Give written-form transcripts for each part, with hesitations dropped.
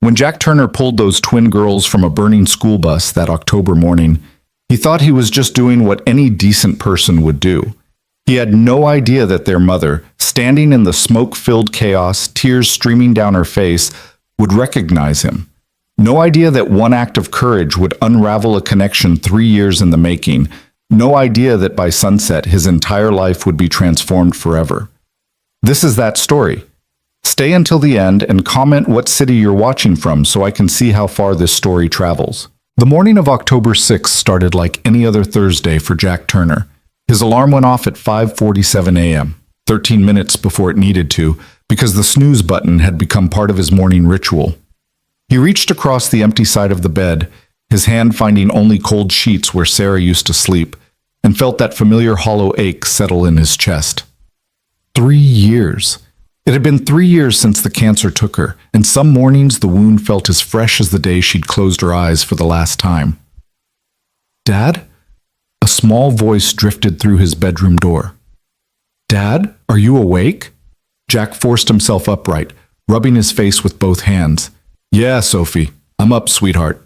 When Jack Turner pulled those twin girls from a burning school bus that October morning, he thought he was just doing what any decent person would do. He had no idea that their mother, standing in the smoke-filled chaos, tears streaming down her face, would recognize him. No idea that one act of courage would unravel a connection 3 years in the making. No idea that by sunset his entire life would be transformed forever. This is that story. Stay until the end and comment what city you're watching from so I can see how far this story travels. The morning of October 6th started like any other Thursday for Jack Turner. His alarm went off at 5:47 a.m., 13 minutes before it needed to, because the snooze button had become part of his morning ritual. He reached across the empty side of the bed, his hand finding only cold sheets where Sarah used to sleep, and felt that familiar hollow ache settle in his chest. 3 years. It had been 3 years since the cancer took her, and some mornings the wound felt as fresh as the day she'd closed her eyes for the last time. "Dad?" A small voice drifted through his bedroom door. "Dad, are you awake?" Jack forced himself upright, rubbing his face with both hands. "Yeah, Sophie, I'm up, sweetheart."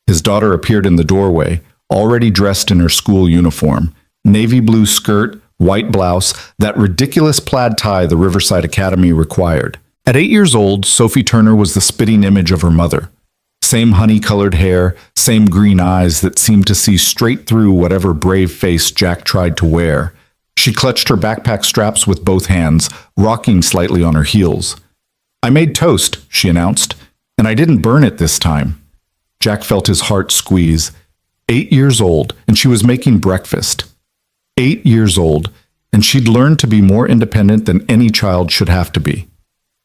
His daughter appeared in the doorway, already dressed in her school uniform, navy blue skirt, white blouse, that ridiculous plaid tie the Riverside Academy required. At 8 years old, Sophie Turner was the spitting image of her mother. Same honey-colored hair, same green eyes that seemed to see straight through whatever brave face Jack tried to wear. She clutched her backpack straps with both hands, rocking slightly on her heels. "I made toast," she announced, "and I didn't burn it this time." Jack felt his heart squeeze. 8 years old, and she was making breakfast. 8 years old, and she'd learned to be more independent than any child should have to be.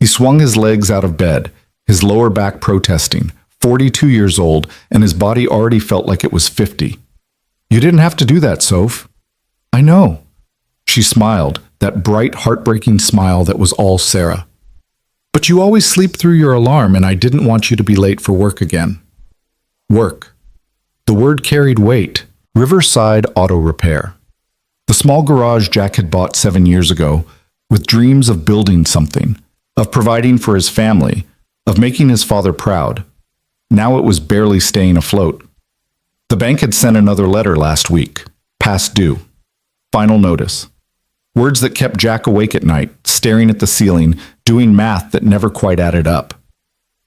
He swung his legs out of bed, his lower back protesting. 42 years old, and his body already felt like it was 50. "You didn't have to do that, Soph." "I know." She smiled, that bright, heartbreaking smile that was all Sarah. "But you always sleep through your alarm, and I didn't want you to be late for work again." Work. The word carried weight. Riverside Auto Repair. The small garage Jack had bought 7 years ago, with dreams of building something, of providing for his family, of making his father proud. Now it was barely staying afloat. The bank had sent another letter last week, past due. Final notice. Words that kept Jack awake at night, staring at the ceiling, doing math that never quite added up.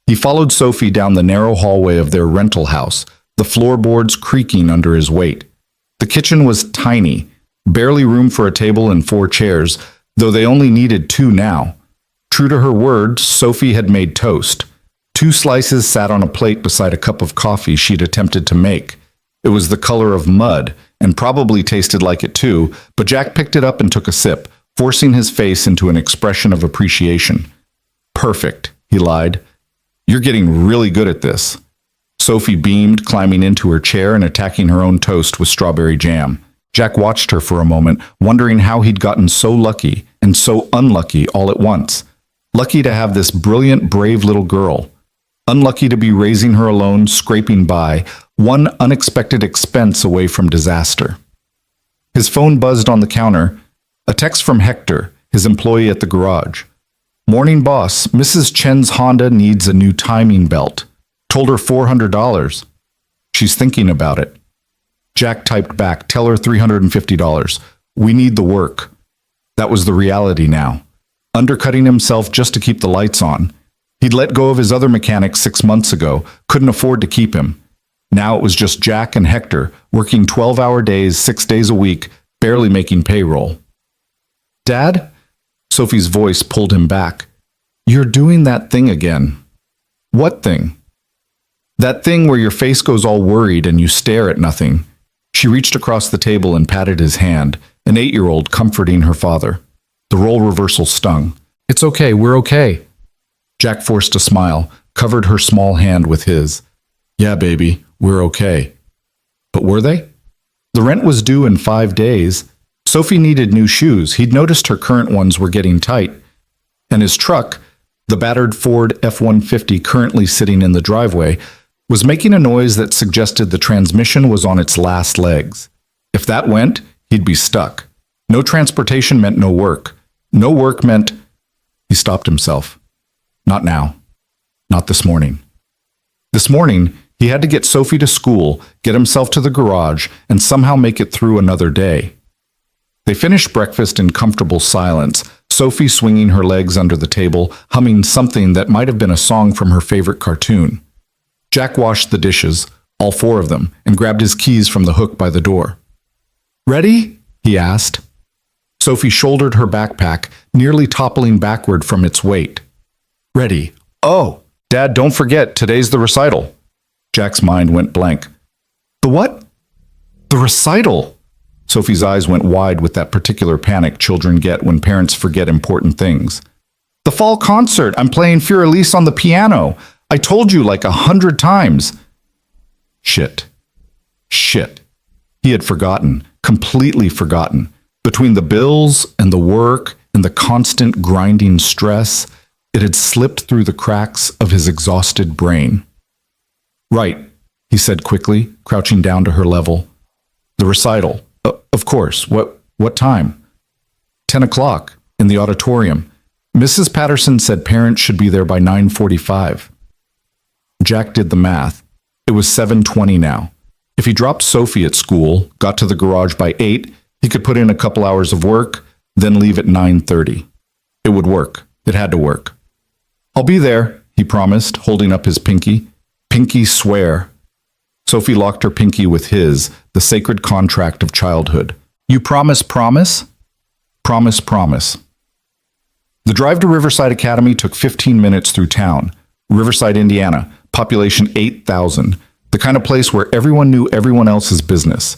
He followed Sophie down the narrow hallway of their rental house, the floorboards creaking under his weight. The kitchen was tiny, barely room for a table and 4 chairs, though they only needed 2 now. True to her word, Sophie had made toast. 2 slices sat on a plate beside a cup of coffee she'd attempted to make. It was the color of mud, and probably tasted like it too, but Jack picked it up and took a sip, forcing his face into an expression of appreciation. "Perfect," he lied. "You're getting really good at this." Sophie beamed, climbing into her chair and attacking her own toast with strawberry jam. Jack watched her for a moment, wondering how he'd gotten so lucky and so unlucky all at once. Lucky to have this brilliant, brave little girl. Unlucky to be raising her alone, scraping by, one unexpected expense away from disaster. His phone buzzed on the counter. A text from Hector, his employee at the garage. "Morning, boss. Mrs. Chen's Honda needs a new timing belt. Told her $400. She's thinking about it." Jack typed back, "Tell her $350. We need the work." That was the reality now. Undercutting himself just to keep the lights on. He'd let go of his other mechanic 6 months ago, couldn't afford to keep him. Now it was just Jack and Hector, working 12-hour days, 6 days a week, barely making payroll. "Dad?" Sophie's voice pulled him back. "You're doing that thing again." "What thing?" "That thing where your face goes all worried and you stare at nothing." She reached across the table and patted his hand, an 8-year-old comforting her father. The role reversal stung. "It's okay, we're okay." Jack forced a smile, covered her small hand with his. "Yeah, baby, we're okay." But were they? The rent was due in 5 days. Sophie needed new shoes. He'd noticed her current ones were getting tight. And his truck, the battered Ford F-150 currently sitting in the driveway, was making a noise that suggested the transmission was on its last legs. If that went, he'd be stuck. No transportation meant no work. No work meant... He stopped himself. Not now. Not this morning. This morning, he had to get Sophie to school, get himself to the garage, and somehow make it through another day. They finished breakfast in comfortable silence, Sophie swinging her legs under the table, humming something that might have been a song from her favorite cartoon. Jack washed the dishes, all 4 of them, and grabbed his keys from the hook by the door. "Ready?" he asked. Sophie shouldered her backpack, nearly toppling backward from its weight. "Ready. Oh, Dad, don't forget, today's the recital." Jack's mind went blank. "The what?" "The recital." Sophie's eyes went wide with that particular panic children get when parents forget important things. "The fall concert. I'm playing Fur-Elise on the piano. I told you like 100 times." Shit. He had forgotten, completely forgotten. Between the bills and the work and the constant grinding stress, it had slipped through the cracks of his exhausted brain. "Right," he said quickly, crouching down to her level. "The recital. Of course. What time?" 10 o'clock, in the auditorium. Mrs. Patterson said parents should be there by 9:45. Jack did the math. It was 7:20 now. If he dropped Sophie at school, got to the garage by 8, he could put in a couple hours of work, then leave at 9:30. It would work. It had to work. "I'll be there," he promised, holding up his pinky. "Pinky swear." Sophie locked her pinky with his, the sacred contract of childhood. "You promise, promise?" "Promise, promise." The drive to Riverside Academy took 15 minutes through town. Riverside, Indiana, population 8,000, the kind of place where everyone knew everyone else's business,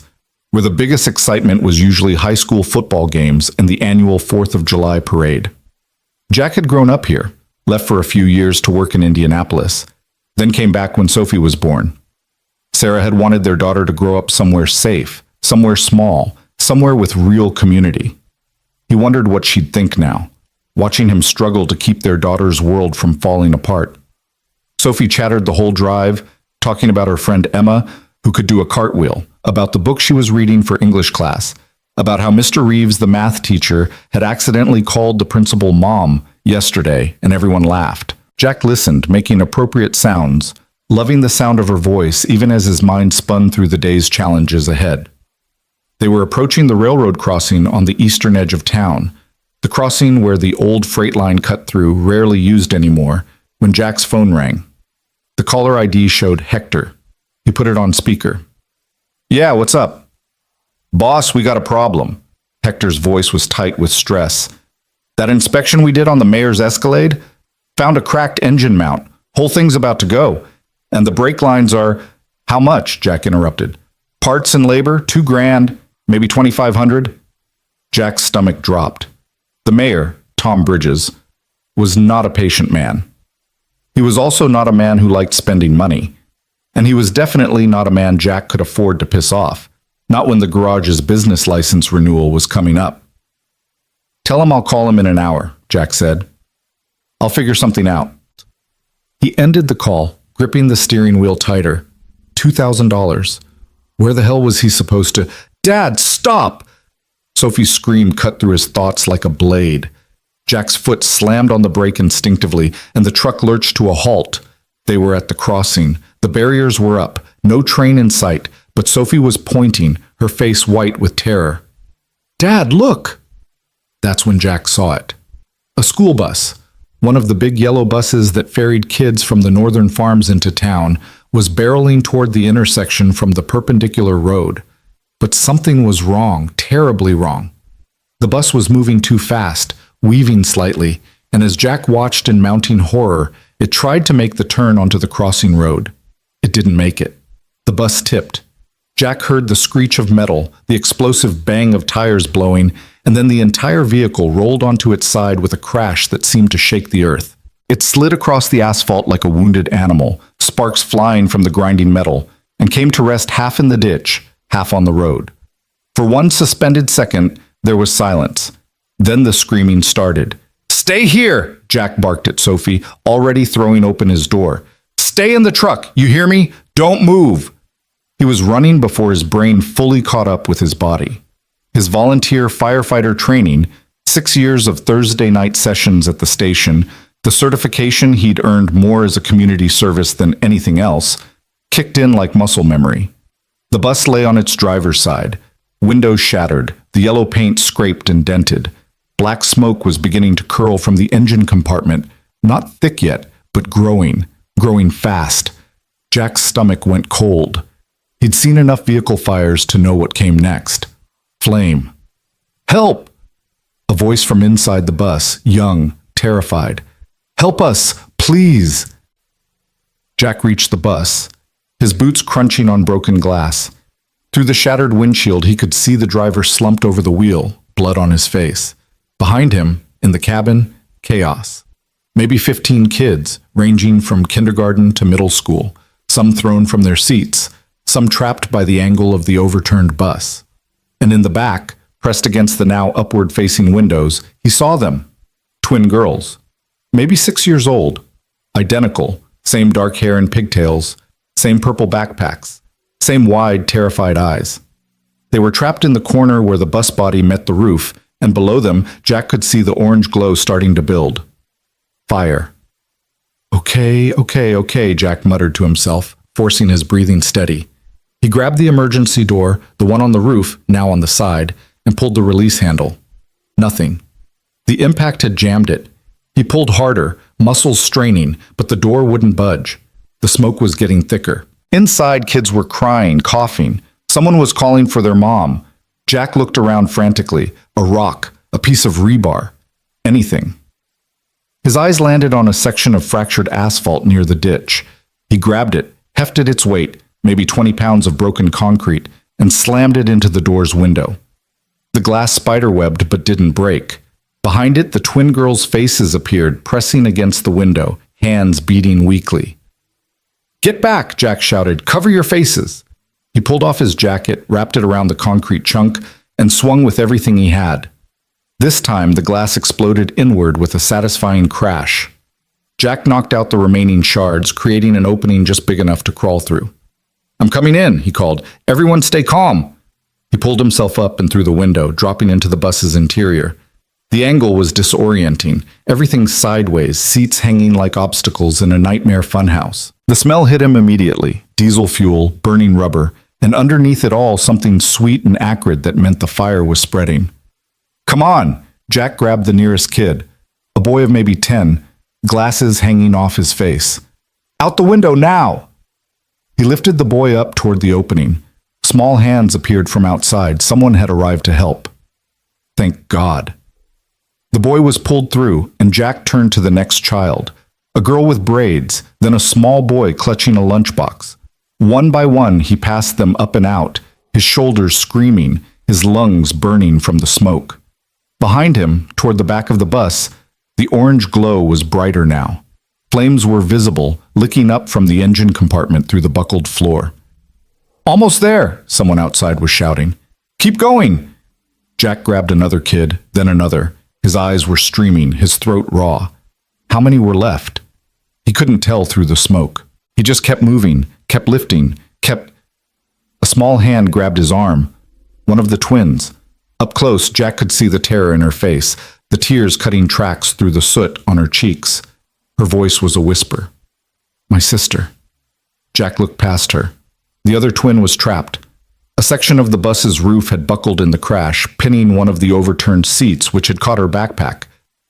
where the biggest excitement was usually high school football games and the annual 4th of July parade. Jack had grown up here, left for a few years to work in Indianapolis, then came back when Sophie was born. Sarah had wanted their daughter to grow up somewhere safe, somewhere small, somewhere with real community. He wondered what she'd think now, watching him struggle to keep their daughter's world from falling apart. Sophie chattered the whole drive, talking about her friend Emma, who could do a cartwheel, about the book she was reading for English class, about how Mr. Reeves, the math teacher, had accidentally called the principal Mom yesterday, and everyone laughed. Jack listened, making appropriate sounds, loving the sound of her voice even as his mind spun through the day's challenges ahead. They were approaching the railroad crossing on the eastern edge of town, the crossing where the old freight line cut through, rarely used anymore, when Jack's phone rang. The caller ID showed Hector. He put it on speaker. "Yeah, what's up?" "Boss, we got a problem." Hector's voice was tight with stress. "That inspection we did on the mayor's Escalade? Found a cracked engine mount. Whole thing's about to go. And the brake lines are—" "How much?" Jack interrupted. "Parts and labor, $2,000, maybe $2,500. Jack's stomach dropped. The mayor, Tom Bridges, was not a patient man. He was also not a man who liked spending money. And he was definitely not a man Jack could afford to piss off, not when the garage's business license renewal was coming up. "Tell him I'll call him in an hour," Jack said. "I'll figure something out." He ended the call, gripping the steering wheel tighter. $2,000. Where the hell was he supposed to— "Dad, stop!" Sophie's scream cut through his thoughts like a blade. Jack's foot slammed on the brake instinctively, and the truck lurched to a halt. They were at the crossing. The barriers were up, no train in sight, but Sophie was pointing, her face white with terror. "Dad, look!" That's when Jack saw it. A school bus, one of the big yellow buses that ferried kids from the northern farms into town, was barreling toward the intersection from the perpendicular road. But something was wrong, terribly wrong. The bus was moving too fast, weaving slightly, and as Jack watched in mounting horror, it tried to make the turn onto the crossing road. It didn't make it. The bus tipped. Jack heard the screech of metal, the explosive bang of tires blowing, and then the entire vehicle rolled onto its side with a crash that seemed to shake the earth. It slid across the asphalt like a wounded animal, sparks flying from the grinding metal, and came to rest half in the ditch, half on the road. For one suspended second, there was silence. Then the screaming started. "Stay here!" Jack barked at Sophie, already throwing open his door. "Stay in the truck, you hear me? Don't move!" He was running before his brain fully caught up with his body. His volunteer firefighter training, 6 years of Thursday night sessions at the station, The certification he'd earned more as a community service than anything else kicked in like muscle memory. The bus lay on its driver's side, windows shattered, the yellow paint scraped and dented. Black smoke was beginning to curl from the engine compartment, not thick yet, but growing fast. Jack's stomach went cold. He'd seen enough vehicle fires to know what came next. Flame. Help! A voice from inside the bus, young, terrified. Help us, please! Jack reached the bus, his boots crunching on broken glass. Through the shattered windshield, he could see the driver slumped over the wheel, blood on his face. Behind him, in the cabin, chaos. Maybe 15 kids, ranging from kindergarten to middle school, some thrown from their seats, some trapped by the angle of the overturned bus. And in the back, pressed against the now upward-facing windows, he saw them. Twin girls. Maybe 6 years old. Identical, same dark hair and pigtails, same purple backpacks, same wide, terrified eyes. They were trapped in the corner where the bus body met the roof, and below them, Jack could see the orange glow starting to build. Fire. Okay, Jack muttered to himself, forcing his breathing steady. He grabbed the emergency door, the one on the roof, now on the side, and pulled the release handle. Nothing. The impact had jammed it. He pulled harder, muscles straining, but the door wouldn't budge. The smoke was getting thicker. Inside, kids were crying, coughing. Someone was calling for their mom. Jack looked around frantically. A rock, a piece of rebar, anything. His eyes landed on a section of fractured asphalt near the ditch. He grabbed it, hefted its weight, maybe 20 pounds of broken concrete, and slammed it into the door's window. The glass spiderwebbed but didn't break. Behind it, the twin girls' faces appeared, pressing against the window, hands beating weakly. "Get back!" Jack shouted. "Cover your faces!" He pulled off his jacket, wrapped it around the concrete chunk, and swung with everything he had. This time, the glass exploded inward with a satisfying crash. Jack knocked out the remaining shards, creating an opening just big enough to crawl through. "I'm coming in," he called. "Everyone stay calm." He pulled himself up and through the window, dropping into the bus's interior. The angle was disorienting, everything sideways, seats hanging like obstacles in a nightmare funhouse. The smell hit him immediately, diesel fuel, burning rubber, and underneath it all something sweet and acrid that meant the fire was spreading. "Come on!" Jack grabbed the nearest kid, a boy of maybe 10, glasses hanging off his face. "Out the window now!" He lifted the boy up toward the opening. Small hands appeared from outside. Someone had arrived to help. Thank God. The boy was pulled through, and Jack turned to the next child, a girl with braids, then a small boy clutching a lunchbox. One by one, he passed them up and out, his shoulders screaming, his lungs burning from the smoke. Behind him, toward the back of the bus, the orange glow was brighter now. Flames were visible, licking up from the engine compartment through the buckled floor. "Almost there!" someone outside was shouting. "Keep going!" Jack grabbed another kid, then another. His eyes were streaming, his throat raw. How many were left? He couldn't tell through the smoke. He just kept moving, kept lifting, kept... A small hand grabbed his arm. One of the twins. Up close, Jack could see the terror in her face, the tears cutting tracks through the soot on her cheeks. Her voice was a whisper. "My sister." Jack looked past her. The other twin was trapped. A section of the bus's roof had buckled in the crash, pinning one of the overturned seats, which had caught her backpack.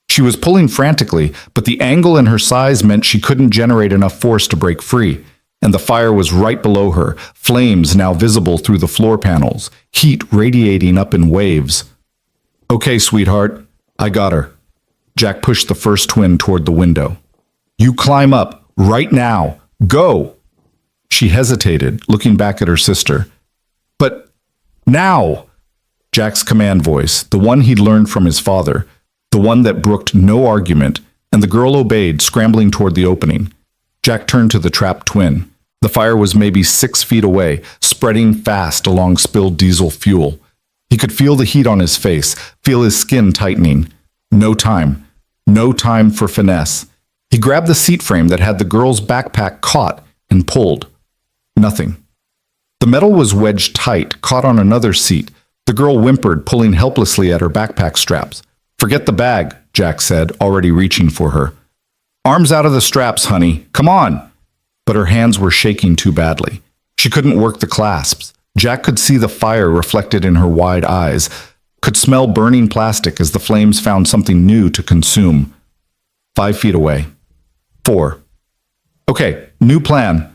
She was pulling frantically, but the angle and her size meant she couldn't generate enough force to break free. And the fire was right below her, flames now visible through the floor panels, heat radiating up in waves. "Okay, sweetheart, I got her." Jack pushed the first twin toward the window. "You climb up, right now. Go!" She hesitated, looking back at her sister. "But now!" Jack's command voice, the one he'd learned from his father, the one that brooked no argument, and the girl obeyed, scrambling toward the opening. Jack turned to the trapped twin. The fire was maybe 6 feet away, spreading fast along spilled diesel fuel. He could feel the heat on his face, feel his skin tightening. No time. No time for finesse. He grabbed the seat frame that had the girl's backpack caught and pulled. Nothing. The metal was wedged tight, caught on another seat. The girl whimpered, pulling helplessly at her backpack straps. "Forget the bag," Jack said, already reaching for her. Arms out of the straps, honey. Come on. But her hands were shaking too badly. She couldn't work the clasps. Jack could see the fire reflected in her wide eyes, could smell burning plastic as the flames found something new to consume. 5 feet away. 4. Okay, new plan.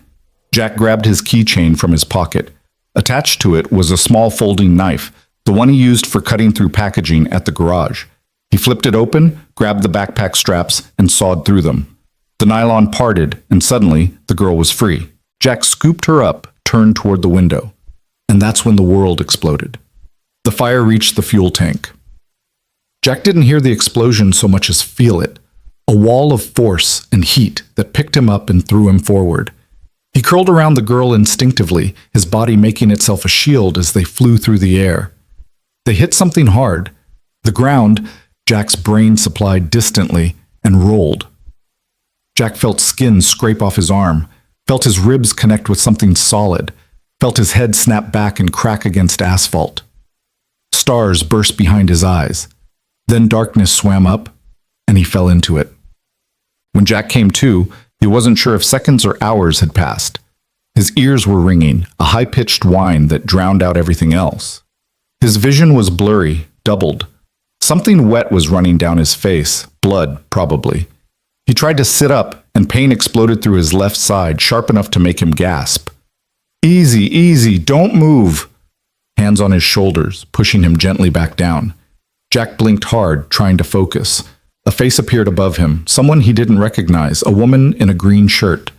Jack grabbed his keychain from his pocket. Attached to it was a small folding knife, the one he used for cutting through packaging at the garage. He flipped it open, grabbed the backpack straps, and sawed through them. The nylon parted, and suddenly the girl was free. Jack scooped her up, turned toward the window. And that's when the world exploded. The fire reached the fuel tank. Jack didn't hear the explosion so much as feel it. A wall of force and heat that picked him up and threw him forward. He curled around the girl instinctively, his body making itself a shield as they flew through the air. They hit something hard. The ground, Jack's brain supplied distantly, and rolled. Jack felt skin scrape off his arm, felt his ribs connect with something solid, felt his head snap back and crack against asphalt. Stars burst behind his eyes. Then darkness swam up, and he fell into it. When Jack came to, he wasn't sure if seconds or hours had passed. His ears were ringing, a high-pitched whine that drowned out everything else. His vision was blurry, doubled. Something wet was running down his face, blood, probably. He tried to sit up, and pain exploded through his left side, sharp enough to make him gasp. Easy, easy, don't move. Hands on his shoulders, pushing him gently back down. Jack blinked hard, trying to focus. A face appeared above him, someone he didn't recognize, a woman in a green shirt.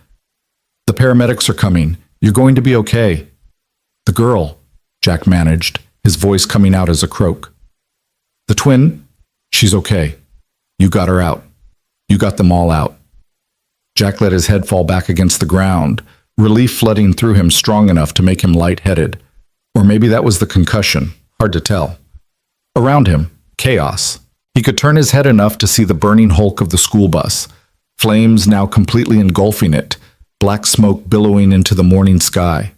The paramedics are coming. You're going to be okay. The girl, Jack managed, his voice coming out as a croak. The twin, she's okay. You got her out. You got them all out. Jack let his head fall back against the ground, relief flooding through him strong enough to make him lightheaded. Or maybe that was the concussion, hard to tell. Around him, chaos. He could turn his head enough to see the burning hulk of the school bus, flames now completely engulfing it, black smoke billowing into the morning sky.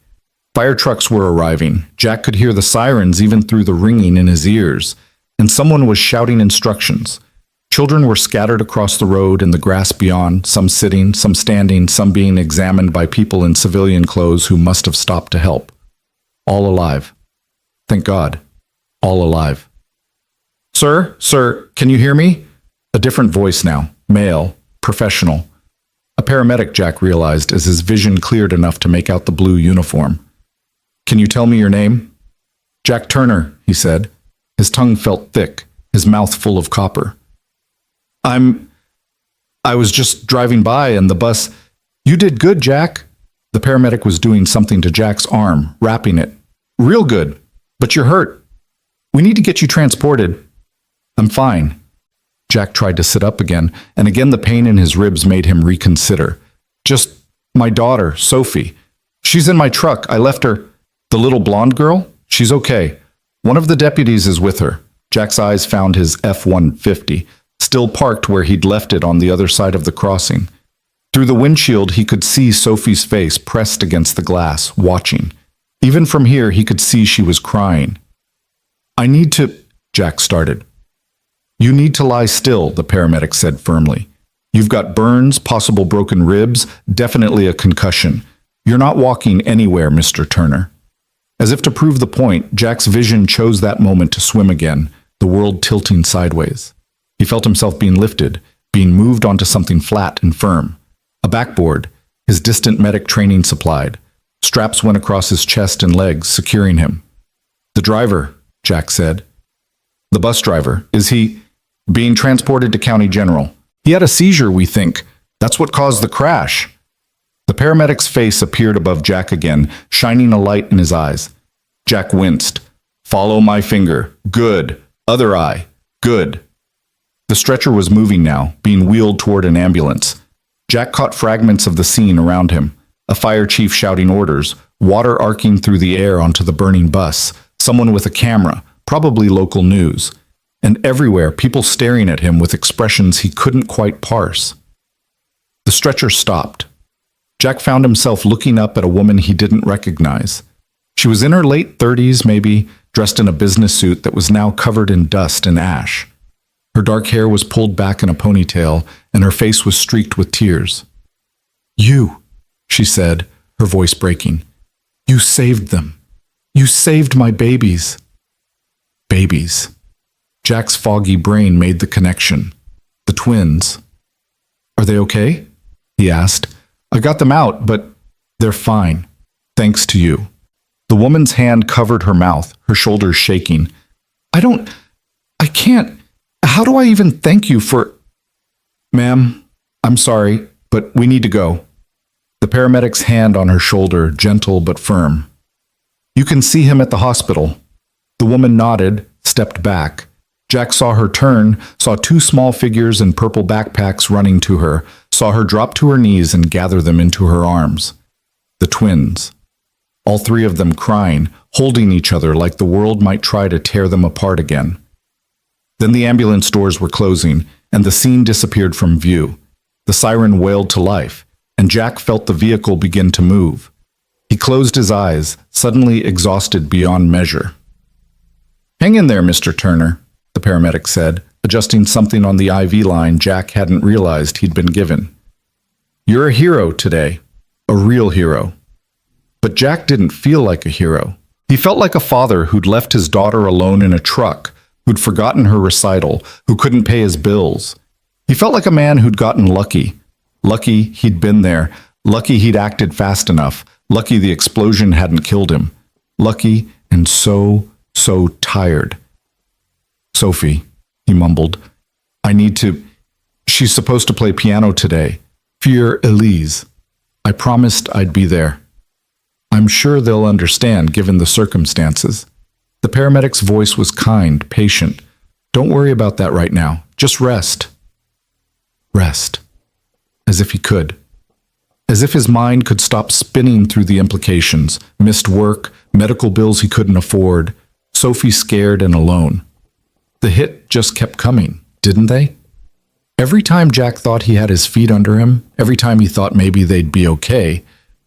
Fire trucks were arriving. Jack could hear the sirens even through the ringing in his ears, and someone was shouting instructions. Children were scattered across the road and the grass beyond, some sitting, some standing, some being examined by people in civilian clothes who must have stopped to help. All alive. Thank God. All alive. Sir, can you hear me? A different voice now, male, professional. A paramedic, Jack realized as his vision cleared enough to make out the blue uniform. Can you tell me your name? Jack Turner, he said. His tongue felt thick, his mouth full of copper. I was just driving by and the bus... You did good, Jack. The paramedic was doing something to Jack's arm, wrapping it. Real good, but you're hurt. We need to get you transported. I'm fine. Jack tried to sit up again, and again the pain in his ribs made him reconsider. Just my daughter, Sophie. She's in my truck. I left her. The little blonde girl? She's okay. One of the deputies is with her. Jack's eyes found his F-150, still parked where he'd left it on the other side of the crossing. Through the windshield, he could see Sophie's face pressed against the glass, watching. Even from here, he could see she was crying. I need to... Jack started. You need to lie still, the paramedic said firmly. You've got burns, possible broken ribs, definitely a concussion. You're not walking anywhere, Mr. Turner. As if to prove the point, Jack's vision chose that moment to swim again, the world tilting sideways. He felt himself being lifted, being moved onto something flat and firm. A backboard, his distant medic training supplied. Straps went across his chest and legs, securing him. The driver, Jack said. The bus driver, is he... Being transported to County General. He had a seizure, we think. That's what caused the crash. The paramedic's face appeared above Jack again, shining a light in his eyes. Jack winced. Follow my finger. Good. Other eye. Good. The stretcher was moving now, being wheeled toward an ambulance. Jack caught fragments of the scene around him. A fire chief shouting orders, water arcing through the air onto the burning bus, someone with a camera, probably local news. And everywhere, people staring at him with expressions he couldn't quite parse. The stretcher stopped. Jack found himself looking up at a woman he didn't recognize. She was in her late 30s, maybe, dressed in a business suit that was now covered in dust and ash. Her dark hair was pulled back in a ponytail, and her face was streaked with tears. "You," she said, her voice breaking. "You saved them. You saved my babies." Babies. Jack's foggy brain made the connection. The twins. "Are they okay?" he asked. "I got them out, but they're fine, thanks to you." The woman's hand covered her mouth, her shoulders shaking. I can't. How do I even thank you for—" "Ma'am, I'm sorry, but we need to go." The paramedic's hand on her shoulder, gentle but firm. "You can see him at the hospital." The woman nodded, stepped back. Jack saw her turn, saw two small figures in purple backpacks running to her, saw her drop to her knees and gather them into her arms. The twins. All three of them crying, holding each other like the world might try to tear them apart again. Then the ambulance doors were closing, and the scene disappeared from view. The siren wailed to life, and Jack felt the vehicle begin to move. He closed his eyes, suddenly exhausted beyond measure. "Hang in there, Mr. Turner," the paramedic said, adjusting something on the IV line Jack hadn't realized he'd been given. "You're a hero today, a real hero." But Jack didn't feel like a hero. He felt like a father who'd left his daughter alone in a truck, who'd forgotten her recital, who couldn't pay his bills. He felt like a man who'd gotten lucky. Lucky he'd been there, lucky he'd acted fast enough, lucky the explosion hadn't killed him. Lucky and so tired. "Sophie," he mumbled, She's supposed to play piano today. For Elise. I promised I'd be there. I'm sure they'll understand given the circumstances." The paramedic's voice was kind, patient. "Don't worry about that right now. Just rest." Rest. As if he could. As if his mind could stop spinning through the implications. Missed work, medical bills he couldn't afford. Sophie scared and alone. The hit just kept coming, didn't they? Every time Jack thought he had his feet under him, every time he thought maybe they'd be okay,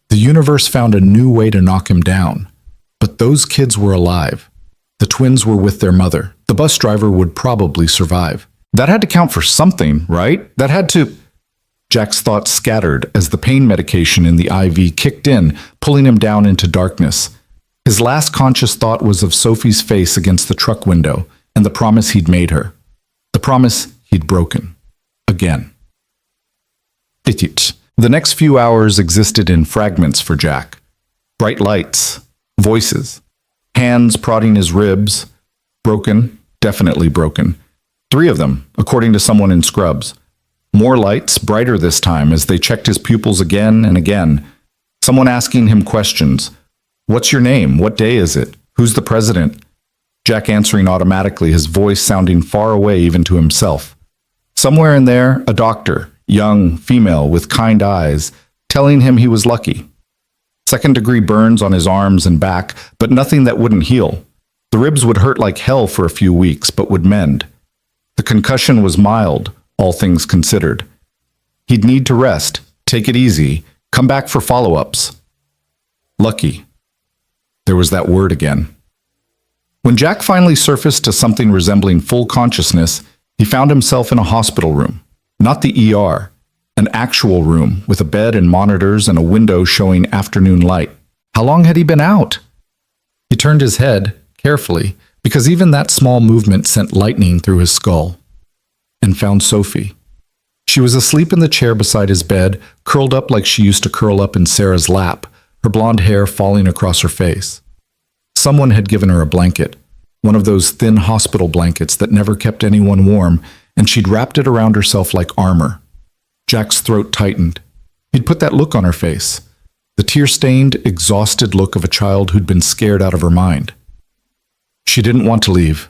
the universe found a new way to knock him down. But those kids were alive. The twins were with their mother. The bus driver would probably survive. That had to count for something, right? That had to... Jack's thoughts scattered as the pain medication in the IV kicked in, pulling him down into darkness. His last conscious thought was of Sophie's face against the truck window and the promise he'd made her. The promise he'd broken. Again. The next few hours existed in fragments for Jack. Bright lights, voices, hands prodding his ribs. Broken, definitely broken. 3 of them, according to someone in scrubs. More lights, brighter this time, as they checked his pupils again and again. Someone asking him questions. "What's your name? What day is it? Who's the president?" Jack answering automatically, his voice sounding far away even to himself. Somewhere in there, a doctor, young, female, with kind eyes, telling him he was lucky. Second-degree burns on his arms and back, but nothing that wouldn't heal. The ribs would hurt like hell for a few weeks, but would mend. The concussion was mild, all things considered. He'd need to rest, take it easy, come back for follow-ups. Lucky. There was that word again. When Jack finally surfaced to something resembling full consciousness, he found himself in a hospital room. Not the ER, an actual room with a bed and monitors and a window showing afternoon light. How long had he been out? He turned his head, carefully, because even that small movement sent lightning through his skull, and found Sophie. She was asleep in the chair beside his bed, curled up like she used to curl up in Sarah's lap, her blonde hair falling across her face. Someone had given her a blanket, one of those thin hospital blankets that never kept anyone warm, and she'd wrapped it around herself like armor. Jack's throat tightened. He'd put that look on her face, the tear-stained, exhausted look of a child who'd been scared out of her mind. She didn't want to leave.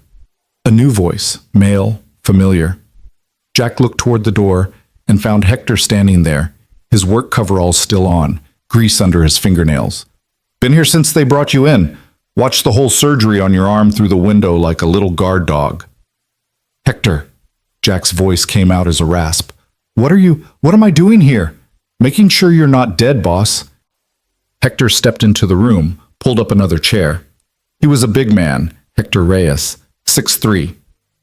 A new voice, male, familiar. Jack looked toward the door and found Hector standing there, his work coveralls still on, grease under his fingernails. "Been here since they brought you in. Watched the whole surgery on your arm through the window like a little guard dog." "Hector," Jack's voice came out as a rasp. What am I doing here? Making sure you're not dead, boss." Hector stepped into the room, pulled up another chair. He was a big man, Hector Reyes, 6'3",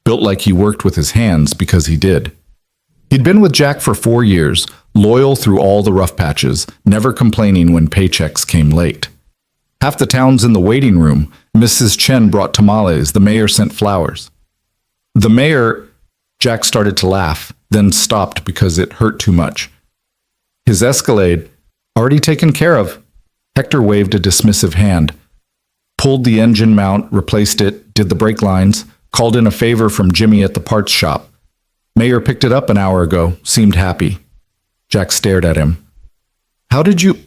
built like he worked with his hands because he did. He'd been with Jack for 4 years, loyal through all the rough patches, never complaining when paychecks came late. Half the town's in the waiting room. Mrs. Chen brought tamales. The mayor sent flowers. The mayor... Jack started to laugh, then stopped because it hurt too much. His Escalade, already taken care of. Hector waved a dismissive hand, pulled the engine mount, replaced it, did the brake lines, called in a favor from Jimmy at the parts shop. Mayor picked it up an hour ago, seemed happy. Jack stared at him. How did you...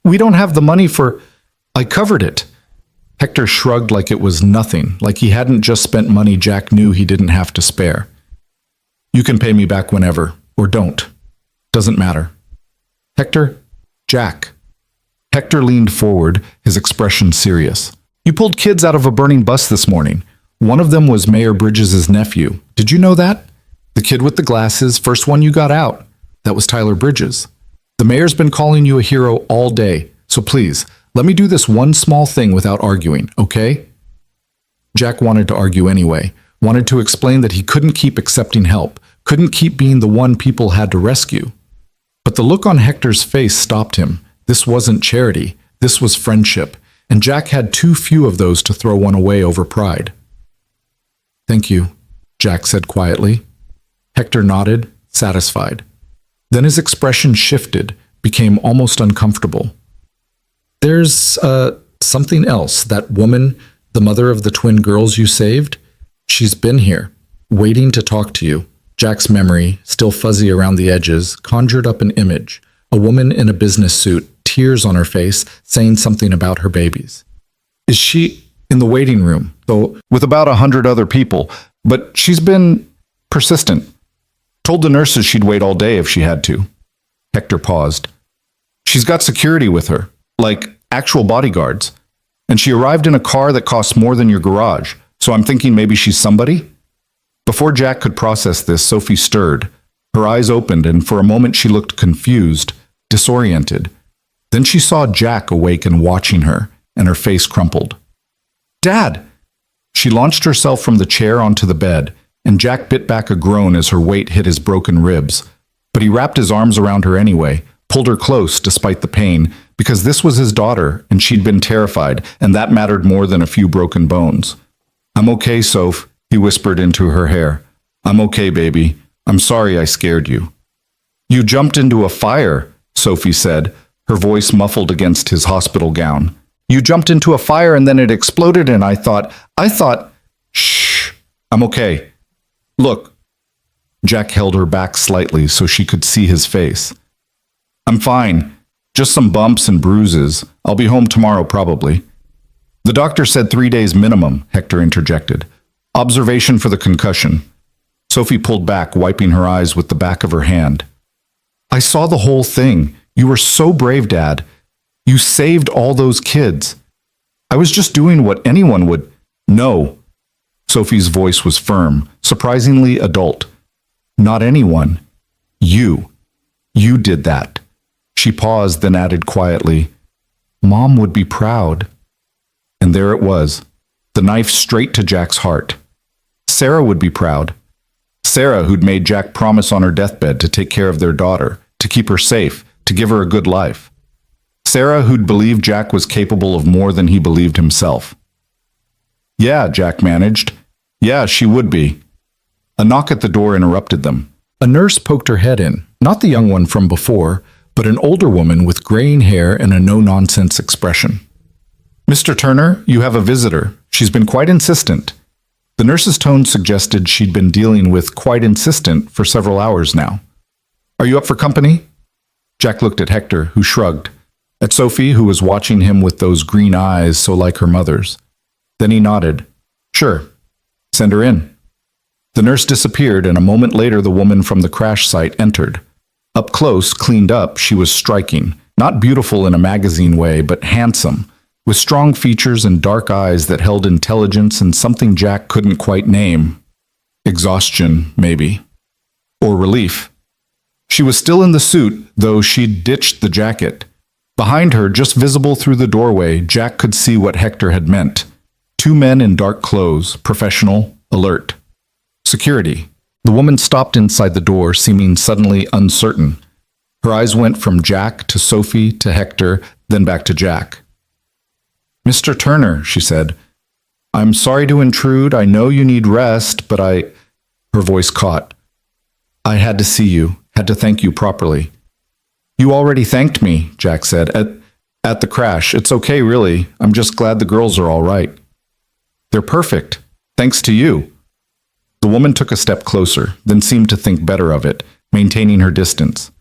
We don't have the money for... I covered it. Hector shrugged like it was nothing, like he hadn't just spent money Jack knew he didn't have to spare. You can pay me back whenever, or don't. Doesn't matter. Hector? Jack. Hector leaned forward, his expression serious. You pulled kids out of a burning bus this morning. One of them was Mayor Bridges' nephew. Did you know that? The kid with the glasses, first one you got out. That was Tyler Bridges. The mayor's been calling you a hero all day, so please, let me do this one small thing without arguing, okay? Jack wanted to argue anyway, wanted to explain that he couldn't keep accepting help, couldn't keep being the one people had to rescue. But the look on Hector's face stopped him. This wasn't charity, this was friendship, and Jack had too few of those to throw one away over pride. Thank you, Jack said quietly. Hector nodded, satisfied. Then his expression shifted, became almost uncomfortable. There's, something else. That woman, the mother of the twin girls you saved, she's been here, waiting to talk to you. Jack's memory, still fuzzy around the edges, conjured up an image. A woman in a business suit, tears on her face, saying something about her babies. Is she in the waiting room, though, with about 100 other people, but she's been persistent. Told the nurses she'd wait all day if she had to. Hector paused. She's got security with her, like actual bodyguards. And she arrived in a car that costs more than your garage, so I'm thinking maybe she's somebody? Before Jack could process this, Sophie stirred. Her eyes opened, and for a moment she looked confused, disoriented. Then she saw Jack awake and watching her, and her face crumpled. Dad! She launched herself from the chair onto the bed, and Jack bit back a groan as her weight hit his broken ribs. But he wrapped his arms around her anyway, pulled her close despite the pain, because this was his daughter, and she'd been terrified, and that mattered more than a few broken bones. I'm okay, Soph, he whispered into her hair. I'm okay, baby. I'm sorry I scared you. You jumped into a fire, Sophie said, her voice muffled against his hospital gown. You jumped into a fire and then it exploded and I thought, shh, I'm okay. Look. Jack held her back slightly so she could see his face. I'm fine. Just some bumps and bruises. I'll be home tomorrow probably. The doctor said 3 days minimum, Hector interjected. Observation for the concussion. Sophie pulled back, wiping her eyes with the back of her hand. I saw the whole thing. You were so brave, Dad. You saved all those kids. I was just doing what anyone would. No. Sophie's voice was firm, surprisingly adult. Not anyone. You. You did that. She paused, then added quietly, Mom would be proud. And there it was, the knife straight to Jack's heart. Sarah would be proud. Sarah, who'd made Jack promise on her deathbed to take care of their daughter, to keep her safe, to give her a good life. Sarah, who'd believed Jack was capable of more than he believed himself. Yeah, Jack managed. Yeah, she would be. A knock at the door interrupted them. A nurse poked her head in, not the young one from before, but an older woman with graying hair and a no-nonsense expression. Mr. Turner, you have a visitor. She's been quite insistent. The nurse's tone suggested she'd been dealing with quite insistent for several hours now. Are you up for company? Jack looked at Hector, who shrugged. At Sophie, who was watching him with those green eyes so like her mother's. Then he nodded. Sure. Send her in. The nurse disappeared, and a moment later the woman from the crash site entered. Up close, cleaned up, she was striking. Not beautiful in a magazine way, but handsome, with strong features and dark eyes that held intelligence and something Jack couldn't quite name. Exhaustion, maybe. Or relief. She was still in the suit, though she'd ditched the jacket. Behind her, just visible through the doorway, Jack could see what Hector had meant. 2 men in dark clothes, professional, alert. Security. The woman stopped inside the door, seeming suddenly uncertain. Her eyes went from Jack to Sophie to Hector, then back to Jack. "Mr. Turner," she said, "I'm sorry to intrude. I know you need rest, but I—" Her voice caught. "I had to see you, had to thank you properly." "You already thanked me," Jack said, at the crash. "It's okay, really. I'm just glad the girls are all right." "They're perfect, thanks to you." The woman took a step closer, then seemed to think better of it, maintaining her distance.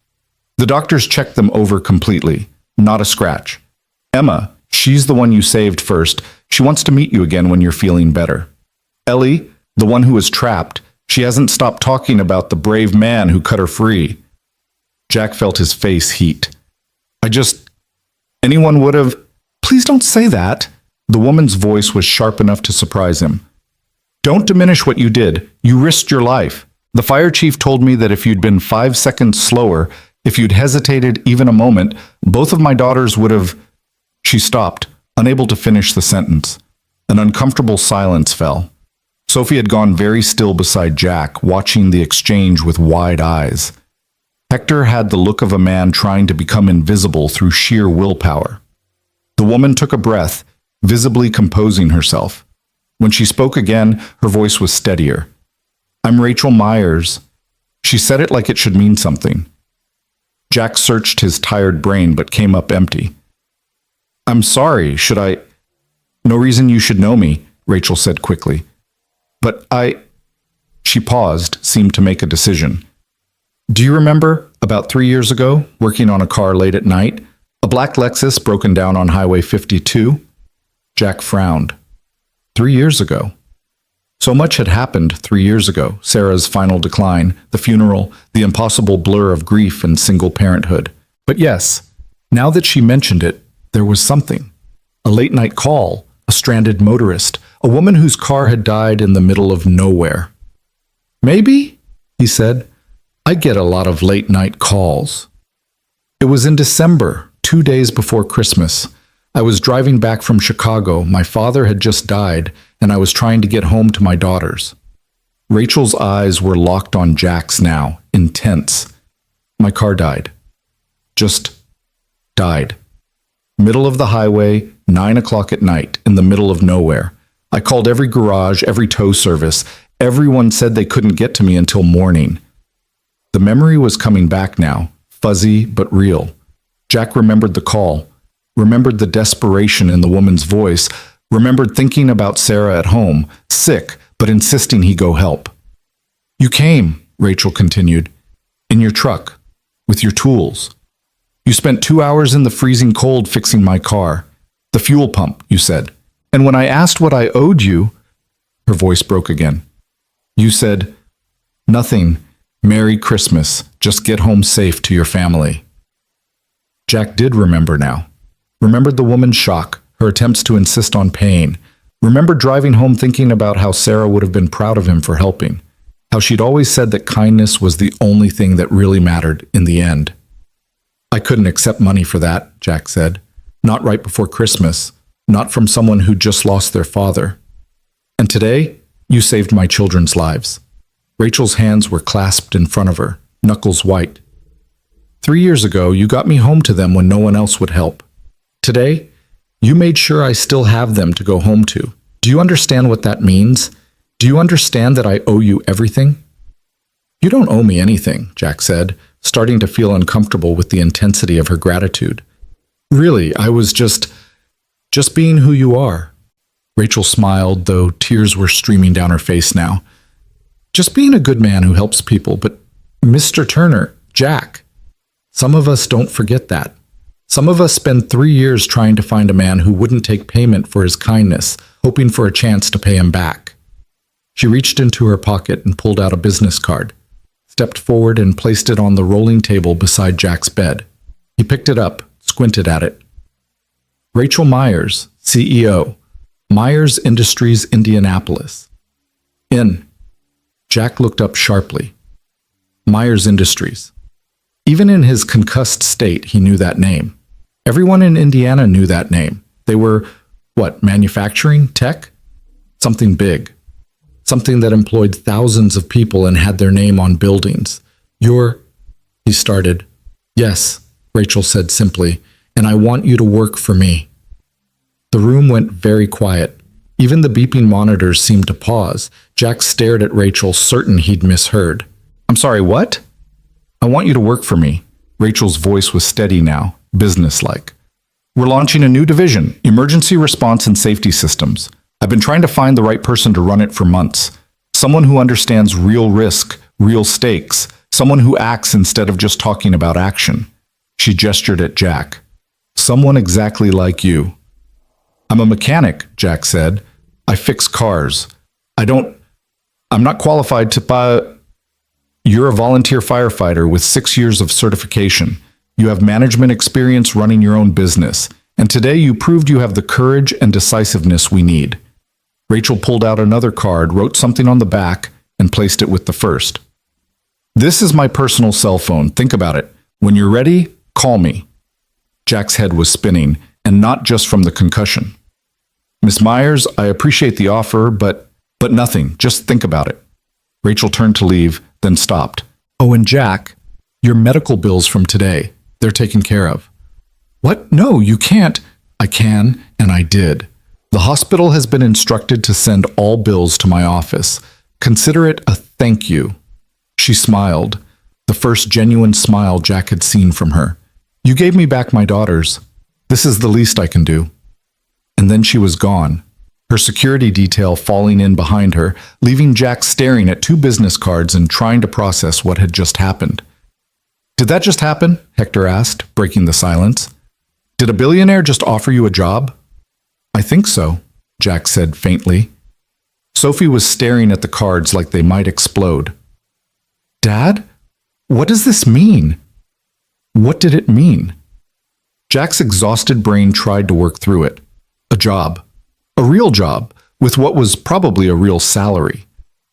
"The doctors checked them over completely. Not a scratch. Emma, she's the one you saved first. She wants to meet you again when you're feeling better. Ellie, the one who was trapped, she hasn't stopped talking about the brave man who cut her free." Jack felt his face heat. Anyone would have—" "Please don't say that." The woman's voice was sharp enough to surprise him. "Don't diminish what you did. You risked your life. The fire chief told me that if you'd been 5 seconds slower, if you'd hesitated even a moment, both of my daughters would have—" She stopped, unable to finish the sentence. An uncomfortable silence fell. Sophie had gone very still beside Jack, watching the exchange with wide eyes. Hector had the look of a man trying to become invisible through sheer willpower. The woman took a breath, visibly composing herself. When she spoke again, her voice was steadier. "I'm Rachel Myers." She said it like it should mean something. Jack searched his tired brain but came up empty. "I'm sorry, should I—" "No reason you should know me," Rachel said quickly. "But I—" She paused, seemed to make a decision. "Do you remember, about 3 years ago, working on a car late at night? A black Lexus broken down on Highway 52? Jack frowned. 3 years ago. So much had happened 3 years ago. Sarah's final decline, the funeral, the impossible blur of grief and single parenthood. But yes, now that she mentioned it, there was something. A late-night call, a stranded motorist, a woman whose car had died in the middle of nowhere. "Maybe," he said. "I get a lot of late-night calls." It was in December, 2 days before Christmas. I was driving back from Chicago. My father had just died, and I was trying to get home to my daughters. Rachel's eyes were locked on Jack's now, intense. My car died. Just died. Middle of the highway, 9 o'clock at night, in the middle of nowhere. I called every garage, every tow service. Everyone said they couldn't get to me until morning. The memory was coming back now, fuzzy but real. Jack remembered the call, remembered the desperation in the woman's voice, remembered thinking about Sarah at home, sick, but insisting he go help. "You came," Rachel continued, "in your truck, with your tools. You spent 2 hours in the freezing cold fixing my car. The fuel pump, you said. And when I asked what I owed you—" Her voice broke again. "You said, 'Nothing. Merry Christmas. Just get home safe to your family.'" Jack did remember now. Remembered the woman's shock, her attempts to insist on paying. Remembered driving home thinking about how Sarah would have been proud of him for helping. How she'd always said that kindness was the only thing that really mattered in the end. "I couldn't accept money for that," Jack said. "Not right before Christmas. Not from someone who just lost their father. And today, you saved my children's lives." Rachel's hands were clasped in front of her, knuckles white. 3 years ago, you got me home to them when no one else would help. Today, you made sure I still have them to go home to. Do you understand what that means? Do you understand that I owe you everything?" "You don't owe me anything," Jack said, starting to feel uncomfortable with the intensity of her gratitude. "Really, I was just being who you are." Rachel smiled, though tears were streaming down her face now. "Just being a good man who helps people, but Mr. Turner, Jack, some of us don't forget that. Some of us spend 3 years trying to find a man who wouldn't take payment for his kindness, hoping for a chance to pay him back." She reached into her pocket and pulled out a business card, stepped forward and placed it on the rolling table beside Jack's bed. He picked it up, squinted at it. "Rachel Myers, CEO, Myers Industries, Indianapolis." "In." Jack looked up sharply. Myers Industries. Even in his concussed state, he knew that name. Everyone in Indiana knew that name. They were, manufacturing? Tech? Something big. something that employed thousands of people and had their name on buildings. He started. Yes, Rachel said simply, and I want you to work for me. The room went very quiet. Even the beeping monitors seemed to pause. Jack stared at Rachel, certain he'd misheard. I'm sorry, what? I want you to work for me. Rachel's voice was steady now, businesslike. We're launching a new division, Emergency Response and Safety Systems. I've been trying to find the right person to run it for months. Someone who understands real risk, real stakes, someone who acts instead of just talking about action. She gestured at Jack. Someone exactly like you. I'm a mechanic, Jack said. I fix cars. I'm not qualified to buy. You're a volunteer firefighter with 6 years of certification. You have management experience running your own business. And today you proved you have the courage and decisiveness we need. Rachel pulled out another card, wrote something on the back, and placed it with the first. This is my personal cell phone. Think about it. When you're ready, call me. Jack's head was spinning, and not just from the concussion. Miss Myers, I appreciate the offer, but nothing. Just think about it. Rachel turned to leave, then stopped. Oh, and Jack, your medical bills from today, they're taken care of. What? No, you can't. I can, and I did. The hospital has been instructed to send all bills to my office. Consider it a thank you. She smiled, the first genuine smile Jack had seen from her. You gave me back my daughters. This is the least I can do. And then she was gone, her security detail falling in behind her, leaving Jack staring at 2 business cards and trying to process what had just happened. Did that just happen? Hector asked, breaking the silence. Did a billionaire just offer you a job? I think so, Jack said faintly. Sophie was staring at the cards like they might explode. Dad? What does this mean? What did it mean? Jack's exhausted brain tried to work through it. A job. A real job, with what was probably a real salary.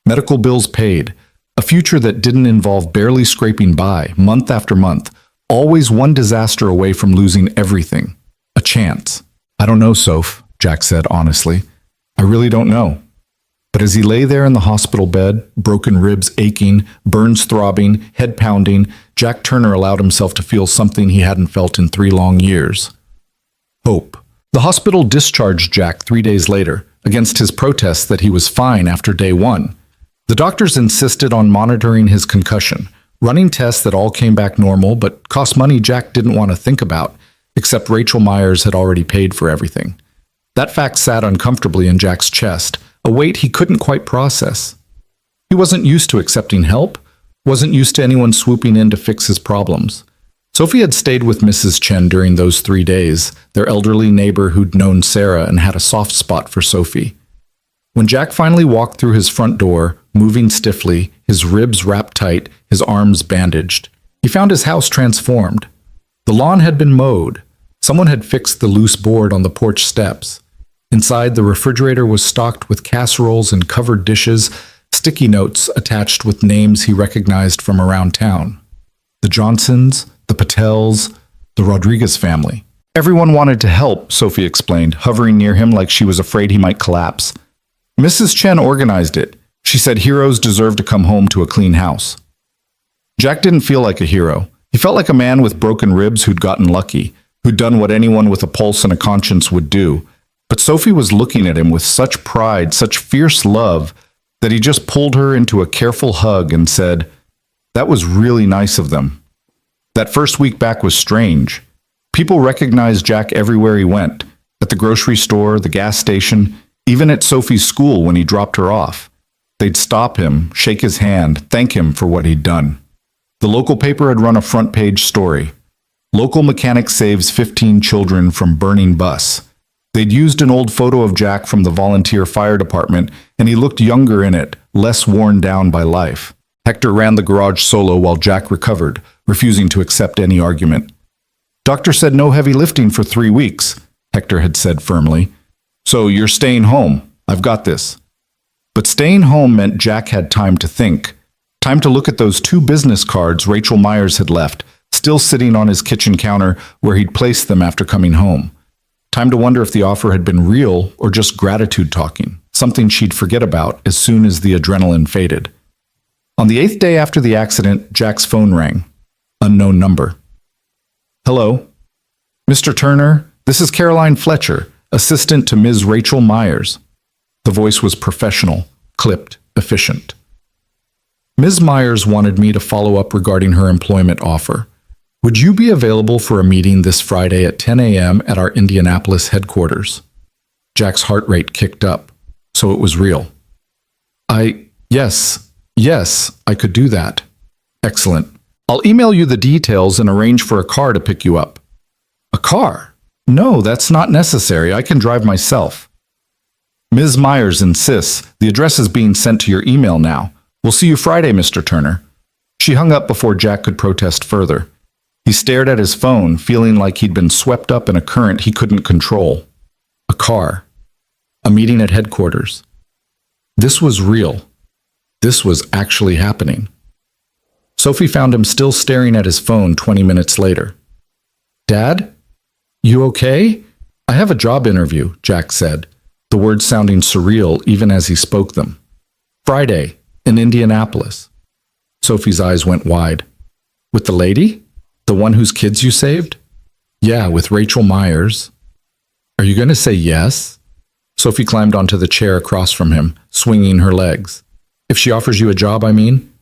Medical bills paid. A future that didn't involve barely scraping by, month after month. Always one disaster away from losing everything. A chance. I don't know, Soph, Jack said honestly. I really don't know. But as he lay there in the hospital bed, broken ribs aching, burns throbbing, head pounding, Jack Turner allowed himself to feel something he hadn't felt in 3 long years. Hope. The hospital discharged Jack 3 days later, against his protests that he was fine after day 1. The doctors insisted on monitoring his concussion, running tests that all came back normal but cost money Jack didn't want to think about, except Rachel Myers had already paid for everything. That fact sat uncomfortably in Jack's chest, a weight he couldn't quite process. He wasn't used to accepting help, wasn't used to anyone swooping in to fix his problems. Sophie had stayed with Mrs. Chen during those 3 days, their elderly neighbor who'd known Sarah and had a soft spot for Sophie. When Jack finally walked through his front door, moving stiffly, his ribs wrapped tight, his arms bandaged, he found his house transformed. The lawn had been mowed. Someone had fixed the loose board on the porch steps. Inside, the refrigerator was stocked with casseroles and covered dishes, sticky notes attached with names he recognized from around town. The Johnsons, the Patels, the Rodriguez family. Everyone wanted to help, Sophie explained, hovering near him like she was afraid he might collapse. Mrs. Chen organized it. She said heroes deserve to come home to a clean house. Jack didn't feel like a hero. He felt like a man with broken ribs who'd gotten lucky, who'd done what anyone with a pulse and a conscience would do. But Sophie was looking at him with such pride, such fierce love, that he just pulled her into a careful hug and said, "That was really nice of them." That first week back was strange. People recognized Jack everywhere he went, at the grocery store, the gas station, even at Sophie's school when he dropped her off. They'd stop him, shake his hand, thank him for what he'd done. The local paper had run a front-page story. Local mechanic saves 15 children from burning bus. They'd used an old photo of Jack from the volunteer fire department, and he looked younger in it, less worn down by life. Hector ran the garage solo while Jack recovered, refusing to accept any argument. Doctor said no heavy lifting for 3 weeks, Hector had said firmly. So you're staying home. I've got this. But staying home meant Jack had time to think. Time to look at those 2 business cards Rachel Myers had left, still sitting on his kitchen counter where he'd placed them after coming home. Time to wonder if the offer had been real or just gratitude talking, something she'd forget about as soon as the adrenaline faded. On the 8th day after the accident, Jack's phone rang. Unknown number. Hello? Mr. Turner, this is Caroline Fletcher, assistant to Ms. Rachel Myers. The voice was professional, clipped, efficient. Ms. Myers wanted me to follow up regarding her employment offer. Would you be available for a meeting this Friday at 10 a.m. at our Indianapolis headquarters? Jack's heart rate kicked up, so it was real. Yes, I could do that. Excellent. I'll email you the details and arrange for a car to pick you up. A car? No, that's not necessary. I can drive myself. Ms. Myers insists. The address is being sent to your email now. We'll see you Friday, Mr. Turner. She hung up before Jack could protest further. He stared at his phone, feeling like he'd been swept up in a current he couldn't control. A car. A meeting at headquarters. This was real. This was actually happening. Sophie found him still staring at his phone 20 minutes later. Dad? You okay? I have a job interview, Jack said, the words sounding surreal even as he spoke them. Friday, in Indianapolis. Sophie's eyes went wide. With the lady? The one whose kids you saved? Yeah, with Rachel Myers. Are you going to say yes? Sophie climbed onto the chair across from him, swinging her legs. If she offers you a job, I mean?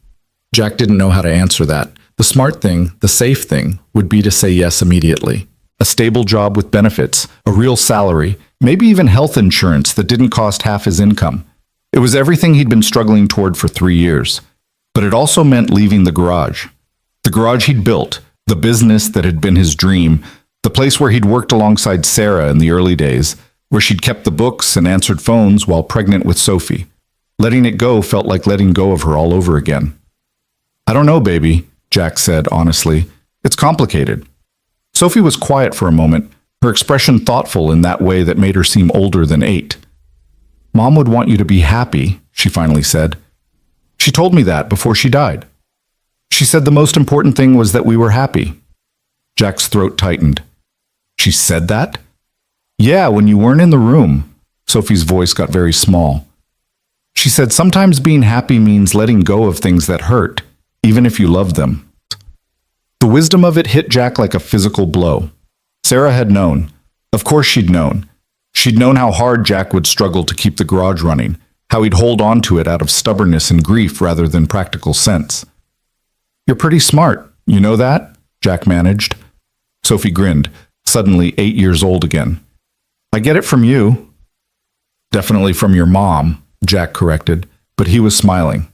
Jack didn't know how to answer that. The smart thing, the safe thing, would be to say yes immediately. A stable job with benefits, a real salary, maybe even health insurance that didn't cost half his income. It was everything he'd been struggling toward for 3 years. But it also meant leaving the garage. The garage he'd built, the business that had been his dream, the place where he'd worked alongside Sarah in the early days, where she'd kept the books and answered phones while pregnant with Sophie. Letting it go felt like letting go of her all over again. I don't know, baby, Jack said honestly. It's complicated. Sophie was quiet for a moment, her expression thoughtful in that way that made her seem older than 8. Mom would want you to be happy, she finally said. She told me that before she died. She said the most important thing was that we were happy. Jack's throat tightened. She said that? Yeah, when you weren't in the room. Sophie's voice got very small. She said sometimes being happy means letting go of things that hurt, even if you love them. The wisdom of it hit Jack like a physical blow. Sarah had known. Of course she'd known. She'd known how hard Jack would struggle to keep the garage running, how he'd hold on to it out of stubbornness and grief rather than practical sense. You're pretty smart, you know that? Jack managed. Sophie grinned, suddenly 8 years old again. I get it from you. Definitely from your mom, Jack corrected, but he was smiling.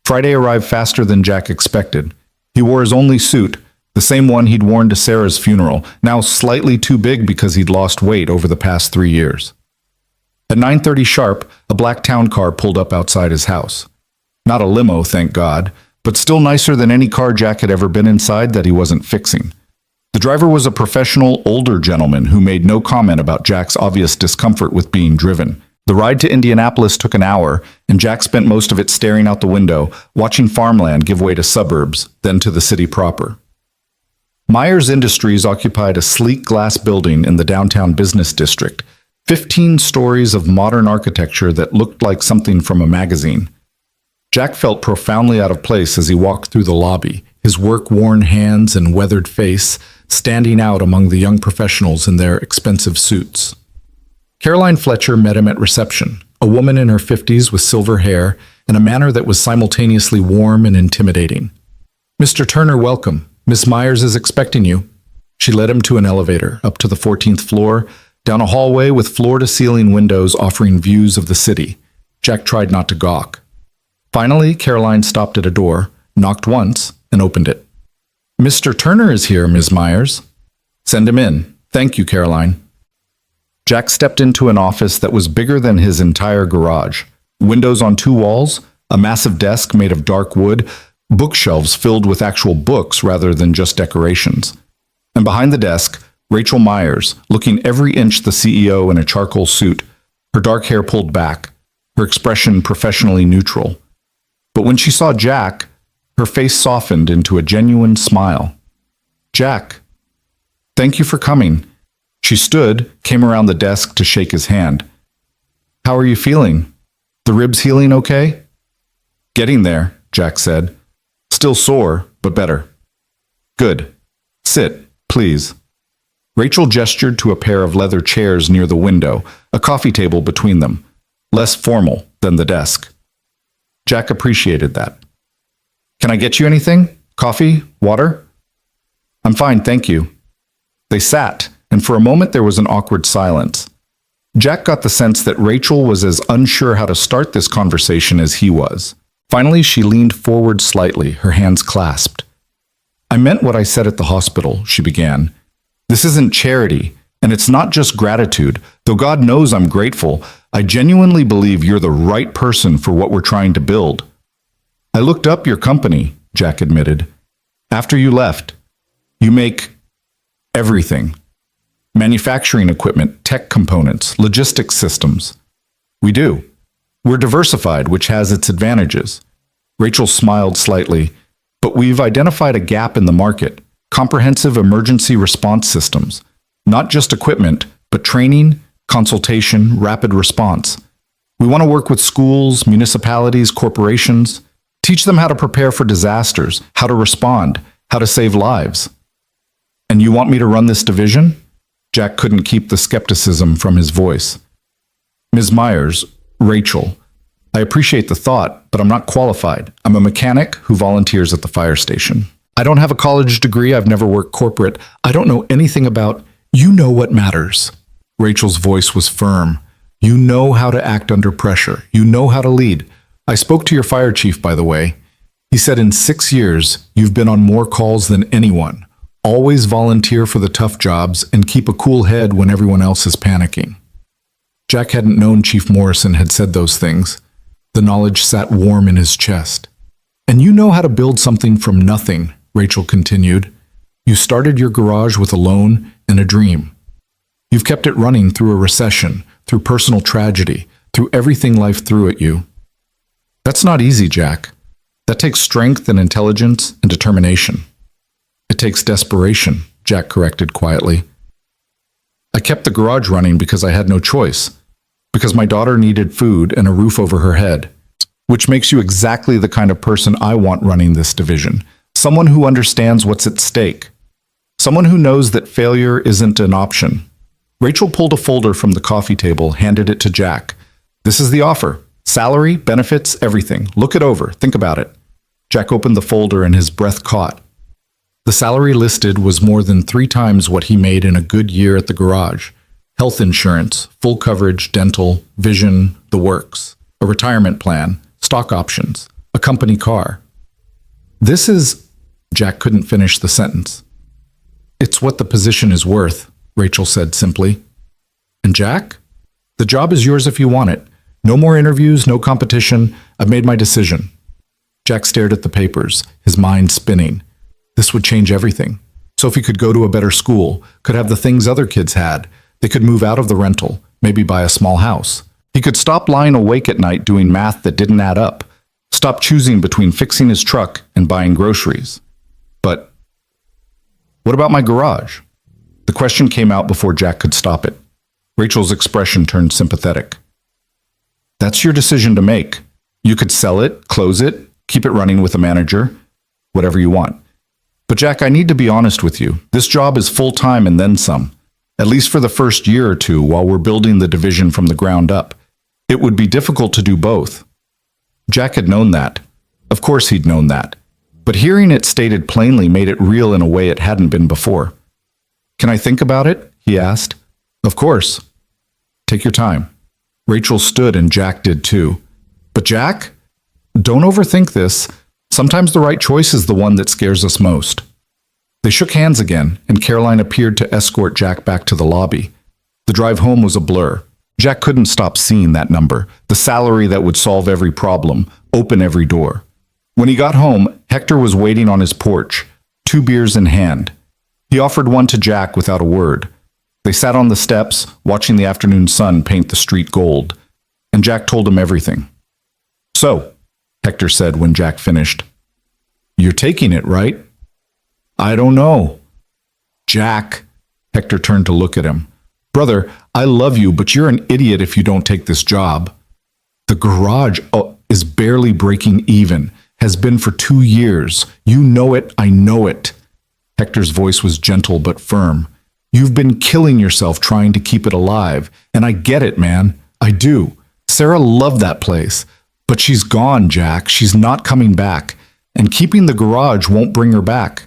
Friday arrived faster than Jack expected. He wore his only suit, the same one he'd worn to Sarah's funeral, now slightly too big because he'd lost weight over the past 3 years. At 9:30 sharp, a black town car pulled up outside his house. Not a limo, thank God, but still nicer than any car Jack had ever been inside that he wasn't fixing. The driver was a professional, older gentleman who made no comment about Jack's obvious discomfort with being driven. The ride to Indianapolis took an hour, and Jack spent most of it staring out the window, watching farmland give way to suburbs, then to the city proper. Myers Industries occupied a sleek glass building in the downtown business district, 15 stories of modern architecture that looked like something from a magazine. Jack felt profoundly out of place as he walked through the lobby, his work-worn hands and weathered face standing out among the young professionals in their expensive suits. Caroline Fletcher met him at reception, a woman in her 50s with silver hair and a manner that was simultaneously warm and intimidating. Mr. Turner, welcome. Miss Myers is expecting you. She led him to an elevator, up to the 14th floor, down a hallway with floor-to-ceiling windows offering views of the city. Jack tried not to gawk. Finally, Caroline stopped at a door, knocked once, and opened it. Mr. Turner is here, Ms. Myers. Send him in. Thank you, Caroline. Jack stepped into an office that was bigger than his entire garage. Windows on 2 walls, a massive desk made of dark wood, bookshelves filled with actual books rather than just decorations. And behind the desk, Rachel Myers, looking every inch the CEO in a charcoal suit, her dark hair pulled back, her expression professionally neutral. But when she saw Jack, her face softened into a genuine smile. Jack, thank you for coming. She stood, came around the desk to shake his hand. How are you feeling? The ribs healing okay? Getting there, Jack said. Still sore, but better. Good. Sit, please. Rachel gestured to a pair of leather chairs near the window, a coffee table between them, less formal than the desk. Jack appreciated that. Can I get you anything? Coffee? Water? I'm fine, thank you. They sat, and for a moment there was an awkward silence. Jack got the sense that Rachel was as unsure how to start this conversation as he was. Finally, she leaned forward slightly, her hands clasped. I meant what I said at the hospital, she began. This isn't charity, and it's not just gratitude. Though God knows I'm grateful, I genuinely believe you're the right person for what we're trying to build. I looked up your company, Jack admitted. After you left, you make everything. Manufacturing equipment, tech components, logistics systems. We do. We're diversified, which has its advantages. Rachel smiled slightly, but we've identified a gap in the market. Comprehensive emergency response systems. Not just equipment, but training, consultation, rapid response. We want to work with schools, municipalities, corporations. Teach them how to prepare for disasters, how to respond, how to save lives. And you want me to run this division? Jack couldn't keep the skepticism from his voice. Ms. Myers, Rachel, I appreciate the thought, but I'm not qualified. I'm a mechanic who volunteers at the fire station. I don't have a college degree. I've never worked corporate. I don't know anything about... You know what matters. Rachel's voice was firm. You know how to act under pressure. You know how to lead. I spoke to your fire chief, by the way. He said in 6 years, you've been on more calls than anyone. Always volunteer for the tough jobs and keep a cool head when everyone else is panicking. Jack hadn't known Chief Morrison had said those things. The knowledge sat warm in his chest. And you know how to build something from nothing, Rachel continued. You started your garage with a loan and a dream. You've kept it running through a recession, through personal tragedy, through everything life threw at you. That's not easy, Jack. That takes strength and intelligence and determination. It takes desperation, Jack corrected quietly. I kept the garage running because I had no choice, because my daughter needed food and a roof over her head, which makes you exactly the kind of person I want running this division. Someone who understands what's at stake. Someone who knows that failure isn't an option. Rachel pulled a folder from the coffee table, handed it to Jack. This is the offer. Salary, benefits, everything. Look it over. Think about it. Jack opened the folder and his breath caught. The salary listed was more than 3 times what he made in a good year at the garage. Health insurance, full coverage, dental, vision, the works. A retirement plan, stock options, a company car. This is... Jack couldn't finish the sentence. It's what the position is worth, Rachel said simply. And Jack? The job is yours if you want it. No more interviews, no competition. I've made my decision. Jack stared at the papers, his mind spinning. This would change everything. Sophie could go to a better school, could have the things other kids had. They could move out of the rental, maybe buy a small house. He could stop lying awake at night doing math that didn't add up. Stop choosing between fixing his truck and buying groceries. But what about my garage? The question came out before Jack could stop it. Rachel's expression turned sympathetic. That's your decision to make. You could sell it, close it, keep it running with a manager, whatever you want. But Jack, I need to be honest with you. This job is full-time and then some, at least for the first year or two while we're building the division from the ground up. It would be difficult to do both. Jack had known that. Of course he'd known that. But hearing it stated plainly made it real in a way it hadn't been before. Can I think about it? He asked. Of course. Take your time. Rachel stood and Jack did too. But Jack, don't overthink this. Sometimes the right choice is the one that scares us most. They shook hands again, and Caroline appeared to escort Jack back to the lobby. The drive home was a blur. Jack couldn't stop seeing that number, the salary that would solve every problem, open every door. When he got home, Hector was waiting on his porch, 2 beers in hand. He offered one to Jack without a word. They sat on the steps, watching the afternoon sun paint the street gold, and Jack told him everything. So, Hector said when Jack finished, "You're taking it, right?" "I don't know." "Jack," Hector turned to look at him. "Brother, I love you, but you're an idiot if you don't take this job. The garage is barely breaking even, has been for 2 years. You know it, I know it. Hector's voice was gentle but firm. You've been killing yourself trying to keep it alive, and I get it, man. I do. Sarah loved that place. But she's gone, Jack. She's not coming back. And keeping the garage won't bring her back.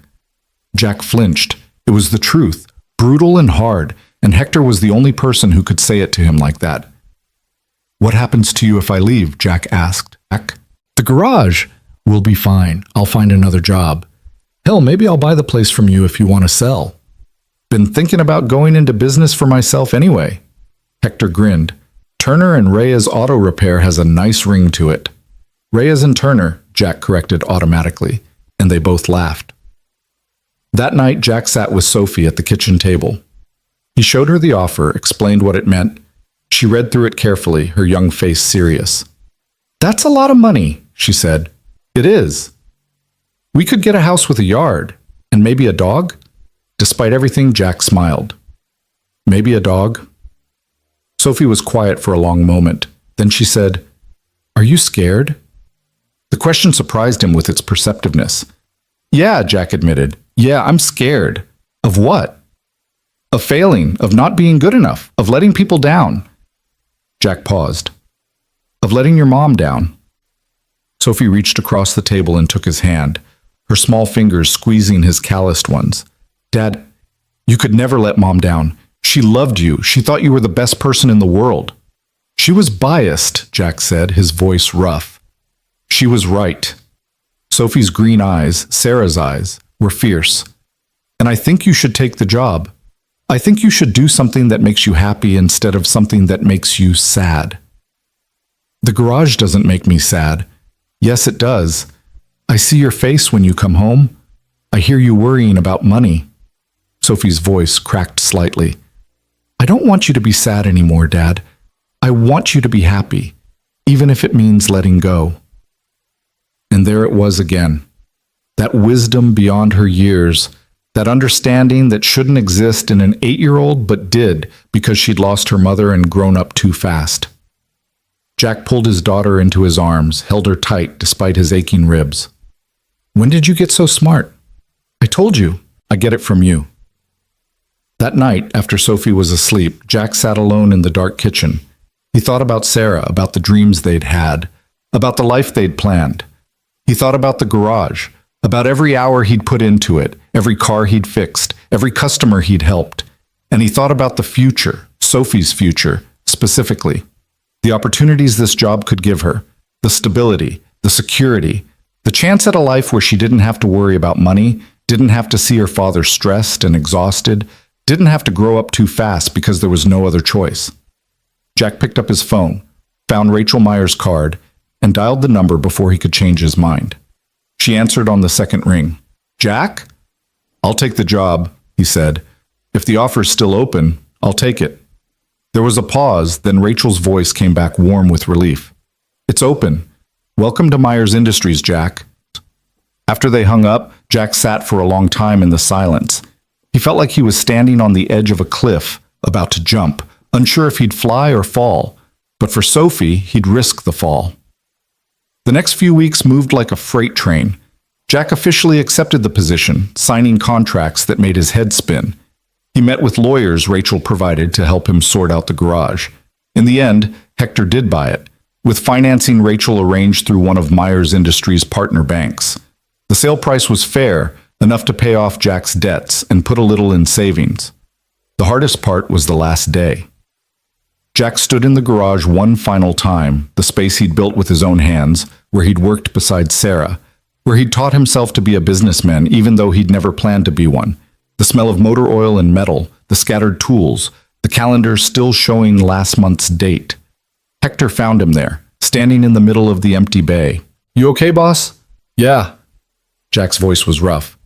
Jack flinched. It was the truth, brutal and hard, and Hector was the only person who could say it to him like that. What happens to you if I leave? Jack asked. The garage will be fine. I'll find another job. Hell, maybe I'll buy the place from you if you want to sell. Been thinking about going into business for myself anyway. Hector grinned. Turner and Reyes Auto Repair has a nice ring to it. Reyes and Turner, Jack corrected automatically, and they both laughed. That night, Jack sat with Sophie at the kitchen table. He showed her the offer, explained what it meant. She read through it carefully, her young face serious. That's a lot of money, she said. It is. We could get a house with a yard, and maybe a dog? Despite everything, Jack smiled. Maybe a dog? Sophie was quiet for a long moment. Then she said, Are you scared? The question surprised him with its perceptiveness. Yeah, Jack admitted. Yeah, I'm scared. Of what? Of failing, of not being good enough, of letting people down. Jack paused. Of letting your mom down. Sophie reached across the table and took his hand, her small fingers squeezing his calloused ones. Dad, you could never let Mom down. She loved you. She thought you were the best person in the world. She was biased, Jack said, his voice rough. She was right. Sophie's green eyes, Sarah's eyes, were fierce. And I think you should take the job. I think you should do something that makes you happy instead of something that makes you sad. The garage doesn't make me sad. Yes, it does. I see your face when you come home. I hear you worrying about money. Sophie's voice cracked slightly. I don't want you to be sad anymore, Dad. I want you to be happy, even if it means letting go. And there it was again. That wisdom beyond her years, that understanding that shouldn't exist in an 8-year-old but did because she'd lost her mother and grown up too fast. Jack pulled his daughter into his arms, held her tight despite his aching ribs. When did you get so smart? I told you. I get it from you. That night, after Sophie was asleep, Jack sat alone in the dark kitchen. He thought about Sarah, about the dreams they'd had, about the life they'd planned. He thought about the garage, about every hour he'd put into it, every car he'd fixed, every customer he'd helped. And he thought about the future, Sophie's future, specifically. The opportunities this job could give her, the stability, the security, the chance at a life where she didn't have to worry about money, didn't have to see her father stressed and exhausted, didn't have to grow up too fast because there was no other choice. Jack picked up his phone, found Rachel Meyer's card, and dialed the number before he could change his mind. She answered on the second ring. Jack? I'll take the job, he said. If the offer's still open, I'll take it. There was a pause, then Rachel's voice came back warm with relief. It's open. Welcome to Myers Industries, Jack. After they hung up, Jack sat for a long time in the silence. He felt like he was standing on the edge of a cliff, about to jump, unsure if he'd fly or fall. But for Sophie, he'd risk the fall. The next few weeks moved like a freight train. Jack officially accepted the position, signing contracts that made his head spin. He met with lawyers Rachel provided to help him sort out the garage. In the end, Hector did buy it, with financing Rachel arranged through one of Myers Industries' partner banks. The sale price was fair, enough to pay off Jack's debts and put a little in savings. The hardest part was the last day. Jack stood in the garage one final time, the space he'd built with his own hands, where he'd worked beside Sarah, where he'd taught himself to be a businessman even though he'd never planned to be one. The smell of motor oil and metal, the scattered tools, the calendar still showing last month's date. Hector found him there, standing in the middle of the empty bay. You okay, boss? Yeah. Jack's voice was rough.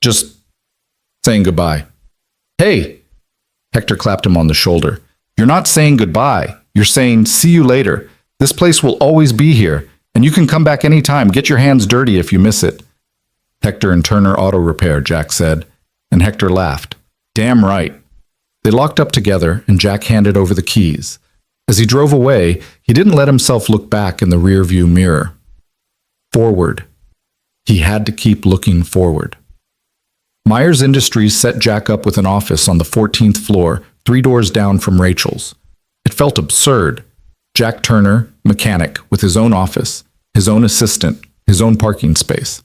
Just saying goodbye. Hey! Hector clapped him on the shoulder. You're not saying goodbye. You're saying, see you later. This place will always be here, and you can come back anytime. Get your hands dirty if you miss it. Hector and Turner Auto Repair, Jack said, and Hector laughed. Damn right. They locked up together, and Jack handed over the keys. As he drove away, he didn't let himself look back in the rearview mirror. Forward. He had to keep looking forward. Myers Industries set Jack up with an office on the 14th floor, 3 doors down from Rachel's. It felt absurd. Jack Turner, mechanic, with his own office, his own assistant, his own parking space.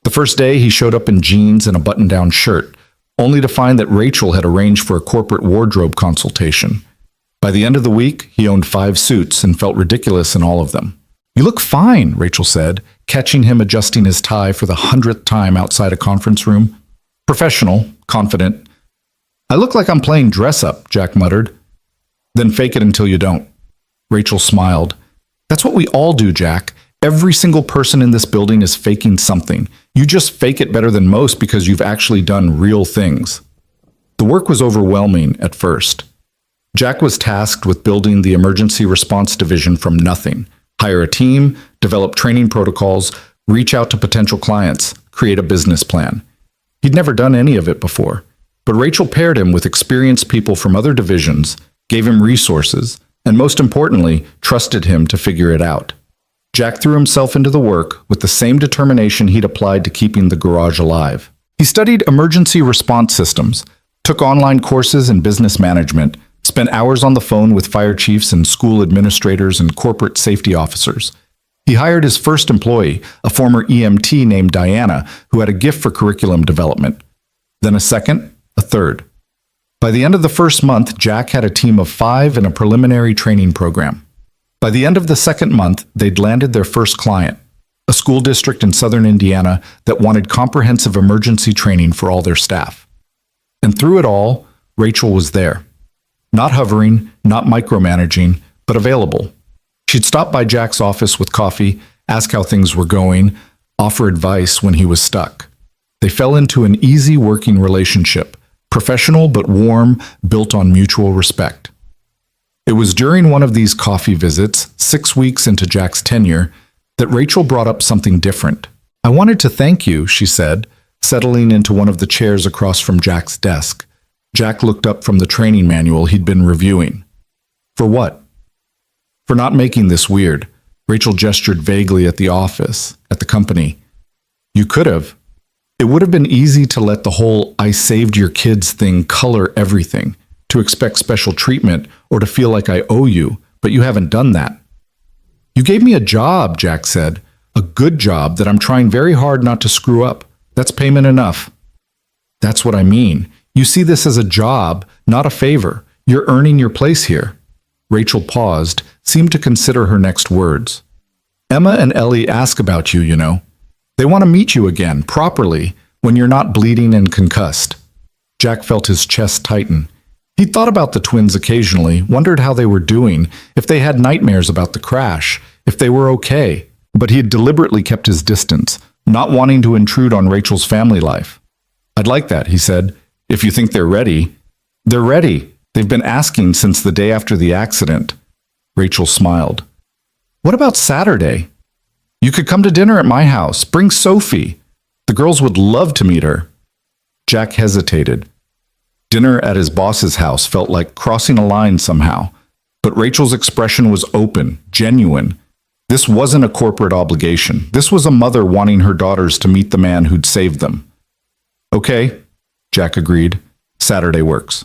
The first day, he showed up in jeans and a button-down shirt, only to find that Rachel had arranged for a corporate wardrobe consultation. By the end of the week, he owned 5 suits and felt ridiculous in all of them. "You look fine," Rachel said, catching him adjusting his tie for the 100th time outside a conference room. Professional, confident. "I look like I'm playing dress-up," Jack muttered. "Then fake it until you don't." Rachel smiled. "That's what we all do, Jack. Every single person in this building is faking something. You just fake it better than most because you've actually done real things." The work was overwhelming at first. Jack was tasked with building the emergency response division from nothing. Hire a team, develop training protocols, reach out to potential clients, create a business plan. He'd never done any of it before, but Rachel paired him with experienced people from other divisions, gave him resources, and most importantly, trusted him to figure it out. Jack threw himself into the work with the same determination he'd applied to keeping the garage alive. He studied emergency response systems, took online courses in business management, spent hours on the phone with fire chiefs and school administrators and corporate safety officers. He hired his first employee, a former EMT named Diana, who had a gift for curriculum development. Then a second, a third. By the end of the first month, Jack had a team of 5 in a preliminary training program. By the end of the second month, they'd landed their first client, a school district in southern Indiana that wanted comprehensive emergency training for all their staff. And through it all, Rachel was there. Not hovering, not micromanaging, but available. She'd stop by Jack's office with coffee, ask how things were going, offer advice when he was stuck. They fell into an easy working relationship, professional but warm, built on mutual respect. It was during one of these coffee visits, 6 weeks into Jack's tenure, that Rachel brought up something different. "I wanted to thank you," she said, settling into one of the chairs across from Jack's desk. Jack looked up from the training manual he'd been reviewing. "For what?" "For not making this weird." Rachel gestured vaguely at the office, at the company. "You could have. It would have been easy to let the whole 'I saved your kids' thing color everything, to expect special treatment or to feel like I owe you, but you haven't done that." "You gave me a job," Jack said. "A good job that I'm trying very hard not to screw up. That's payment enough." "That's what I mean. You see this as a job, not a favor. You're earning your place here." Rachel paused, seemed to consider her next words. "Emma and Ellie ask about you, you know. They want to meet you again, properly, when you're not bleeding and concussed." Jack felt his chest tighten. He'd thought about the twins occasionally, wondered how they were doing, if they had nightmares about the crash, if they were okay. But he had deliberately kept his distance, not wanting to intrude on Rachel's family life. "I'd like that," he said. "If you think they're ready." "They're ready. They've been asking since the day after the accident." Rachel smiled. "What about Saturday? You could come to dinner at my house. Bring Sophie. The girls would love to meet her." Jack hesitated. Dinner at his boss's house felt like crossing a line somehow, but Rachel's expression was open, genuine. This wasn't a corporate obligation. This was a mother wanting her daughters to meet the man who'd saved them. "Okay," Jack agreed. "Saturday works."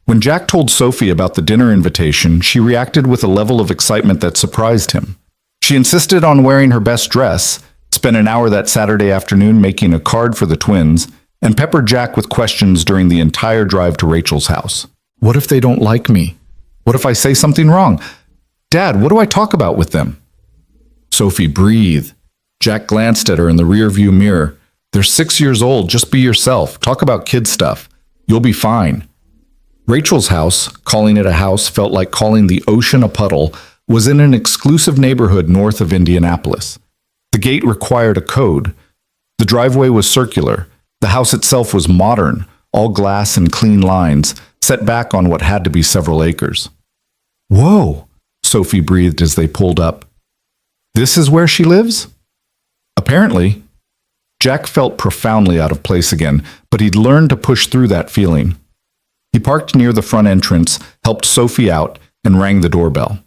When Jack told Sophie about the dinner invitation, she reacted with a level of excitement that surprised him. She insisted on wearing her best dress, spent an hour that Saturday afternoon making a card for the twins, and peppered Jack with questions during the entire drive to Rachel's house. "What if they don't like me? What if I say something wrong? Dad, what do I talk about with them?" "Sophie, breathe." Jack glanced at her in the rearview mirror. "They're 6 years old. Just be yourself. Talk about kid stuff. You'll be fine." Rachel's house, calling it a house felt like calling the ocean a puddle, was in an exclusive neighborhood north of Indianapolis. The gate required a code. The driveway was circular. The house itself was modern, all glass and clean lines, set back on what had to be several acres. "Whoa," Sophie breathed as they pulled up. "This is where she lives?" "Apparently." Jack felt profoundly out of place again, but he'd learned to push through that feeling. He parked near the front entrance, helped Sophie out, and rang the doorbell.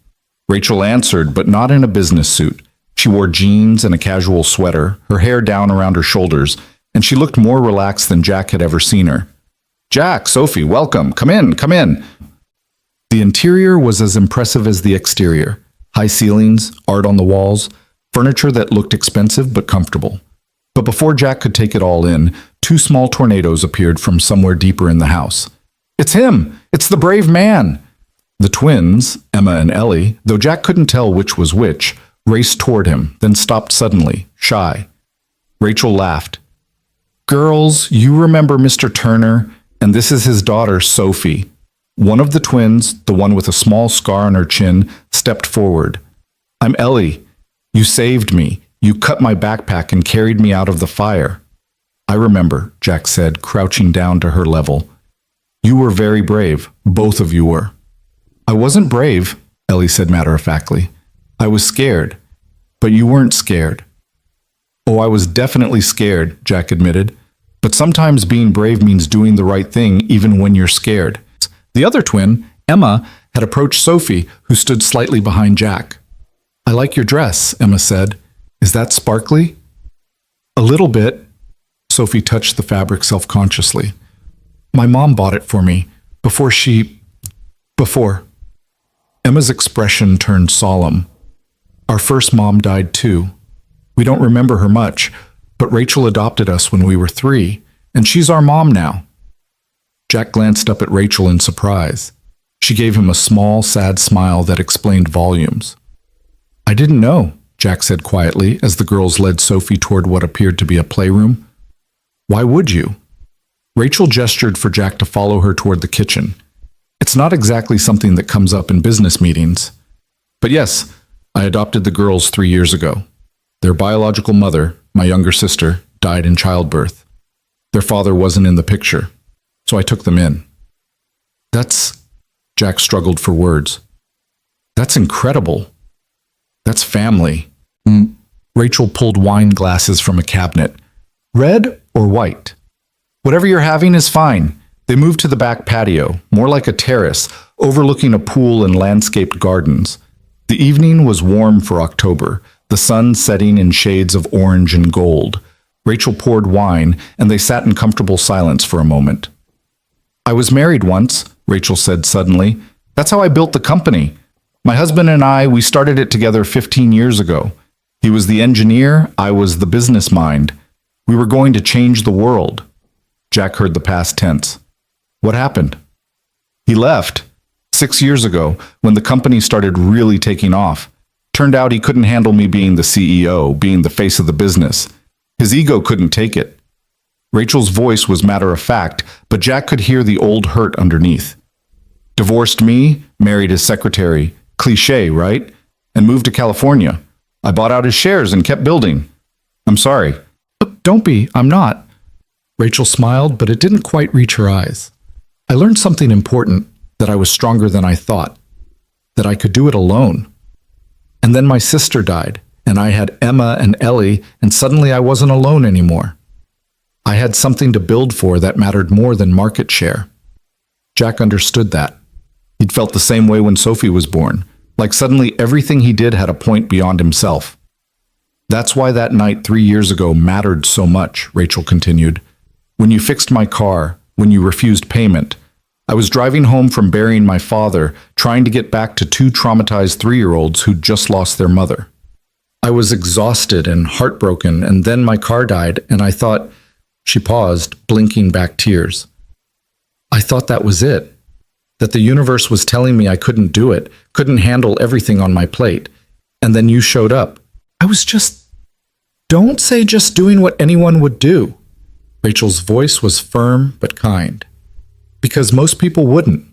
Rachel answered, but not in a business suit. She wore jeans and a casual sweater, her hair down around her shoulders, and she looked more relaxed than Jack had ever seen her. "Jack, Sophie, welcome. Come in, come in." The interior was as impressive as the exterior. High ceilings, art on the walls, furniture that looked expensive but comfortable. But before Jack could take it all in, two small tornadoes appeared from somewhere deeper in the house. "It's him! It's the brave man!" The twins, Emma and Ellie, though Jack couldn't tell which was which, raced toward him, then stopped suddenly, shy. Rachel laughed. "Girls, you remember Mr. Turner, and this is his daughter, Sophie." One of the twins, the one with a small scar on her chin, stepped forward. "I'm Ellie. You saved me. You cut my backpack and carried me out of the fire." "I remember," Jack said, crouching down to her level. "You were very brave. Both of you were." "I wasn't brave," Ellie said matter-of-factly. "I was scared. But you weren't scared." "Oh, I was definitely scared," Jack admitted. "But sometimes being brave means doing the right thing even when you're scared." The other twin, Emma, had approached Sophie, who stood slightly behind Jack. "I like your dress," Emma said. "Is that sparkly?" "A little bit." Sophie touched the fabric self-consciously. "My mom bought it for me, before. Emma's expression turned solemn. "Our first mom died too. We don't remember her much, but Rachel adopted us when we were 3, and she's our mom now." Jack glanced up at Rachel in surprise. She gave him a small, sad smile that explained volumes. "I didn't know," Jack said quietly as the girls led Sophie toward what appeared to be a playroom. "Why would you?" Rachel gestured for Jack to follow her toward the kitchen. "It's not exactly something that comes up in business meetings. But yes, I adopted the girls 3 years ago. Their biological mother, my younger sister, died in childbirth. Their father wasn't in the picture, so I took them in." Jack struggled for words. "That's incredible. That's family." Rachel pulled wine glasses from a cabinet. "Red or white?" "Whatever you're having is fine." They moved to the back patio, more like a terrace, overlooking a pool and landscaped gardens. The evening was warm for October, the sun setting in shades of orange and gold. Rachel poured wine, and they sat in comfortable silence for a moment. "I was married once," Rachel said suddenly. "That's how I built the company. My husband and we started it together 15 years ago. He was the engineer, I was the business mind. We were going to change the world." Jack heard the past tense. "What happened?" "He left 6 years ago, when the company started really taking off. Turned out he couldn't handle me being the CEO, being the face of the business. His ego couldn't take it." Rachel's voice was matter-of-fact, but Jack could hear the old hurt underneath. "Divorced me, married his secretary. Cliché, right? And moved to California. I bought out his shares and kept building. I'm sorry." "Don't be, I'm not." Rachel smiled, but it didn't quite reach her eyes. "I learned something important, that I was stronger than I thought, that I could do it alone. And then my sister died, and I had Emma and Ellie, and suddenly I wasn't alone anymore. I had something to build for that mattered more than market share." Jack understood that. He'd felt the same way when Sophie was born, like suddenly everything he did had a point beyond himself. "That's why that night 3 years ago mattered so much," Rachel continued. "When you fixed my car, when you refused payment, I was driving home from burying my father, trying to get back to 2 traumatized 3-year-olds who'd just lost their mother. I was exhausted and heartbroken, and then my car died, and I thought—" She paused, blinking back tears. "I thought that was it. That the universe was telling me I couldn't do it, couldn't handle everything on my plate. And then you showed up. I was just— Don't say just doing what anyone would do." Rachel's voice was firm but kind. "Because most people wouldn't.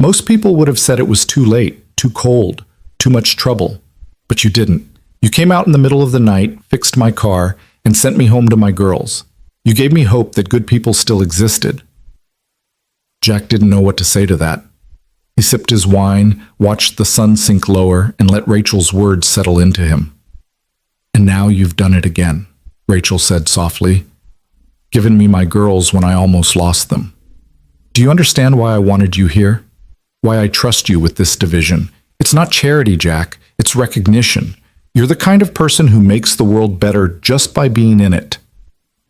Most people would have said it was too late, too cold, too much trouble. But you didn't. You came out in the middle of the night, fixed my car, and sent me home to my girls. You gave me hope that good people still existed." Jack didn't know what to say to that. He sipped his wine, watched the sun sink lower, and let Rachel's words settle into him. "And now you've done it again," Rachel said softly. "Given me my girls when I almost lost them. Do you understand why I wanted you here? Why I trust you with this division? It's not charity, Jack. It's recognition. You're the kind of person who makes the world better just by being in it.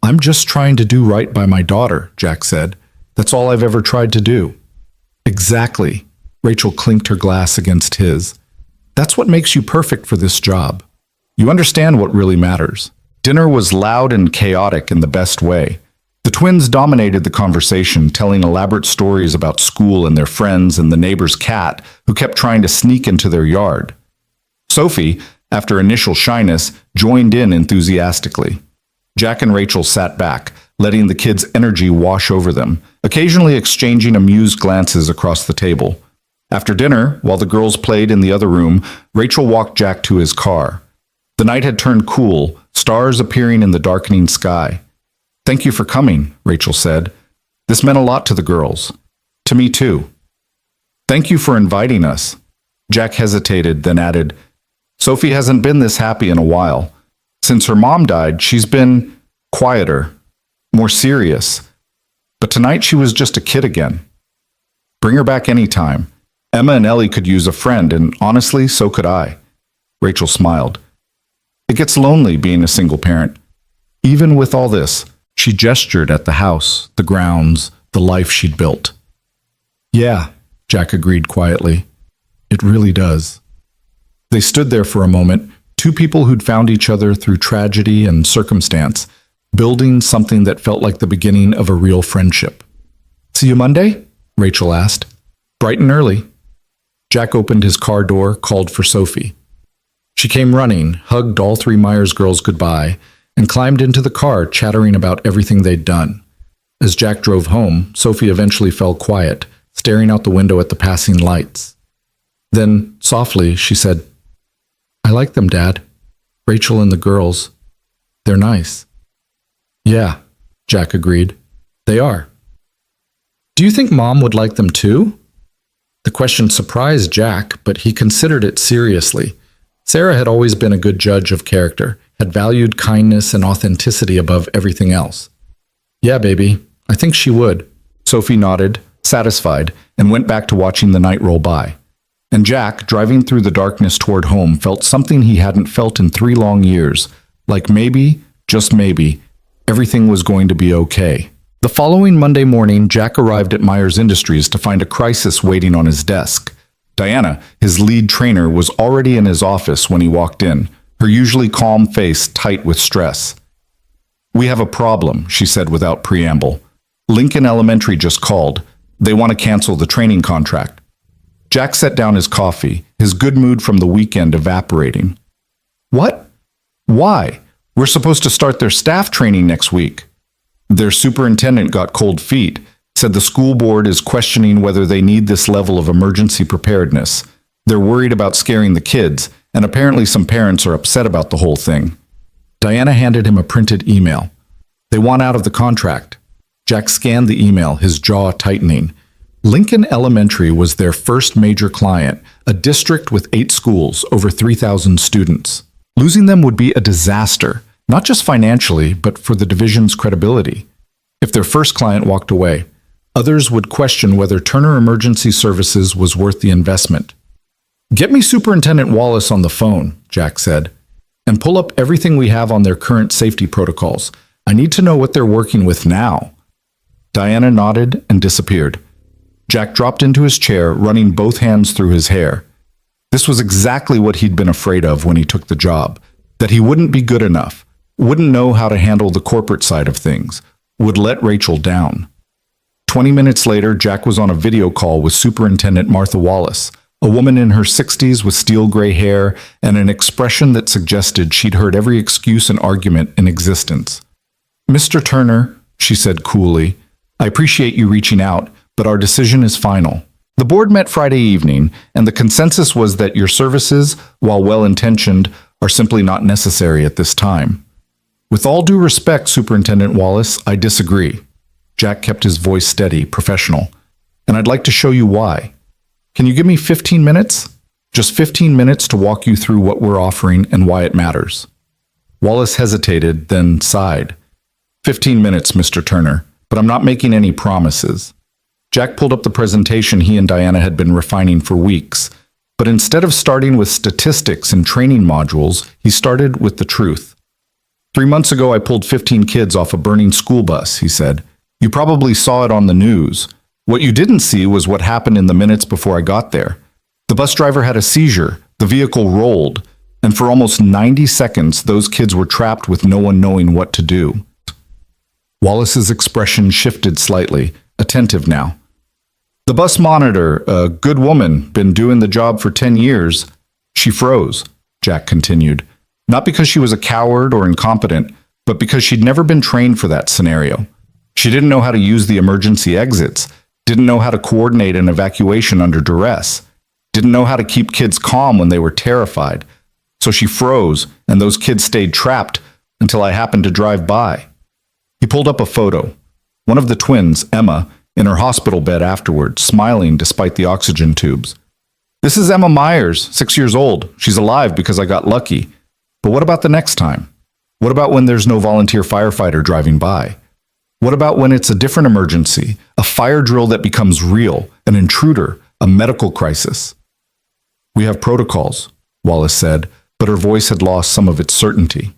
I'm just trying to do right by my daughter, Jack said. That's all I've ever tried to do. Exactly. Rachel clinked her glass against his. That's what makes you perfect for this job. You understand what really matters. Dinner was loud and chaotic in the best way. The twins dominated the conversation, telling elaborate stories about school and their friends and the neighbor's cat who kept trying to sneak into their yard. Sophie, after initial shyness, joined in enthusiastically. Jack and Rachel sat back, letting the kids' energy wash over them, occasionally exchanging amused glances across the table. After dinner, while the girls played in the other room, Rachel walked Jack to his car. The night had turned cool, stars appearing in the darkening sky. "Thank you for coming," Rachel said. "This meant a lot to the girls. To me, too." "Thank you for inviting us." Jack hesitated, then added, "Sophie hasn't been this happy in a while. Since her mom died, she's been quieter, more serious. But tonight she was just a kid again. Bring her back anytime. Emma and Ellie could use a friend, and honestly, so could I." Rachel smiled. "It gets lonely being a single parent. Even with all this," she gestured at the house, the grounds, the life she'd built. "Yeah," Jack agreed quietly. "It really does." They stood there for a moment, two people who'd found each other through tragedy and circumstance, building something that felt like the beginning of a real friendship. "See you Monday?" Rachel asked. "Bright and early." Jack opened his car door, called for Sophie. She came running, hugged all three Myers girls goodbye, and climbed into the car, chattering about everything they'd done. As Jack drove home, Sophie eventually fell quiet, staring out the window at the passing lights. Then, softly, she said, "I like them, Dad. Rachel and the girls. They're nice." "Yeah," Jack agreed. "They are." "Do you think Mom would like them too?" The question surprised Jack, but he considered it seriously. Sarah had always been a good judge of character, had valued kindness and authenticity above everything else. "Yeah, baby, I think she would." Sophie nodded, satisfied, and went back to watching the night roll by. And Jack, driving through the darkness toward home, felt something he hadn't felt in 3 long years, like maybe, just maybe, everything was going to be okay. The following Monday morning, Jack arrived at Myers Industries to find a crisis waiting on his desk. Diana, his lead trainer, was already in his office when he walked in, her usually calm face tight with stress. "We have a problem," she said without preamble. "Lincoln Elementary just called. They want to cancel the training contract." Jack set down his coffee, his good mood from the weekend evaporating. "What? Why? We're supposed to start their staff training next week." Their superintendent got cold feet, said the school board is questioning whether they need this level of emergency preparedness. They're worried about scaring the kids, and apparently some parents are upset about the whole thing. Diana handed him a printed email. "They want out of the contract." Jack scanned the email, his jaw tightening. Lincoln Elementary was their first major client, a district with 8 schools, over 3,000 students. Losing them would be a disaster, not just financially, but for the division's credibility. If their first client walked away, others would question whether Turner Emergency Services was worth the investment. "Get me Superintendent Wallace on the phone," Jack said, "and pull up everything we have on their current safety protocols. I need to know what they're working with now." Diana nodded and disappeared. Jack dropped into his chair, running both hands through his hair. This was exactly what he'd been afraid of when he took the job, that he wouldn't be good enough, wouldn't know how to handle the corporate side of things, would let Rachel down. 20 minutes later, Jack was on a video call with Superintendent Martha Wallace, a woman in her 60s with steel gray hair and an expression that suggested she'd heard every excuse and argument in existence. "Mr. Turner," she said coolly, "I appreciate you reaching out, but our decision is final. The board met Friday evening, and the consensus was that your services, while well-intentioned, are simply not necessary at this time. With all due respect, Superintendent Wallace, I disagree." Jack kept his voice steady, professional. "And I'd like to show you why. Can you give me 15 minutes? Just 15 minutes to walk you through what we're offering and why it matters." Wallace hesitated, then sighed. 15 minutes, Mr. Turner, but I'm not making any promises." Jack pulled up the presentation he and Diana had been refining for weeks. But instead of starting with statistics and training modules, he started with the truth. 3 months ago, I pulled 15 kids off a burning school bus, he said. You probably saw it on the news. What you didn't see was what happened in the minutes before I got there. The bus driver had a seizure, the vehicle rolled, and for almost 90 seconds, those kids were trapped with no one knowing what to do. Wallace's expression shifted slightly, attentive now. The bus monitor, a good woman, been doing the job for 10 years. She froze, Jack continued, not because she was a coward or incompetent, but because she'd never been trained for that scenario. She didn't know how to use the emergency exits, didn't know how to coordinate an evacuation under duress, didn't know how to keep kids calm when they were terrified. So she froze, and those kids stayed trapped until I happened to drive by. He pulled up a photo. One of the twins, Emma, in her hospital bed afterward, smiling despite the oxygen tubes. This is Emma Myers, 6 years old. She's alive because I got lucky. But what about the next time? What about when there's no volunteer firefighter driving by? What about when it's a different emergency, a fire drill that becomes real, an intruder, a medical crisis? We have protocols, Wallace said, but her voice had lost some of its certainty.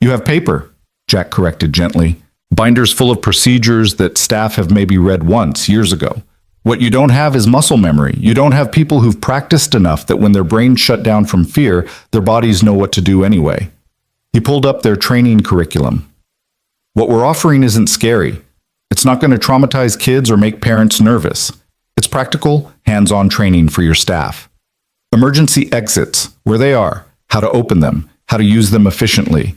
You have paper, Jack corrected gently. Binders full of procedures that staff have maybe read once, years ago. What you don't have is muscle memory. You don't have people who've practiced enough that when their brains shut down from fear, their bodies know what to do anyway. He pulled up their training curriculum. What we're offering isn't scary. It's not going to traumatize kids or make parents nervous. It's practical, hands-on training for your staff. Emergency exits, where they are, how to open them, how to use them efficiently.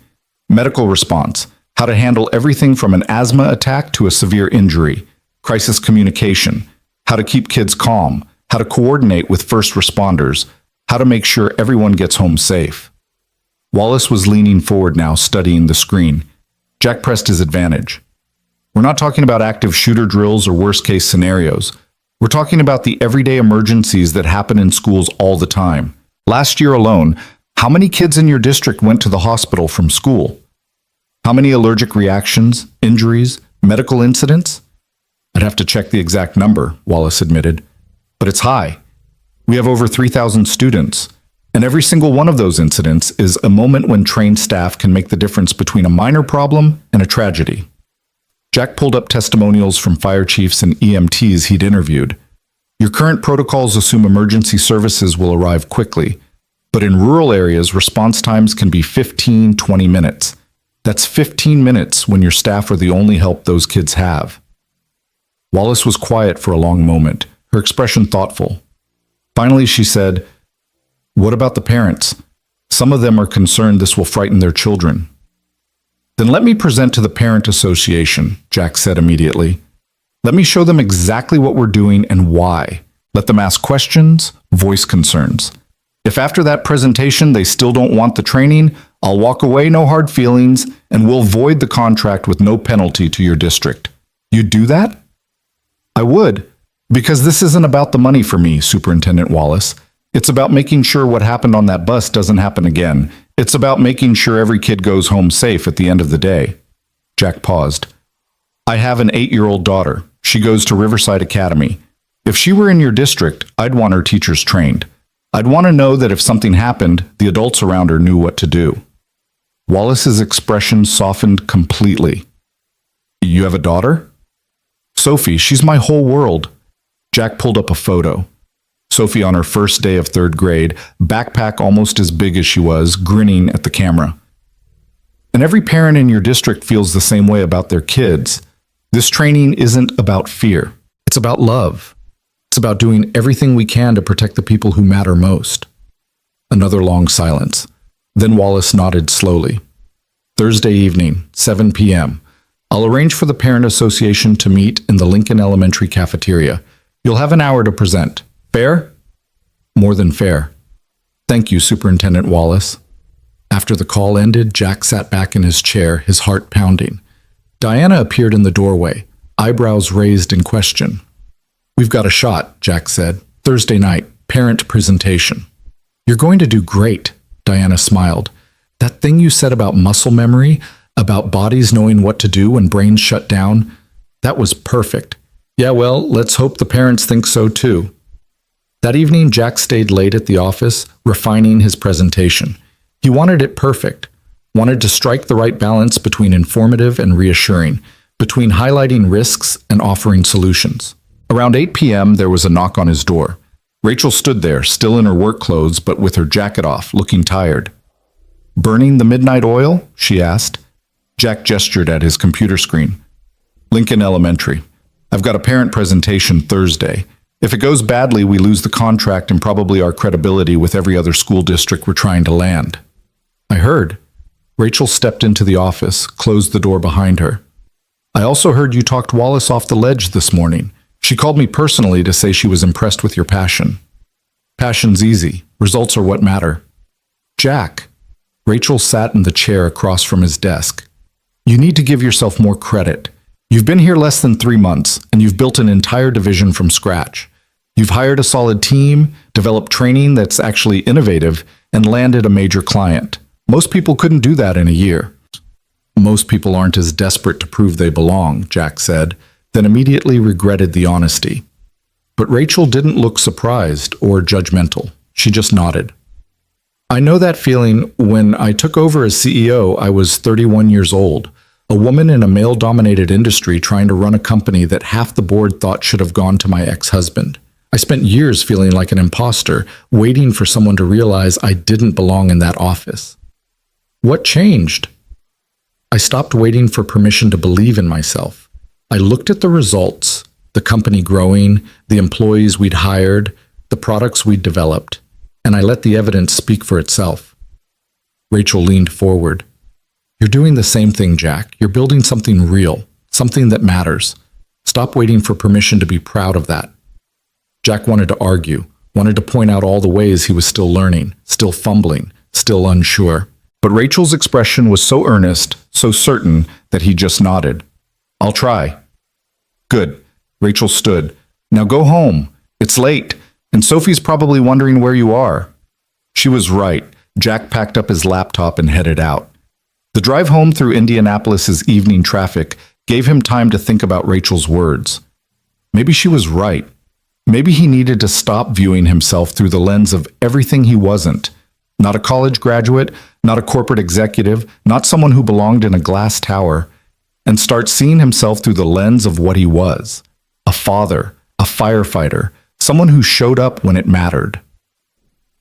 Medical response, how to handle everything from an asthma attack to a severe injury. Crisis communication, how to keep kids calm, how to coordinate with first responders, how to make sure everyone gets home safe. Wallace was leaning forward now, studying the screen. Jack pressed his advantage. We're not talking about active shooter drills or worst-case scenarios. We're talking about the everyday emergencies that happen in schools all the time. Last year alone, how many kids in your district went to the hospital from school? How many allergic reactions, injuries, medical incidents? I'd have to check the exact number, Wallace admitted, but it's high. We have over 3,000 students, and every single one of those incidents is a moment when trained staff can make the difference between a minor problem and a tragedy. Jack pulled up testimonials from fire chiefs and EMTs he'd interviewed. Your current protocols assume emergency services will arrive quickly, but in rural areas, response times can be 15, 20 minutes. That's 15 minutes when your staff are the only help those kids have. Wallace was quiet for a long moment, her expression thoughtful. Finally, she said, "What about the parents? Some of them are concerned this will frighten their children." "Then let me present to the Parent Association," Jack said immediately. "Let me show them exactly what we're doing and why. Let them ask questions, voice concerns. If after that presentation they still don't want the training, I'll walk away, no hard feelings, and we'll void the contract with no penalty to your district. You'd do that?" "I would, because this isn't about the money for me, Superintendent Wallace. It's about making sure what happened on that bus doesn't happen again. It's about making sure every kid goes home safe at the end of the day." Jack paused. "I have an 8-year-old daughter. She goes to Riverside Academy. If she were in your district, I'd want her teachers trained. I'd want to know that if something happened, the adults around her knew what to do." Wallace's expression softened completely. "You have a daughter?" "Sophie, she's my whole world." Jack pulled up a photo. Sophie on her first day of 3rd grade, backpack almost as big as she was, grinning at the camera. And every parent in your district feels the same way about their kids. This training isn't about fear. It's about love. It's about doing everything we can to protect the people who matter most. Another long silence. Then Wallace nodded slowly. "Thursday evening, 7 p.m. I'll arrange for the Parent Association to meet in the Lincoln Elementary cafeteria. You'll have an hour to present. Fair?" "More than fair." "Thank you, Superintendent Wallace." After the call ended, Jack sat back in his chair, his heart pounding. Diana appeared in the doorway, eyebrows raised in question. "We've got a shot," Jack said. "Thursday night, parent presentation." "You're going to do great," Diana smiled. "That thing you said about muscle memory, about bodies knowing what to do when brains shut down, that was perfect. Yeah, well, let's hope the parents think so too. That evening, Jack stayed late at the office, refining his presentation. He wanted it perfect, wanted to strike the right balance between informative and reassuring, between highlighting risks and offering solutions. Around 8 p.m., there was a knock on his door. Rachel stood there, still in her work clothes, but with her jacket off, looking tired. "Burning the midnight oil?" she asked. Jack gestured at his computer screen. "Lincoln Elementary. I've got a parent presentation Thursday. If it goes badly, we lose the contract and probably our credibility with every other school district we're trying to land." "I heard." Rachel stepped into the office, closed the door behind her. "I also heard you talked Wallace off the ledge this morning. She called me personally to say she was impressed with your passion." "Passion's easy. Results are what matter." "Jack." Rachel sat in the chair across from his desk. "You need to give yourself more credit. You've been here less than 3 months, and you've built an entire division from scratch. You've hired a solid team, developed training that's actually innovative, and landed a major client. Most people couldn't do that in a year." "Most people aren't as desperate to prove they belong," Jack said, then immediately regretted the honesty. But Rachel didn't look surprised or judgmental. She just nodded. "I know that feeling. When I took over as CEO, I was 31 years old, a woman in a male-dominated industry trying to run a company that half the board thought should have gone to my ex-husband. I spent years feeling like an imposter, waiting for someone to realize I didn't belong in that office. What changed? I stopped waiting for permission to believe in myself. I looked at the results, the company growing, the employees we'd hired, the products we'd developed, and I let the evidence speak for itself." Rachel leaned forward. "You're doing the same thing, Jack. You're building something real, something that matters. Stop waiting for permission to be proud of that." Jack wanted to argue, wanted to point out all the ways he was still learning, still fumbling, still unsure. But Rachel's expression was so earnest, so certain, that he just nodded. "I'll try." "Good." Rachel stood. "Now go home. It's late, and Sophie's probably wondering where you are." She was right. Jack packed up his laptop and headed out. The drive home through Indianapolis's evening traffic gave him time to think about Rachel's words. Maybe she was right. Maybe he needed to stop viewing himself through the lens of everything he wasn't. Not a college graduate, not a corporate executive, not someone who belonged in a glass tower, and start seeing himself through the lens of what he was. A father, a firefighter, someone who showed up when it mattered.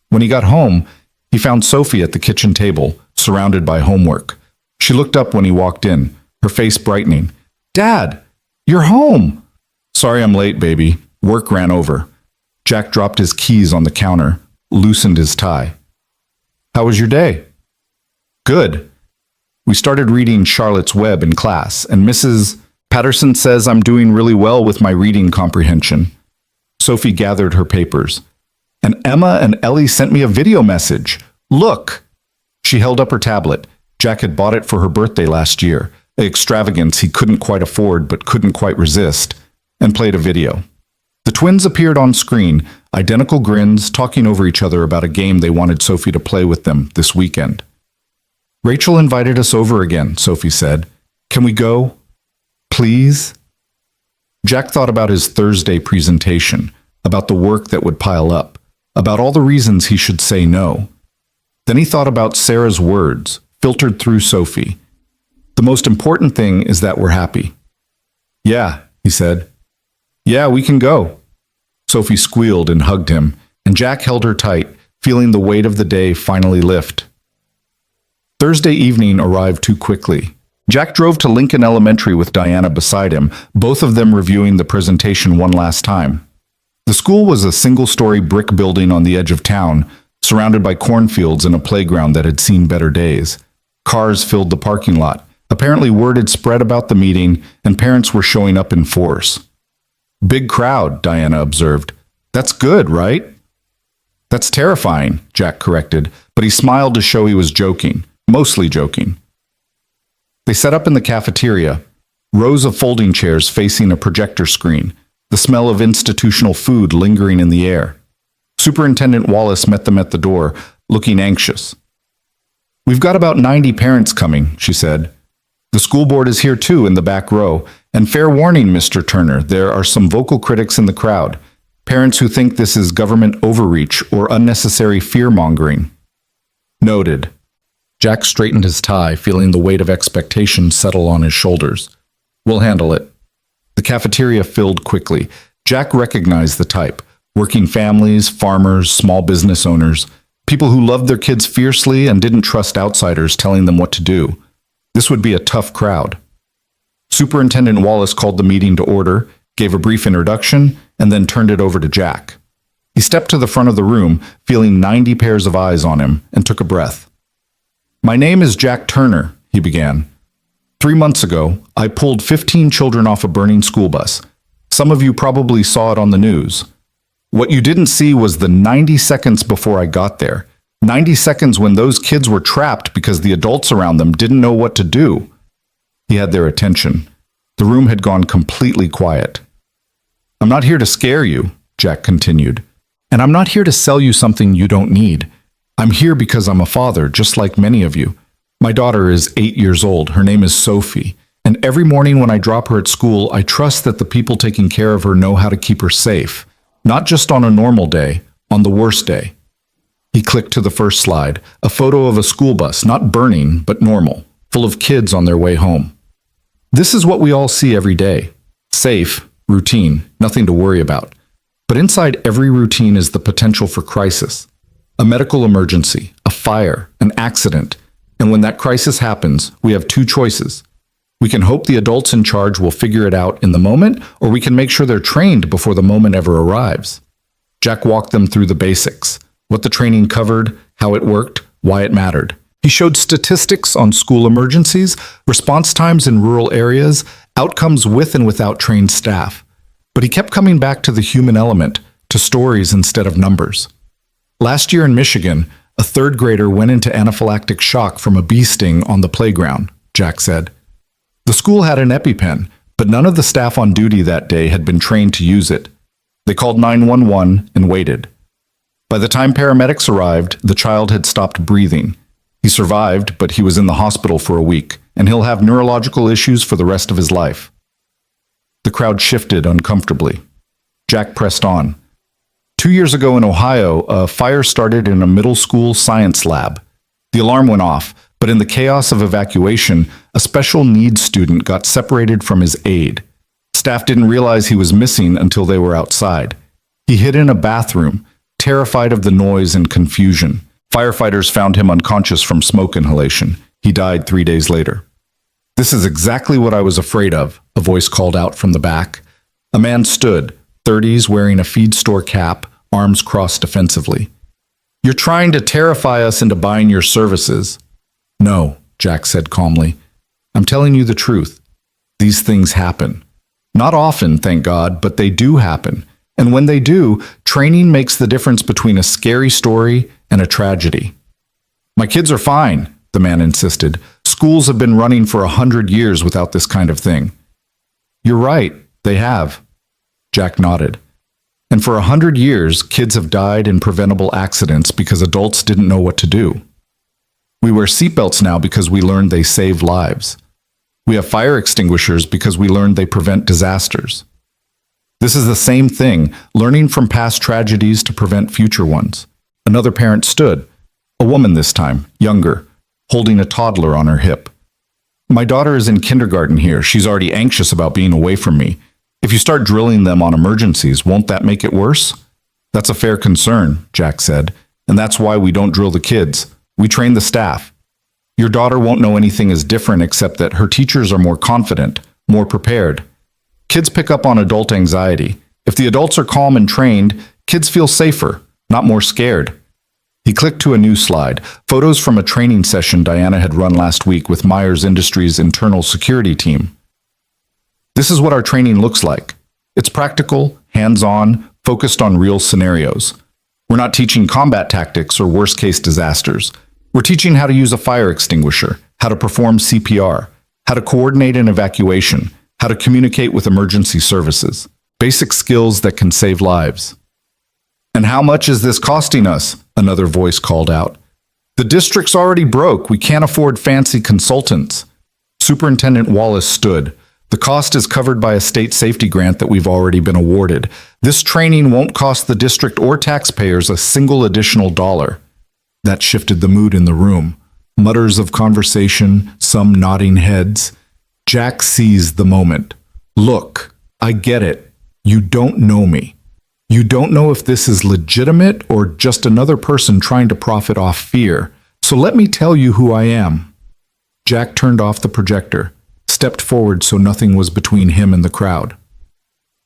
When he got home, he found Sophie at the kitchen table, surrounded by homework. She looked up when he walked in, her face brightening. "Dad, you're home!" "Sorry I'm late, baby. Work ran over." Jack dropped his keys on the counter, loosened his tie. "How was your day?" "Good. We started reading Charlotte's Web in class, and Mrs. Patterson says I'm doing really well with my reading comprehension." Sophie gathered her papers. "And Emma and Ellie sent me a video message. Look!" She held up her tablet. Jack had bought it for her birthday last year, an extravagance he couldn't quite afford but couldn't quite resist, and played a video. The twins appeared on screen, identical grins, talking over each other about a game they wanted Sophie to play with them this weekend. "Rachel invited us over again," Sophie said. "Can we go? Please?" Jack thought about his Thursday presentation, about the work that would pile up, about all the reasons he should say no. Then he thought about Sarah's words, filtered through Sophie. "The most important thing is that we're happy." "Yeah," he said. "Yeah, we can go." Sophie squealed and hugged him, and Jack held her tight, feeling the weight of the day finally lift. Thursday evening arrived too quickly. Jack drove to Lincoln Elementary with Diana beside him, both of them reviewing the presentation one last time. The school was a single-story brick building on the edge of town, surrounded by cornfields and a playground that had seen better days. Cars filled the parking lot. Apparently word had spread about the meeting, and parents were showing up in force. "Big crowd," Diana observed. "That's good, right?" "That's terrifying," Jack corrected, but he smiled to show he was joking, mostly joking. They set up in the cafeteria, rows of folding chairs facing a projector screen, the smell of institutional food lingering in the air. Superintendent Wallace met them at the door, looking anxious. "We've got about 90 parents coming," she said. "The school board is here too in the back row, And fair warning, Mr. Turner, there are some vocal critics in the crowd, parents who think this is government overreach or unnecessary fear-mongering. Noted. Jack straightened his tie, feeling the weight of expectation settle on his shoulders. We'll handle it. The cafeteria filled quickly. Jack recognized the type. Working families, farmers, small business owners, people who loved their kids fiercely and didn't trust outsiders telling them what to do. This would be a tough crowd. Superintendent Wallace called the meeting to order, gave a brief introduction, and then turned it over to Jack. He stepped to the front of the room, feeling 90 pairs of eyes on him, and took a breath. My name is Jack Turner, he began. 3 months ago, I pulled 15 children off a burning school bus. Some of you probably saw it on the news. What you didn't see was the 90 seconds before I got there. 90 seconds when those kids were trapped because the adults around them didn't know what to do. He had their attention. The room had gone completely quiet. I'm not here to scare you, Jack continued. And I'm not here to sell you something you don't need. I'm here because I'm a father, just like many of you. My daughter is 8 years old. Her name is Sophie. And every morning when I drop her at school, I trust that the people taking care of her know how to keep her safe. Not just on a normal day, on the worst day. He clicked to the first slide, a photo of a school bus, not burning, but normal, full of kids on their way home. This is what we all see every day. Safe, routine, nothing to worry about. But inside every routine is the potential for crisis. A medical emergency, a fire, an accident. And when that crisis happens, we have two choices. We can hope the adults in charge will figure it out in the moment, or we can make sure they're trained before the moment ever arrives. Jack walked them through the basics, what the training covered, how it worked, why it mattered. He showed statistics on school emergencies, response times in rural areas, outcomes with and without trained staff. But he kept coming back to the human element, to stories instead of numbers. Last year in Michigan, a third grader went into anaphylactic shock from a bee sting on the playground, Jack said. The school had an EpiPen, but none of the staff on duty that day had been trained to use it. They called 911 and waited. By the time paramedics arrived, the child had stopped breathing. He survived, but he was in the hospital for a week, and he'll have neurological issues for the rest of his life. The crowd shifted uncomfortably. Jack pressed on. 2 years ago in Ohio, a fire started in a middle school science lab. The alarm went off, but in the chaos of evacuation, a special needs student got separated from his aide. Staff didn't realize he was missing until they were outside. He hid in a bathroom, terrified of the noise and confusion. Firefighters found him unconscious from smoke inhalation. He died 3 days later. This is exactly what I was afraid of, a voice called out from the back. A man stood, 30s, wearing a feed store cap, arms crossed defensively. You're trying to terrify us into buying your services. No, Jack said calmly. I'm telling you the truth. These things happen. Not often, thank God, but they do happen. And when they do, training makes the difference between a scary story and a tragedy. My kids are fine, the man insisted. Schools have been running for 100 years without this kind of thing. You're right, they have. Jack nodded. And for 100 years, kids have died in preventable accidents because adults didn't know what to do. We wear seatbelts now because we learned they save lives. We have fire extinguishers because we learned they prevent disasters. This is the same thing, learning from past tragedies to prevent future ones. Another parent stood, a woman this time, younger, holding a toddler on her hip. My daughter is in kindergarten here. She's already anxious about being away from me. If you start drilling them on emergencies, won't that make it worse? That's a fair concern, Jack said, and that's why we don't drill the kids. We train the staff. Your daughter won't know anything is different except that her teachers are more confident, more prepared. Kids pick up on adult anxiety. If the adults are calm and trained, kids feel safer, not more scared. He clicked to a new slide, photos from a training session Diana had run last week with Myers Industries' internal security team. This is what our training looks like. It's practical, hands-on, focused on real scenarios. We're not teaching combat tactics or worst-case disasters. We're teaching how to use a fire extinguisher, how to perform CPR, how to coordinate an evacuation, how to communicate with emergency services. Basic skills that can save lives. And how much is this costing us? Another voice called out. The district's already broke. We can't afford fancy consultants. Superintendent Wallace stood. The cost is covered by a state safety grant that we've already been awarded. This training won't cost the district or taxpayers a single additional dollar. That shifted the mood in the room. Mutters of conversation, some nodding heads. Jack seized the moment. Look, I get it. You don't know me. You don't know if this is legitimate or just another person trying to profit off fear. So let me tell you who I am. Jack turned off the projector, stepped forward so nothing was between him and the crowd.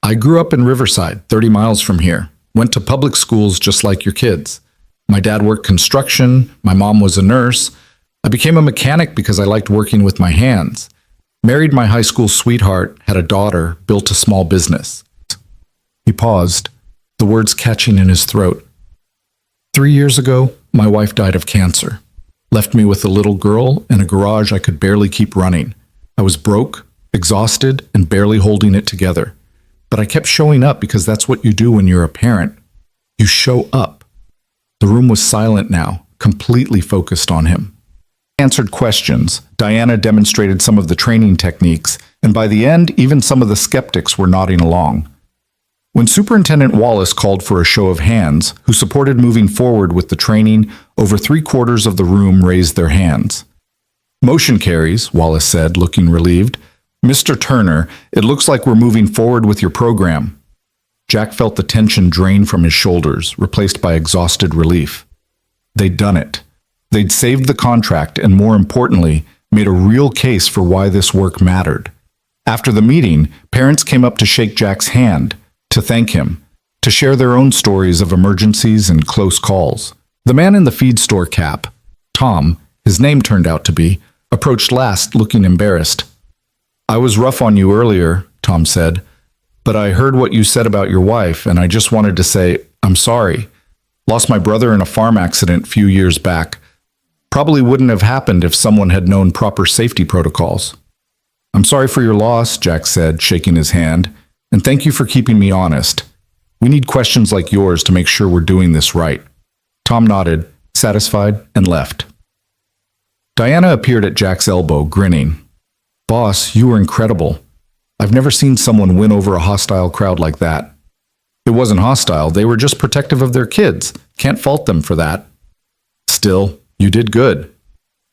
I grew up in Riverside, 30 miles from here. Went to public schools just like your kids. My dad worked construction. My mom was a nurse. I became a mechanic because I liked working with my hands. Married my high school sweetheart, had a daughter, built a small business. He paused, the words catching in his throat. 3 years ago, my wife died of cancer. Left me with a little girl and a garage I could barely keep running. I was broke, exhausted, and barely holding it together. But I kept showing up because that's what you do when you're a parent. You show up. The room was silent now, completely focused on him. Answered questions. Diana demonstrated some of the training techniques, and by the end, even some of the skeptics were nodding along. When Superintendent Wallace called for a show of hands, who supported moving forward with the training, over 3/4 of the room raised their hands. Motion carries, Wallace said, looking relieved. Mr. Turner, it looks like we're moving forward with your program. Jack felt the tension drain from his shoulders, replaced by exhausted relief. They'd done it. They'd saved the contract and, more importantly, made a real case for why this work mattered. After the meeting, parents came up to shake Jack's hand, to thank him, to share their own stories of emergencies and close calls. The man in the feed store cap, Tom, his name turned out to be, approached last, looking embarrassed. I was rough on you earlier, Tom said, but I heard what you said about your wife, and I just wanted to say, I'm sorry. Lost my brother in a farm accident a few years back. Probably wouldn't have happened if someone had known proper safety protocols. I'm sorry for your loss, Jack said, shaking his hand, and thank you for keeping me honest. We need questions like yours to make sure we're doing this right. Tom nodded, satisfied, and left. Diana appeared at Jack's elbow, grinning. Boss, you were incredible. I've never seen someone win over a hostile crowd like that. It wasn't hostile, they were just protective of their kids. Can't fault them for that. Still, you did good.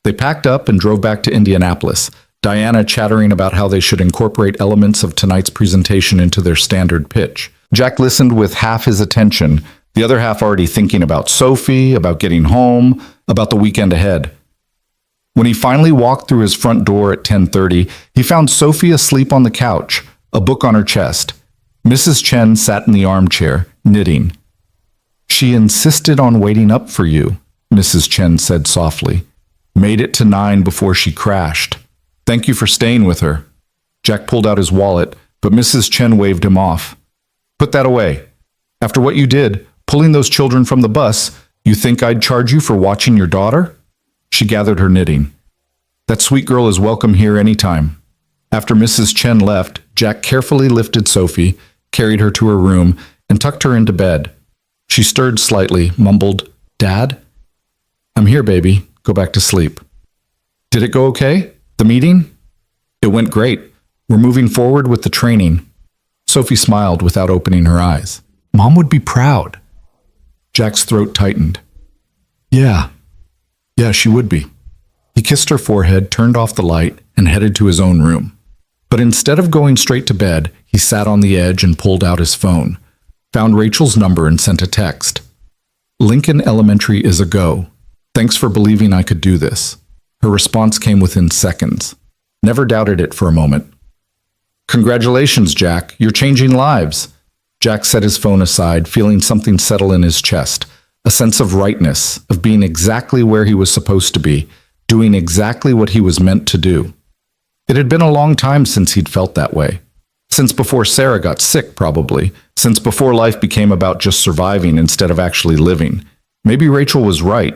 They packed up and drove back to Indianapolis, Diana chattering about how they should incorporate elements of tonight's presentation into their standard pitch. Jack listened with half his attention, the other half already thinking about Sophie, about getting home, about the weekend ahead. When he finally walked through his front door at 10:30, he found Sophie asleep on the couch, a book on her chest. Mrs. Chen sat in the armchair, knitting. She insisted on waiting up for you, Mrs. Chen said softly. Made it to 9 before she crashed. Thank you for staying with her. Jack pulled out his wallet, but Mrs. Chen waved him off. Put that away. After what you did, pulling those children from the bus, you think I'd charge you for watching your daughter? She gathered her knitting. That sweet girl is welcome here anytime. After Mrs. Chen left, Jack carefully lifted Sophie, carried her to her room, and tucked her into bed. She stirred slightly, mumbled, Dad? I'm here, baby. Go back to sleep. Did it go okay? The meeting? It went great. We're moving forward with the training. Sophie smiled without opening her eyes. Mom would be proud. Jack's throat tightened. Yeah, she would be. He kissed her forehead, turned off the light, and headed to his own room. But instead of going straight to bed, he sat on the edge and pulled out his phone, found Rachel's number and sent a text. Lincoln Elementary is a go. Thanks for believing I could do this. Her response came within seconds. Never doubted it for a moment. Congratulations, Jack. You're changing lives. Jack set his phone aside, feeling something settle in his chest, a sense of rightness, of being exactly where he was supposed to be, doing exactly what he was meant to do. It had been a long time since he'd felt that way. Since before Sarah got sick, probably. Since before life became about just surviving instead of actually living. Maybe Rachel was right.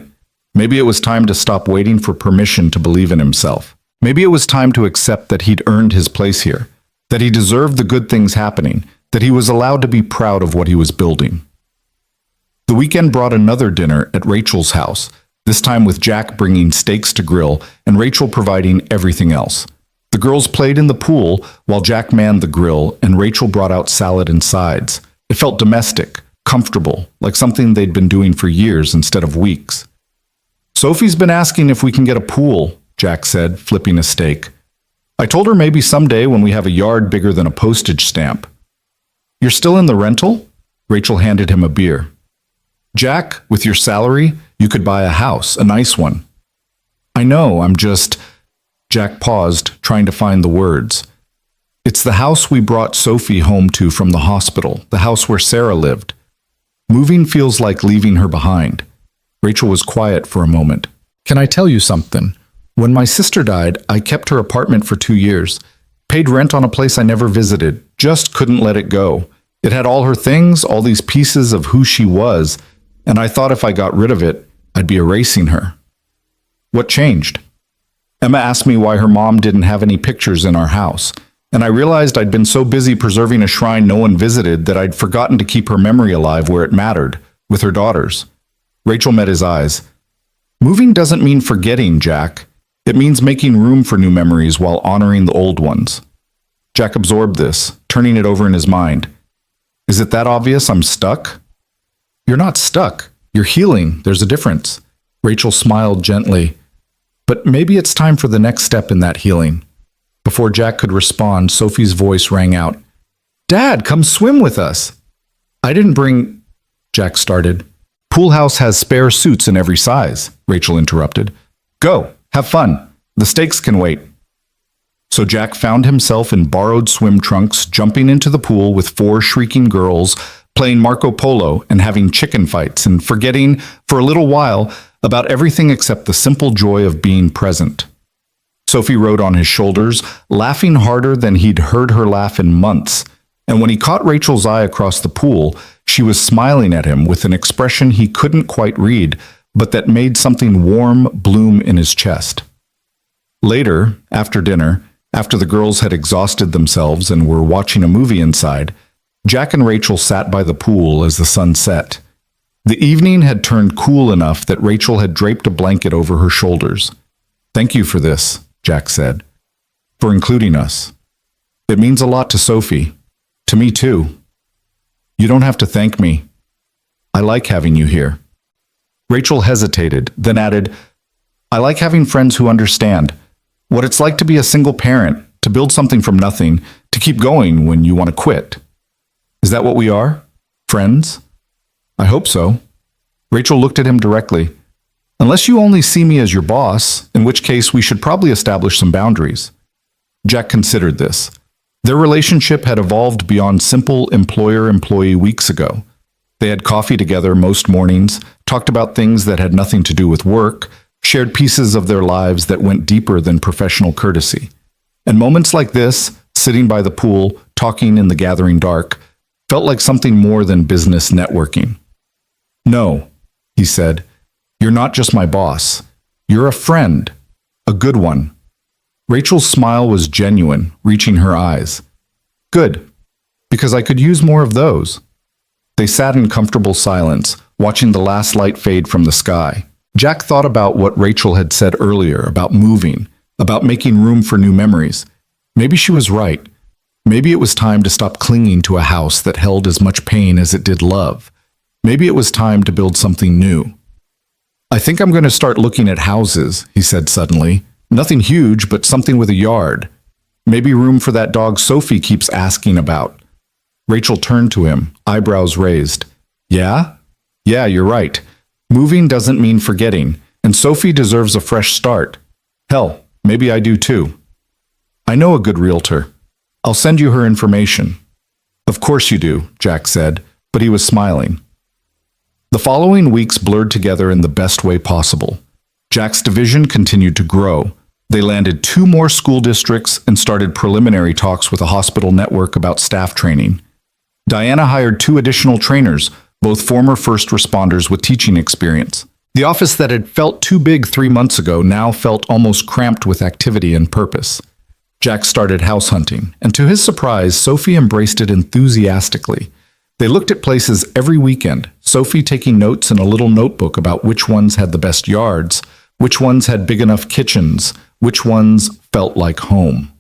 Maybe it was time to stop waiting for permission to believe in himself. Maybe it was time to accept that he'd earned his place here, that he deserved the good things happening, that he was allowed to be proud of what he was building. The weekend brought another dinner at Rachel's house, this time with Jack bringing steaks to grill and Rachel providing everything else. The The girls played in the pool while Jack manned the grill and Rachel brought out salad and sides. It felt domestic, comfortable, like something they'd been doing for years instead of weeks. Sophie's been asking if we can get a pool, Jack said, flipping a steak. I told her maybe someday when we have a yard bigger than a postage stamp. You're still in the rental? Rachel handed him a beer. Jack, with your salary, you could buy a house, a nice one. I know, I'm just... Jack paused, trying to find the words. It's the house we brought Sophie home to from the hospital, the house where Sarah lived. Moving feels like leaving her behind. Rachel was quiet for a moment. Can I tell you something? When my sister died, I kept her apartment for 2 years. Paid rent on a place I never visited. Just couldn't let it go. It had all her things, all these pieces of who she was, and I thought if I got rid of it, I'd be erasing her. What changed? Emma asked me why her mom didn't have any pictures in our house, and I realized I'd been so busy preserving a shrine no one visited that I'd forgotten to keep her memory alive where it mattered, with her daughters. Rachel met his eyes. Moving doesn't mean forgetting, Jack. It means making room for new memories while honoring the old ones. Jack absorbed this, turning it over in his mind. Is it that obvious I'm stuck? You're not stuck. You're healing. There's a difference. Rachel smiled gently. But maybe it's time for the next step in that healing. Before Jack could respond, Sophie's voice rang out. Dad, come swim with us. I didn't bring... Jack started. Pool house has spare suits in every size, Rachel interrupted. Go, have fun. The steaks can wait. So Jack found himself in borrowed swim trunks, jumping into the pool with 4 shrieking girls, playing Marco Polo and having chicken fights and forgetting, for a little while, about everything except the simple joy of being present. Sophie rode on his shoulders, laughing harder than he'd heard her laugh in months, and when he caught Rachel's eye across the pool, she was smiling at him with an expression he couldn't quite read, but that made something warm bloom in his chest. Later, after dinner, after the girls had exhausted themselves and were watching a movie inside, Jack and Rachel sat by the pool as the sun set. The evening had turned cool enough that Rachel had draped a blanket over her shoulders. Thank you for this, Jack said, for including us. It means a lot to Sophie. To me, too. You don't have to thank me. I like having you here. Rachel hesitated, then added, I like having friends who understand what it's like to be a single parent, to build something from nothing, to keep going when you want to quit. Is that what we are? Friends? I hope so. Rachel looked at him directly. Unless you only see me as your boss, in which case we should probably establish some boundaries. Jack considered this. Their relationship had evolved beyond simple employer-employee weeks ago. They had coffee together most mornings, talked about things that had nothing to do with work, shared pieces of their lives that went deeper than professional courtesy. And moments like this, sitting by the pool, talking in the gathering dark, felt like something more than business networking. No, he said, you're not just my boss. You're a friend, a good one. Rachel's smile was genuine, reaching her eyes. Good, because I could use more of those. They sat in comfortable silence, watching the last light fade from the sky. Jack thought about what Rachel had said earlier about moving, about making room for new memories. Maybe she was right. Maybe it was time to stop clinging to a house that held as much pain as it did love. Maybe it was time to build something new. I think I'm going to start looking at houses, he said suddenly. Nothing huge, but something with a yard. Maybe room for that dog Sophie keeps asking about. Rachel turned to him, eyebrows raised. Yeah? Yeah, you're right. Moving doesn't mean forgetting, and Sophie deserves a fresh start. Hell, maybe I do too. I know a good realtor. I'll send you her information. Of course you do, Jack said, but he was smiling. The following weeks blurred together in the best way possible. Jack's division continued to grow. They landed 2 more school districts and started preliminary talks with a hospital network about staff training. Diana hired 2 additional trainers, both former first responders with teaching experience. The office that had felt too big 3 months ago now felt almost cramped with activity and purpose. Jack started house hunting, and to his surprise, Sophie embraced it enthusiastically. They looked at places every weekend, Sophie taking notes in a little notebook about which ones had the best yards, which ones had big enough kitchens, which ones felt like home.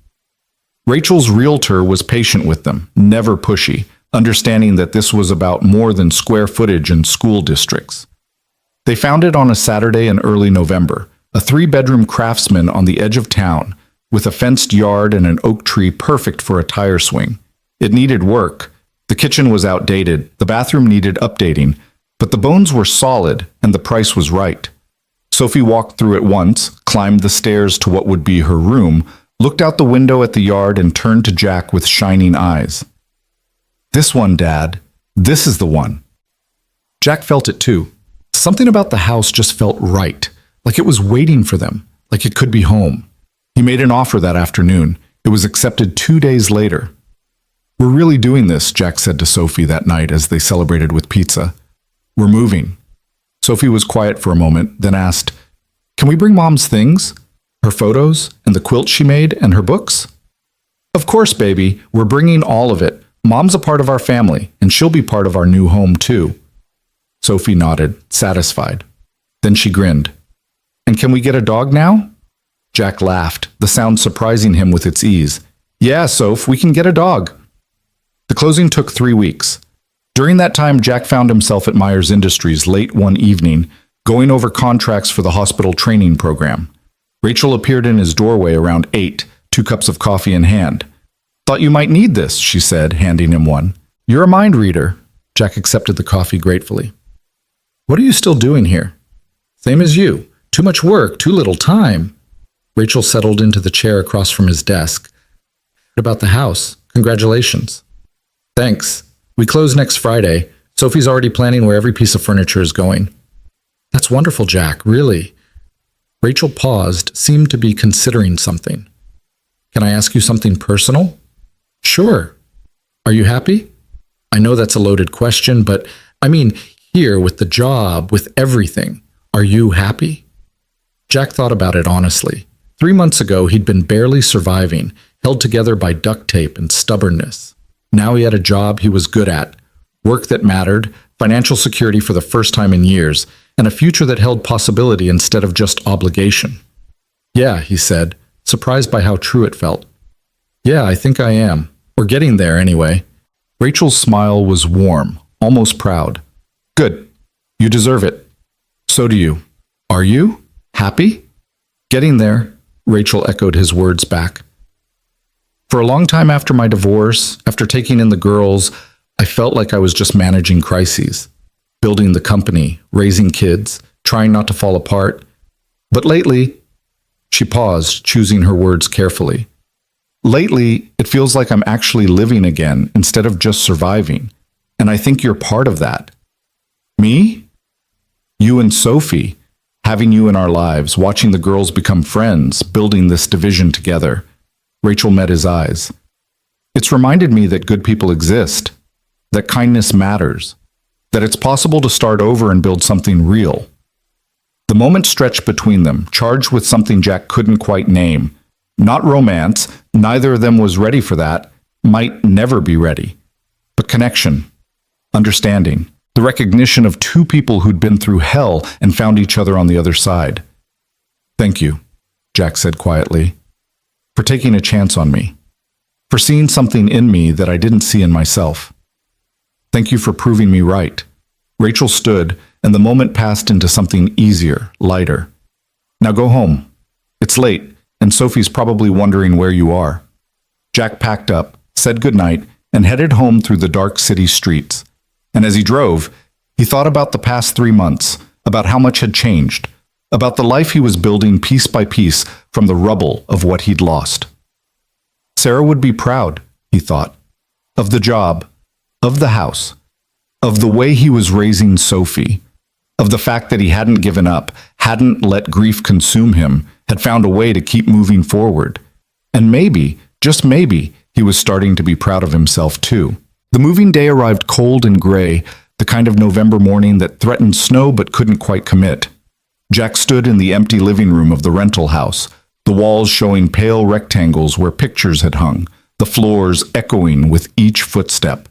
Rachel's realtor was patient with them, never pushy, understanding that this was about more than square footage and school districts. They found it on a Saturday in early November, a 3-bedroom craftsman on the edge of town, with a fenced yard and an oak tree perfect for a tire swing. It needed work. The kitchen was outdated, the bathroom needed updating, but the bones were solid and the price was right. Sophie walked through it once, climbed the stairs to what would be her room, looked out the window at the yard and turned to Jack with shining eyes. "This one, Dad. This is the one." Jack felt it too. Something about the house just felt right, like it was waiting for them, like it could be home. He made an offer that afternoon. It was accepted 2 days later. "We're really doing this," Jack said to Sophie that night as they celebrated with pizza. "We're moving." Sophie was quiet for a moment, then asked, "Can we bring Mom's things? Her photos, and the quilt she made, and her books?" "Of course, baby. We're bringing all of it. Mom's a part of our family, and she'll be part of our new home, too." Sophie nodded, satisfied. Then she grinned. "And can we get a dog now?" Jack laughed, the sound surprising him with its ease. "Yeah, Soph, we can get a dog." The closing took 3 weeks. During that time, Jack found himself at Myers Industries late one evening, going over contracts for the hospital training program. Rachel appeared in his doorway around 8, 2 cups of coffee in hand. "Thought you might need this," she said, handing him one. "You're a mind reader." Jack accepted the coffee gratefully. "What are you still doing here?" "Same as you. Too much work, too little time." Rachel settled into the chair across from his desk. "What about the house? Congratulations." "Thanks. We close next Friday. Sophie's already planning where every piece of furniture is going." "That's wonderful, Jack, really." Rachel paused, seemed to be considering something. "Can I ask you something personal?" "Sure." "Are you happy?" "I know that's a loaded question, but I mean, here, with the job, with everything, are you happy?" Jack thought about it honestly. 3 months ago, he'd been barely surviving, held together by duct tape and stubbornness. Now he had a job he was good at, work that mattered, financial security for the first time in years, and a future that held possibility instead of just obligation. "Yeah," he said, surprised by how true it felt. "Yeah, I think I am. We're getting there anyway." Rachel's smile was warm, almost proud. "Good. You deserve it. So do you. Are you? Happy?" "Getting there," Rachel echoed his words back. "For a long time after my divorce, after taking in the girls, I felt like I was just managing crises, building the company, raising kids, trying not to fall apart. But lately," she paused, choosing her words carefully. "Lately, it feels like I'm actually living again instead of just surviving. And I think you're part of that." "Me?" "You and Sophie, having you in our lives, watching the girls become friends, building this division together." Rachel met his eyes. "It's reminded me that good people exist, that kindness matters, that it's possible to start over and build something real." The moment stretched between them, charged with something Jack couldn't quite name. Not romance, neither of them was ready for that, might never be ready. But connection, understanding, the recognition of 2 people who'd been through hell and found each other on the other side. "Thank you," Jack said quietly, "for taking a chance on me, for seeing something in me that I didn't see in myself. Thank you for proving me right." Rachel stood, and the moment passed into something easier, lighter. "Now go home. It's late, and Sophie's probably wondering where you are." Jack packed up, said goodnight, and headed home through the dark city streets. And as he drove, he thought about the past 3 months, about how much had changed, about the life he was building piece by piece from the rubble of what he'd lost. Sarah would be proud, he thought, of the job, of the house, of the way he was raising Sophie, of the fact that he hadn't given up, hadn't let grief consume him, had found a way to keep moving forward. And maybe, just maybe, he was starting to be proud of himself too. The moving day arrived cold and gray, the kind of November morning that threatened snow but couldn't quite commit. Jack stood in the empty living room of the rental house, the walls showing pale rectangles where pictures had hung, the floors echoing with each footstep.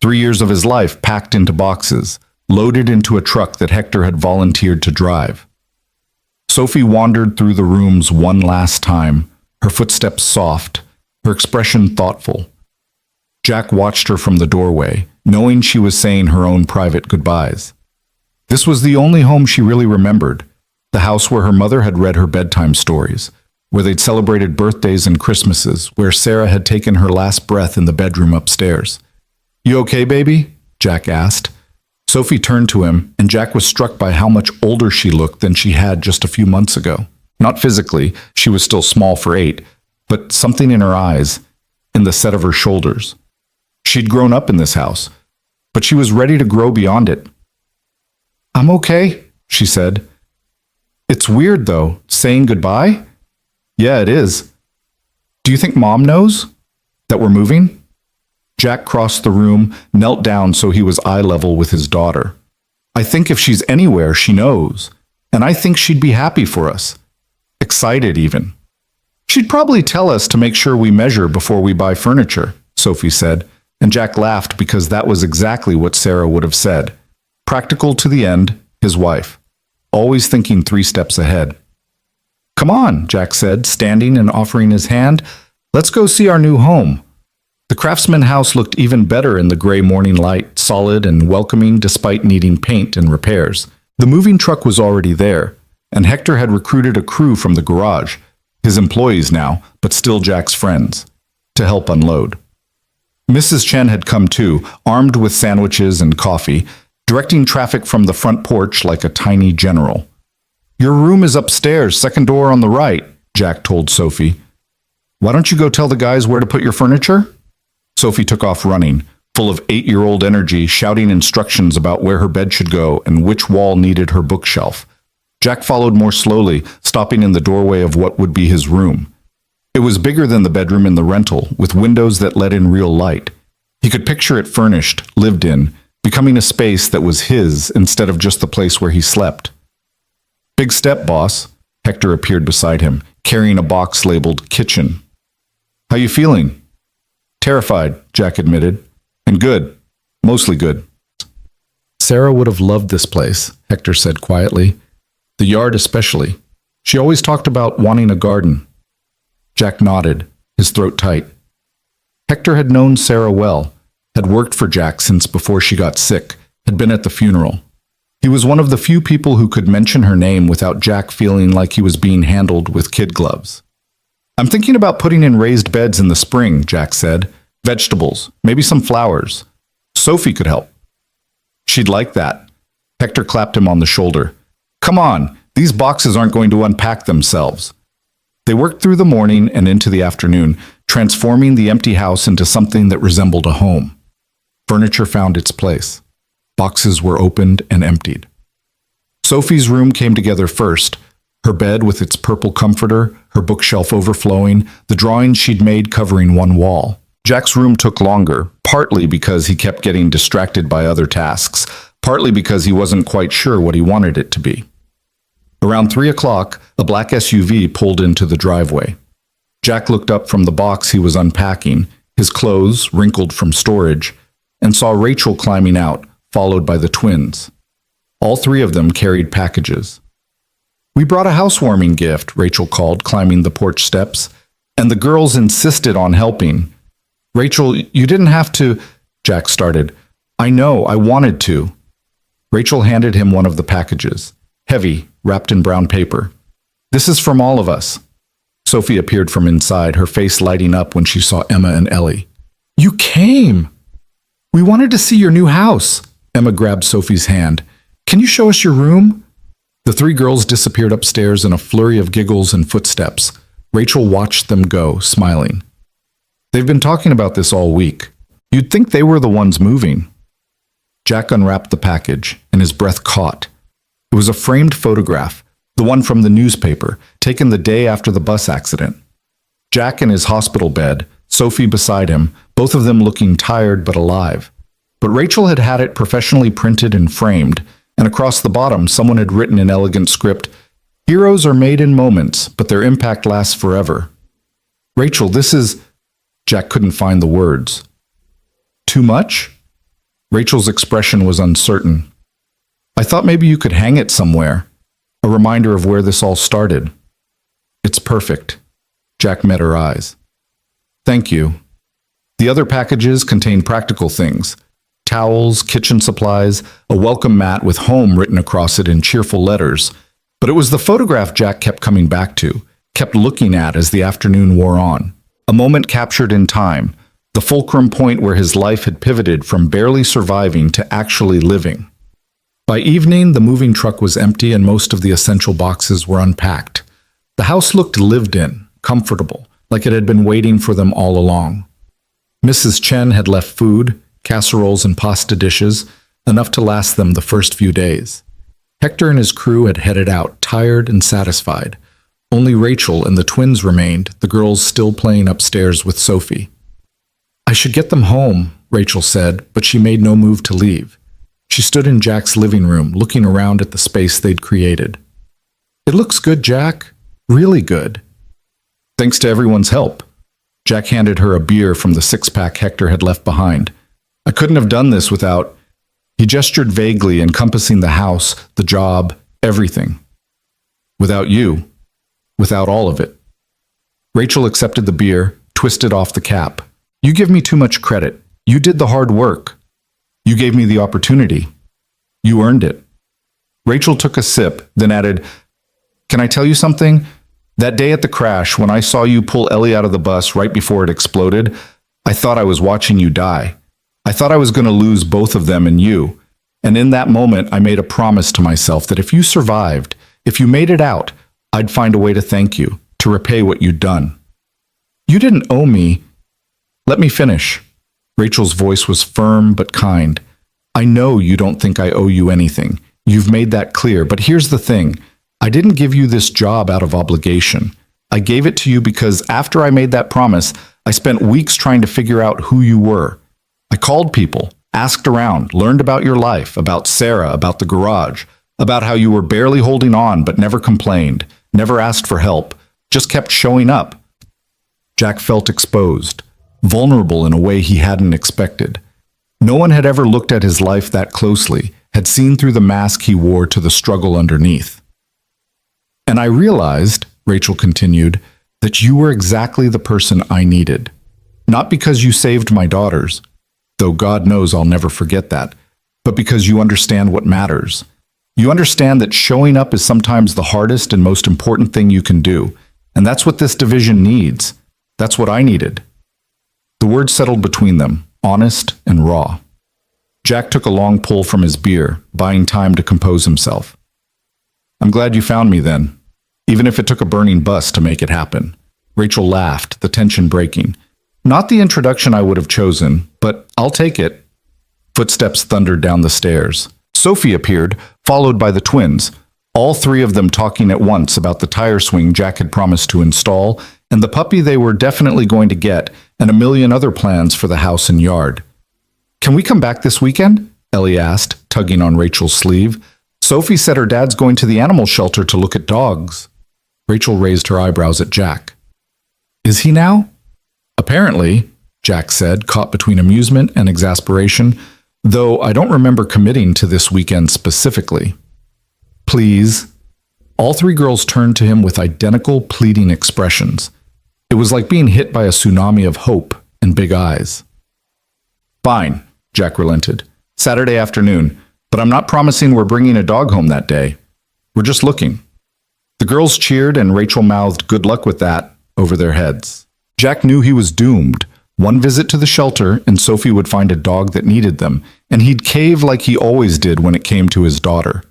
3 years of his life packed into boxes, loaded into a truck that Hector had volunteered to drive. Sophie wandered through the rooms one last time, her footsteps soft, her expression thoughtful. Jack watched her from the doorway, knowing she was saying her own private goodbyes. This was the only home she really remembered, the house where her mother had read her bedtime stories, where they'd celebrated birthdays and Christmases, where Sarah had taken her last breath in the bedroom upstairs. "You okay, baby?" Jack asked. Sophie turned to him, and Jack was struck by how much older she looked than she had just a few months ago. Not physically, she was still small for 8, but something in her eyes, in the set of her shoulders. She'd grown up in this house, but she was ready to grow beyond it. "I'm okay," she said. "It's weird, though, saying goodbye?" "Yeah, it is. Do you think Mom knows that we're moving?" Jack crossed the room, knelt down so he was eye level with his daughter. "I think if she's anywhere, she knows, and I think she'd be happy for us. Excited, even. She'd probably tell us to make sure we measure before we buy furniture," Sophie said, and Jack laughed because that was exactly what Sarah would have said. Practical to the end, his wife. Always thinking 3 steps ahead. "Come on," Jack said, standing and offering his hand. "Let's go see our new home." The Craftsman house looked even better in the gray morning light, solid and welcoming despite needing paint and repairs. The moving truck was already there, and Hector had recruited a crew from the garage, his employees now, but still Jack's friends, to help unload. Mrs. Chen had come too, armed with sandwiches and coffee, directing traffic from the front porch like a tiny general. "Your room is upstairs, second door on the right," Jack told Sophie. "Why don't you go tell the guys where to put your furniture?" Sophie took off running, full of 8-year-old energy, shouting instructions about where her bed should go and which wall needed her bookshelf. Jack followed more slowly, stopping in the doorway of what would be his room. It was bigger than the bedroom in the rental, with windows that let in real light. He could picture it furnished, lived in, becoming a space that was his instead of just the place where he slept. "Big step, boss." Hector appeared beside him, carrying a box labeled kitchen. "How you feeling?" "Terrified," Jack admitted. "And good. Mostly good." "Sarah would have loved this place," Hector said quietly. "The yard especially. She always talked about wanting a garden." Jack nodded, his throat tight. Hector had known Sarah well, had worked for Jack since before she got sick, had been at the funeral. He was one of the few people who could mention her name without Jack feeling like he was being handled with kid gloves. "I'm thinking about putting in raised beds in the spring," Jack said. "Vegetables, maybe some flowers. Sophie could help." "She'd like that." Hector clapped him on the shoulder. "Come on, these boxes aren't going to unpack themselves." They worked through the morning and into the afternoon, transforming the empty house into something that resembled a home. Furniture found its place. Boxes were opened and emptied. Sophie's room came together first, her bed with its purple comforter, her bookshelf overflowing, the drawings she'd made covering one wall. Jack's room took longer, partly because he kept getting distracted by other tasks, partly because he wasn't quite sure what he wanted it to be. Around 3 o'clock, a black SUV pulled into the driveway. Jack looked up from the box he was unpacking, his clothes wrinkled from storage, and saw Rachel climbing out, followed by the twins. All 3 of them carried packages. "We brought a housewarming gift," Rachel called, climbing the porch steps, and the girls insisted on helping. "Rachel, you didn't have to," Jack started. "I know, I wanted to." Rachel handed him one of the packages, heavy, wrapped in brown paper. "This is from all of us." Sophie appeared from inside, her face lighting up when she saw Emma and Ellie. "You came! We wanted to see your new house." Emma grabbed Sophie's hand. "Can you show us your room?" The 3 girls disappeared upstairs in a flurry of giggles and footsteps. Rachel watched them go, smiling. "They've been talking about this all week. You'd think they were the ones moving." Jack unwrapped the package, and his breath caught. It was a framed photograph, the one from the newspaper, taken the day after the bus accident. Jack in his hospital bed, Sophie beside him, both of them looking tired but alive. But Rachel had had it professionally printed and framed, and across the bottom someone had written in elegant script, "Heroes are made in moments, but their impact lasts forever." "Rachel, this is—" Jack couldn't find the words. "Too much?" Rachel's expression was uncertain. "I thought maybe you could hang it somewhere, a reminder of where this all started." "It's perfect." Jack met her eyes. Thank you. The other packages contained practical things: towels, kitchen supplies, a welcome mat with home written across it in cheerful letters. But it was the photograph Jack kept coming back to, kept looking at as the afternoon wore on. A moment captured in time, the fulcrum point where his life had pivoted from barely surviving to actually living. By evening, the moving truck was empty and most of the essential boxes were unpacked. The house looked lived in, comfortable, like it had been waiting for them all along. Mrs. Chen had left food, casseroles and pasta dishes, enough to last them the first few days. Hector and his crew had headed out, tired and satisfied. Only Rachel and the twins remained, the girls still playing upstairs with Sophie. I should get them home, Rachel said, but she made no move to leave. She stood in Jack's living room, looking around at the space they'd created. It looks good, Jack. Really good. Thanks to everyone's help. Jack handed her a beer from the six-pack Hector had left behind. I couldn't have done this without... He gestured vaguely, encompassing the house, the job, everything. Without you. Without all of it. Rachel accepted the beer, twisted off the cap. You give me too much credit. You did the hard work. You gave me the opportunity. You earned it. Rachel took a sip, then added, Can I tell you something? That day at the crash, when I saw you pull Ellie out of the bus right before it exploded, I thought I was watching you die. I thought I was going to lose both of them and you. And in that moment, I made a promise to myself that if you survived, if you made it out, I'd find a way to thank you, to repay what you'd done. You didn't owe me. Let me finish. Rachel's voice was firm but kind. I know you don't think I owe you anything. You've made that clear, but here's the thing. I didn't give you this job out of obligation. I gave it to you because after I made that promise, I spent weeks trying to figure out who you were. I called people, asked around, learned about your life, about Sarah, about the garage, about how you were barely holding on but never complained, never asked for help, just kept showing up. Jack felt exposed, vulnerable in a way he hadn't expected. No one had ever looked at his life that closely, had seen through the mask he wore to the struggle underneath. And I realized, Rachel continued, that you were exactly the person I needed. Not because you saved my daughters, though God knows I'll never forget that, but because you understand what matters. You understand that showing up is sometimes the hardest and most important thing you can do, and that's what this division needs. That's what I needed. The words settled between them, honest and raw. Jack took a long pull from his beer, buying time to compose himself. I'm glad you found me then, even if it took a burning bus to make it happen. Rachel laughed, the tension breaking. Not the introduction I would have chosen, but I'll take it. Footsteps thundered down the stairs. Sophie appeared, followed by the twins, all three of them talking at once about the tire swing Jack had promised to install, and the puppy they were definitely going to get, and a million other plans for the house and yard. Can we come back this weekend? Ellie asked, tugging on Rachel's sleeve. Sophie said her dad's going to the animal shelter to look at dogs. Rachel raised her eyebrows at Jack. Is he now? Apparently, Jack said, caught between amusement and exasperation, though I don't remember committing to this weekend specifically. Please. All three girls turned to him with identical pleading expressions. It was like being hit by a tsunami of hope and big eyes. Fine, Jack relented. Saturday afternoon, but I'm not promising we're bringing a dog home that day. We're just looking. The girls cheered and Rachel mouthed good luck with that over their heads. Jack knew he was doomed. One visit to the shelter and Sophie would find a dog that needed them, and he'd cave like he always did when it came to his daughter.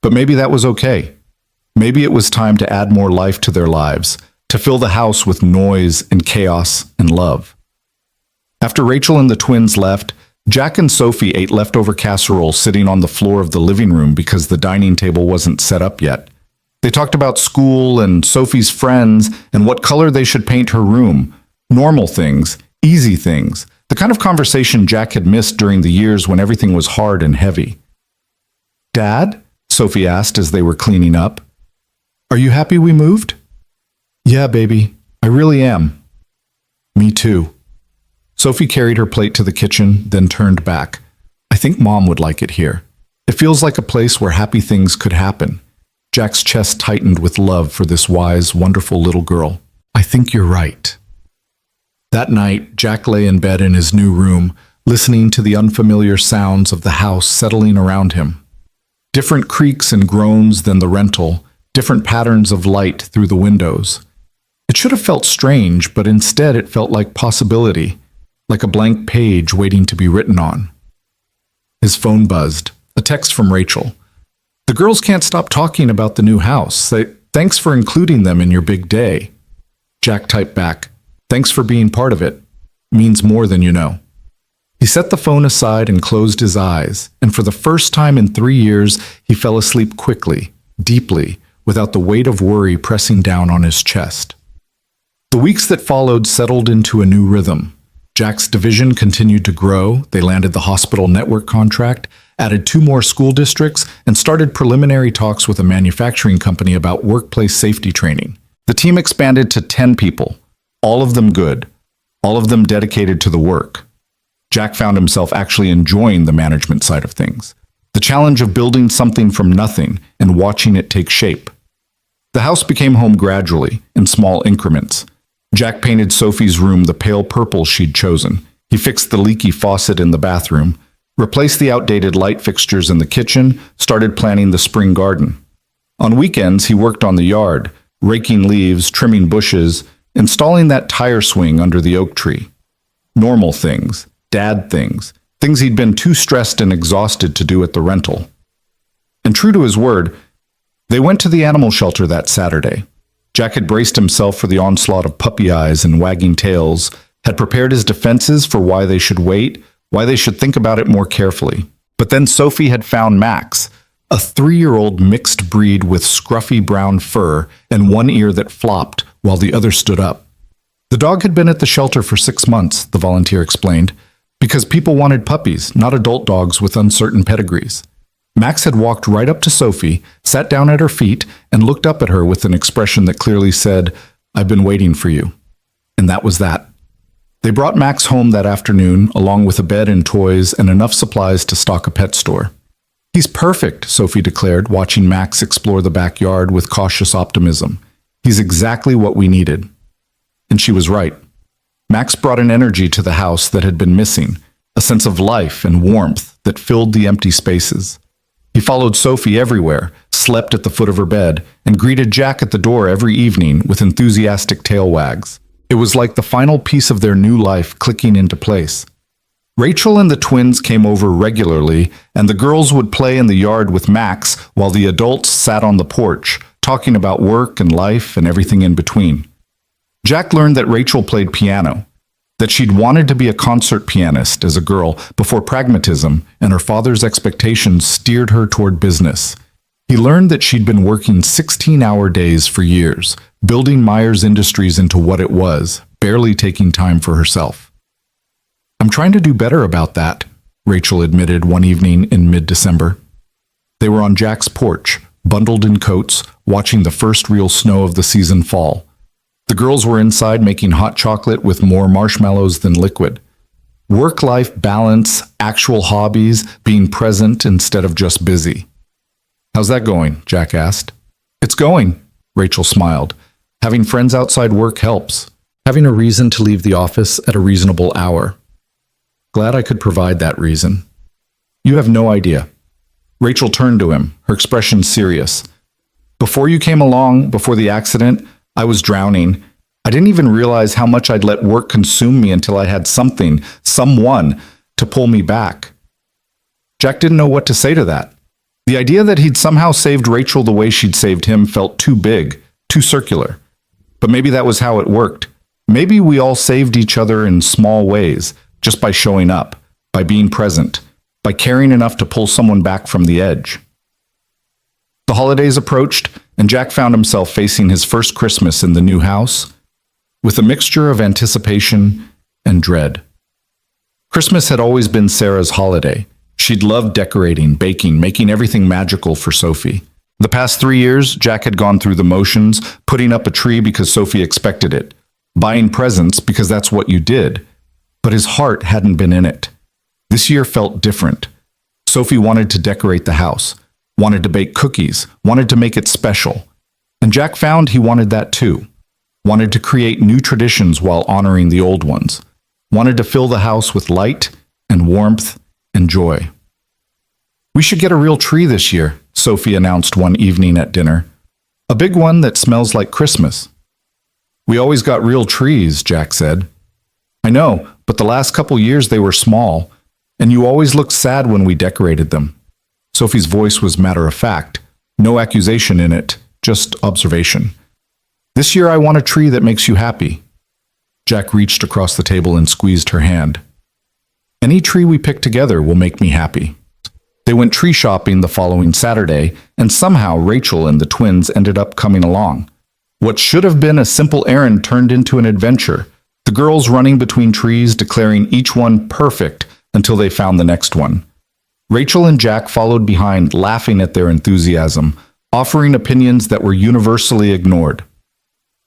But maybe that was okay. Maybe it was time to add more life to their lives, to fill the house with noise and chaos and love. After Rachel and the twins left, Jack and Sophie ate leftover casserole sitting on the floor of the living room because the dining table wasn't set up yet. They talked about school and Sophie's friends and what color they should paint her room. Normal things, easy things, the kind of conversation Jack had missed during the years when everything was hard and heavy. Dad? Sophie asked as they were cleaning up. Are you happy we moved? Yeah, baby, I really am. Me too. Sophie carried her plate to the kitchen, then turned back. I think Mom would like it here. It feels like a place where happy things could happen. Jack's chest tightened with love for this wise, wonderful little girl. I think you're right. That night, Jack lay in bed in his new room, listening to the unfamiliar sounds of the house settling around him. Different creaks and groans than the rental, different patterns of light through the windows. It should have felt strange, but instead it felt like possibility, like a blank page waiting to be written on. His phone buzzed, a text from Rachel. "The girls can't stop talking about the new house. Thanks for including them in your big day." Jack typed back, "Thanks for being part of it. Means more than you know." He set the phone aside and closed his eyes, and for the first time in 3 years, he fell asleep quickly, deeply, without the weight of worry pressing down on his chest. The weeks that followed settled into a new rhythm. Jack's division continued to grow. They landed the hospital network contract, added 2 more school districts, and started preliminary talks with a manufacturing company about workplace safety training. The team expanded to 10 people, all of them good, all of them dedicated to the work. Jack found himself actually enjoying the management side of things, the challenge of building something from nothing and watching it take shape. The house became home gradually, in small increments. Jack painted Sophie's room the pale purple she'd chosen. He fixed the leaky faucet in the bathroom, replaced the outdated light fixtures in the kitchen, started planting the spring garden. On weekends, he worked on the yard, raking leaves, trimming bushes, installing that tire swing under the oak tree. Normal things, dad things, things he'd been too stressed and exhausted to do at the rental. And true to his word, they went to the animal shelter that Saturday. Jack had braced himself for the onslaught of puppy eyes and wagging tails, had prepared his defenses for why they should wait, why they should think about it more carefully. But then Sophie had found Max, a 3-year-old mixed breed with scruffy brown fur and one ear that flopped while the other stood up. The dog had been at the shelter for 6 months, the volunteer explained, because people wanted puppies, not adult dogs with uncertain pedigrees. Max had walked right up to Sophie, sat down at her feet, and looked up at her with an expression that clearly said, "I've been waiting for you." And that was that. They brought Max home that afternoon, along with a bed and toys and enough supplies to stock a pet store. "He's perfect," Sophie declared, watching Max explore the backyard with cautious optimism. "He's exactly what we needed." And she was right. Max brought an energy to the house that had been missing, a sense of life and warmth that filled the empty spaces. He followed Sophie everywhere, slept at the foot of her bed, and greeted Jack at the door every evening with enthusiastic tail wags. It was like the final piece of their new life clicking into place. Rachel and the twins came over regularly, and the girls would play in the yard with Max while the adults sat on the porch, talking about work and life and everything in between. Jack learned that Rachel played piano, that she'd wanted to be a concert pianist as a girl before pragmatism and her father's expectations steered her toward business. He learned that she'd been working 16-hour days for years, building Myers Industries into what it was, barely taking time for herself. "I'm trying to do better about that," Rachel admitted one evening in mid-December. They were on Jack's porch, bundled in coats, watching the first real snow of the season fall. The girls were inside making hot chocolate with more marshmallows than liquid. Work-life balance, actual hobbies, being present instead of just busy. "How's that going?" Jack asked. "It's going," Rachel smiled. "Having friends outside work helps. Having a reason to leave the office at a reasonable hour. Glad I could provide that reason." "You have no idea." Rachel turned to him, her expression serious. "Before you came along, before the accident, I was drowning. I didn't even realize how much I'd let work consume me until I had something, someone, to pull me back." Jack didn't know what to say to that. The idea that he'd somehow saved Rachel the way she'd saved him felt too big, too circular. But maybe that was how it worked. Maybe we all saved each other in small ways, just by showing up, by being present, by caring enough to pull someone back from the edge. The holidays approached, and Jack found himself facing his first Christmas in the new house with a mixture of anticipation and dread. Christmas had always been Sarah's holiday. She'd loved decorating, baking, making everything magical for Sophie. The past 3 years, Jack had gone through the motions, putting up a tree because Sophie expected it, buying presents because that's what you did, but his heart hadn't been in it. This year felt different. Sophie wanted to decorate the house, wanted to bake cookies, wanted to make it special. And Jack found he wanted that too. wanted to create new traditions while honoring the old ones, wanted to fill the house with light and warmth and joy. "We should get a real tree this year," Sophie announced one evening at dinner. "A big one that smells like Christmas." "We always got real trees," Jack said. "I know, but the last couple years they were small, and you always looked sad when we decorated them." Sophie's voice was matter of fact, no accusation in it, just observation. "This year I want a tree that makes you happy." Jack reached across the table and squeezed her hand. "Any tree we pick together will make me happy." They went tree shopping the following Saturday, and somehow Rachel and the twins ended up coming along. What should have been a simple errand turned into an adventure, the girls running between trees, declaring each one perfect until they found the next one. Rachel and Jack followed behind, laughing at their enthusiasm, offering opinions that were universally ignored.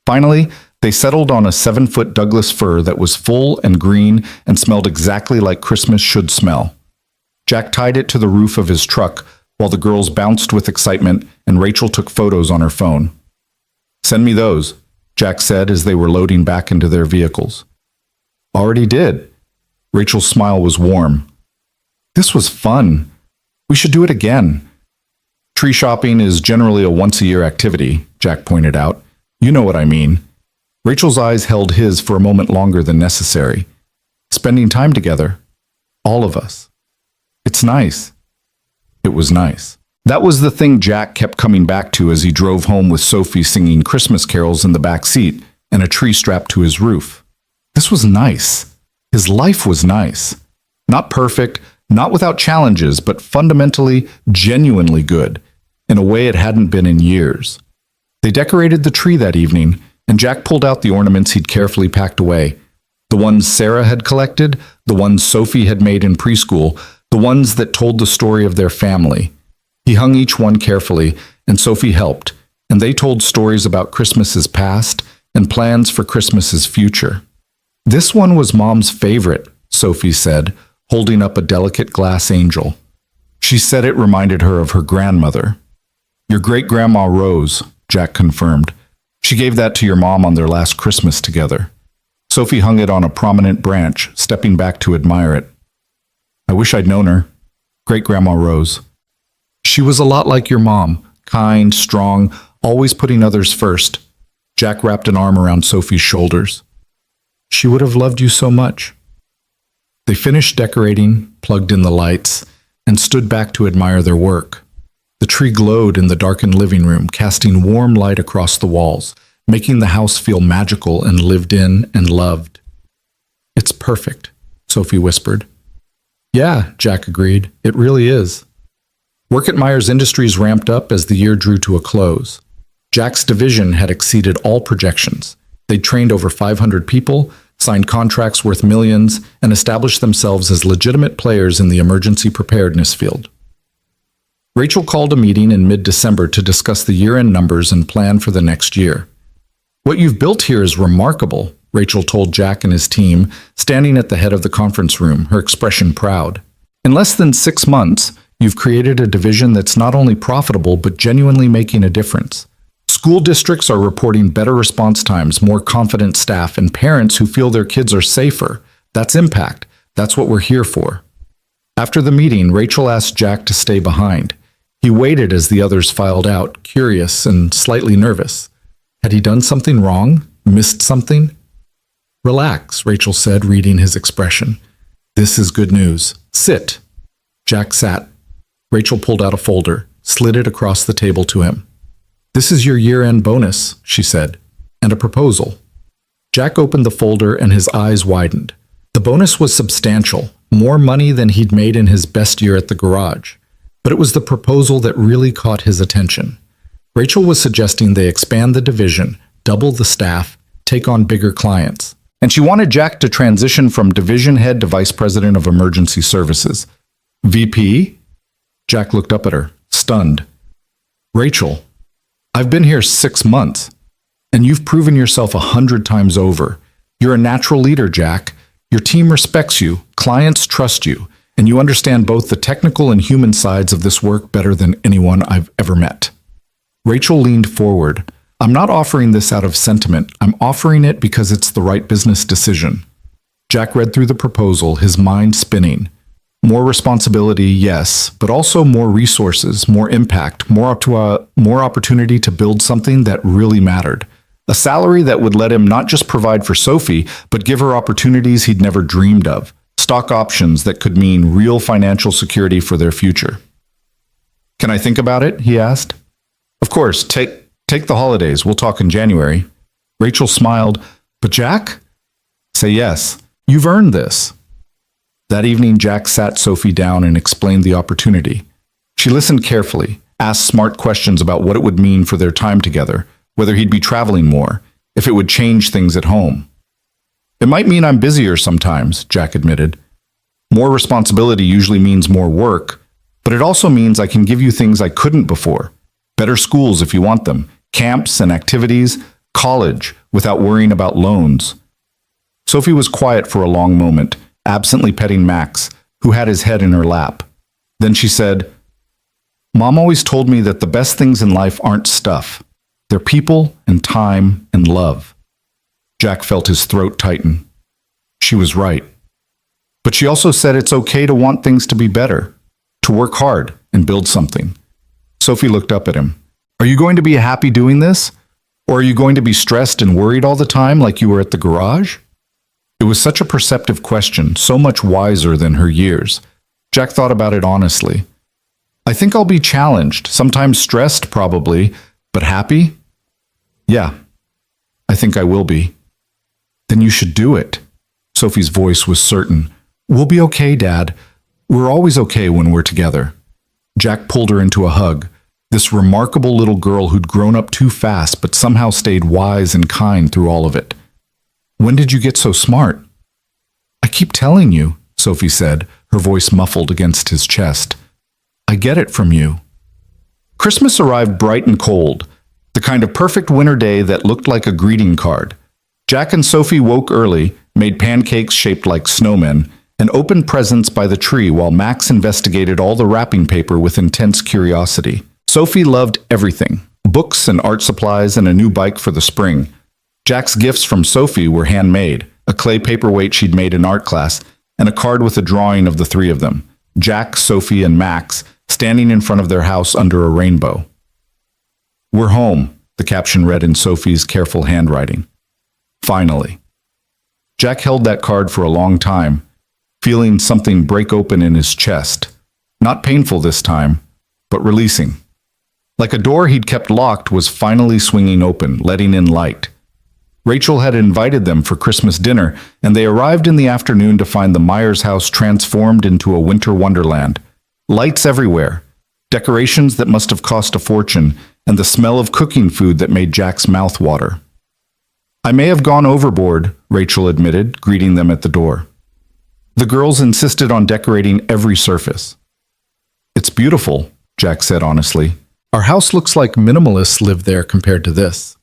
Finally, they settled on a 7-foot Douglas fir that was full and green and smelled exactly like Christmas should smell. Jack tied it to the roof of his truck while the girls bounced with excitement and Rachel took photos on her phone. "Send me those," Jack said as they were loading back into their vehicles. "Already did." Rachel's smile was warm. "This was fun. We should do it again." "Tree shopping is generally a once-a-year activity," Jack pointed out. "You know what I mean." Rachel's eyes held his for a moment longer than necessary. "Spending time together. All of us. It's nice." It was nice. That was the thing Jack kept coming back to as he drove home with Sophie singing Christmas carols in the back seat and a tree strapped to his roof. This was nice. His life was nice. Not perfect, not without challenges, but fundamentally, genuinely good, in a way it hadn't been in years. They decorated the tree that evening, and Jack pulled out the ornaments he'd carefully packed away. The ones Sarah had collected, the ones Sophie had made in preschool, the ones that told the story of their family. He hung each one carefully, and Sophie helped, and they told stories about Christmas's past and plans for Christmas's future. "This one was Mom's favorite," Sophie said, holding up a delicate glass angel. She said it reminded her of her grandmother. "Your great-grandma Rose," Jack confirmed. "She gave that to your mom on their last Christmas together." Sophie hung it on a prominent branch, stepping back to admire it. "I wish I'd known her. Great-grandma Rose. She was a lot like your mom, kind, strong, always putting others first." Jack wrapped an arm around Sophie's shoulders. "She would have loved you so much." They finished decorating, plugged in the lights, and stood back to admire their work. The tree glowed in the darkened living room, casting warm light across the walls, making the house feel magical and lived in and loved. "It's perfect," Sophie whispered. "Yeah," Jack agreed, "it really is." Work at Myers Industries ramped up as the year drew to a close. Jack's division had exceeded all projections. They'd trained over 500 people, signed contracts worth millions, and established themselves as legitimate players in the emergency preparedness field. Rachel called a meeting in mid-December to discuss the year-end numbers and plan for the next year. "What you've built here is remarkable," Rachel told Jack and his team, standing at the head of the conference room, her expression proud. "In less than 6 months, you've created a division that's not only profitable but genuinely making a difference. School districts are reporting better response times, more confident staff, and parents who feel their kids are safer. That's impact. That's what we're here for." After the meeting, Rachel asked Jack to stay behind. He waited as the others filed out, curious and slightly nervous. Had he done something wrong? Missed something? "Relax," Rachel said, reading his expression. "This is good news. Sit." Jack sat. Rachel pulled out a folder, slid it across the table to him. "This is your year-end bonus," she said, "and a proposal." Jack opened the folder and his eyes widened. The bonus was substantial, more money than he'd made in his best year at the garage. But it was the proposal that really caught his attention. Rachel was suggesting they expand the division, double the staff, take on bigger clients. And she wanted Jack to transition from division head to vice president of emergency services. "VP?" Jack looked up at her, stunned. "Rachel, I've been here 6 months, and you've proven yourself 100 times over. You're a natural leader, Jack. Your team respects you, clients trust you, and you understand both the technical and human sides of this work better than anyone I've ever met." Rachel leaned forward, I'm not offering this out of sentiment. I'm offering it because it's the right business decision. Jack read through the proposal, his mind spinning. More responsibility, yes, but also more resources, more impact, more opportunity to build something that really mattered. A salary that would let him not just provide for Sophie, but give her opportunities he'd never dreamed of. Stock options that could mean real financial security for their future. Can I think about it? He asked. Of course, take the holidays. We'll talk in January. Rachel smiled. But Jack? Say yes. You've earned this. That evening, Jack sat Sophie down and explained the opportunity. She listened carefully, asked smart questions about what it would mean for their time together, whether he'd be traveling more, if it would change things at home. It might mean I'm busier sometimes, Jack admitted. More responsibility usually means more work, but it also means I can give you things I couldn't before. Better schools if you want them, camps and activities, college without worrying about loans. Sophie was quiet for a long moment, absently petting Max, who had his head in her lap. Then she said, Mom always told me that the best things in life aren't stuff. They're people and time and love. Jack felt his throat tighten. She was right. But she also said it's okay to want things to be better, to work hard and build something. Sophie looked up at him. Are you going to be happy doing this? Or are you going to be stressed and worried all the time like you were at the garage? It was such a perceptive question, so much wiser than her years. Jack thought about it honestly. I think I'll be challenged, sometimes stressed probably, but happy? Yeah, I think I will be. Then you should do it. Sophie's voice was certain. We'll be okay, Dad. We're always okay when we're together. Jack pulled her into a hug. This remarkable little girl who'd grown up too fast but somehow stayed wise and kind through all of it. When did you get so smart? I keep telling you, Sophie said, her voice muffled against his chest. I get it from you. Christmas arrived bright and cold, the kind of perfect winter day that looked like a greeting card. Jack and Sophie woke early, made pancakes shaped like snowmen, and opened presents by the tree while Max investigated all the wrapping paper with intense curiosity. Sophie loved everything, books and art supplies and a new bike for the spring. Jack's gifts from Sophie were handmade, a clay paperweight she'd made in art class, and a card with a drawing of the three of them, Jack, Sophie, and Max, standing in front of their house under a rainbow. We're home, the caption read in Sophie's careful handwriting. Finally. Jack held that card for a long time, feeling something break open in his chest. Not painful this time, but releasing. Like a door he'd kept locked was finally swinging open, letting in light. Rachel had invited them for Christmas dinner, and they arrived in the afternoon to find the Myers house transformed into a winter wonderland. Lights everywhere, decorations that must have cost a fortune, and the smell of cooking food that made Jack's mouth water. I may have gone overboard, Rachel admitted, greeting them at the door. The girls insisted on decorating every surface. It's beautiful, Jack said honestly. Our house looks like minimalists live there compared to this.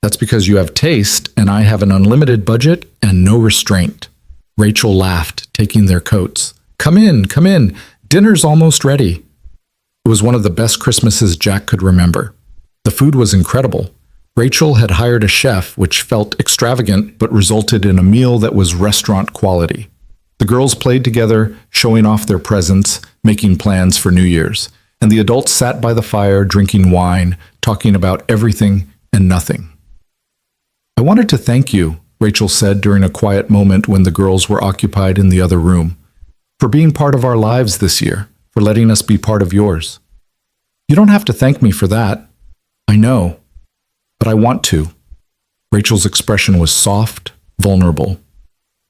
That's because you have taste, and I have an unlimited budget and no restraint. Rachel laughed, taking their coats. Come in. Dinner's almost ready. It was one of the best Christmases Jack could remember. The food was incredible. Rachel had hired a chef, which felt extravagant but resulted in a meal that was restaurant quality. The girls played together, showing off their presents, making plans for New Year's, and the adults sat by the fire drinking wine, talking about everything and nothing. I wanted to thank you, Rachel said during a quiet moment when the girls were occupied in the other room, for being part of our lives this year, for letting us be part of yours. You don't have to thank me for that. I know, but I want to. Rachel's expression was soft, vulnerable.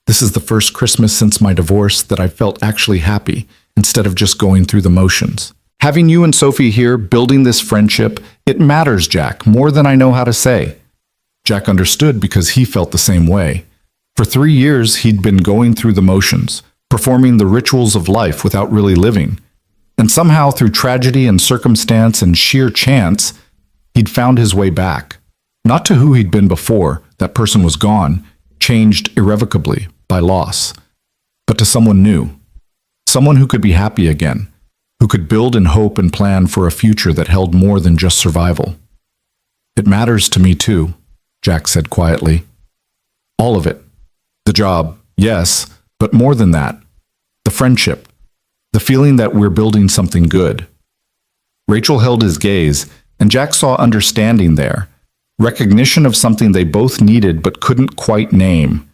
This is the first Christmas since my divorce that I felt actually happy instead of just going through the motions. Having you and Sophie here, building this friendship, it matters, Jack, more than I know how to say. Jack understood because he felt the same way. For 3 years, he'd been going through the motions, performing the rituals of life without really living. And somehow, through tragedy and circumstance and sheer chance, he'd found his way back. Not to who he'd been before, that person was gone, changed irrevocably by loss, but to someone new. Someone who could be happy again, who could build and hope and plan for a future that held more than just survival. It It matters to me too, Jack said quietly. All of it. The job, yes, but more than that. The friendship. The feeling that we're building something good. Rachel held his gaze, and Jack saw understanding there. Recognition of something they both needed but couldn't quite name.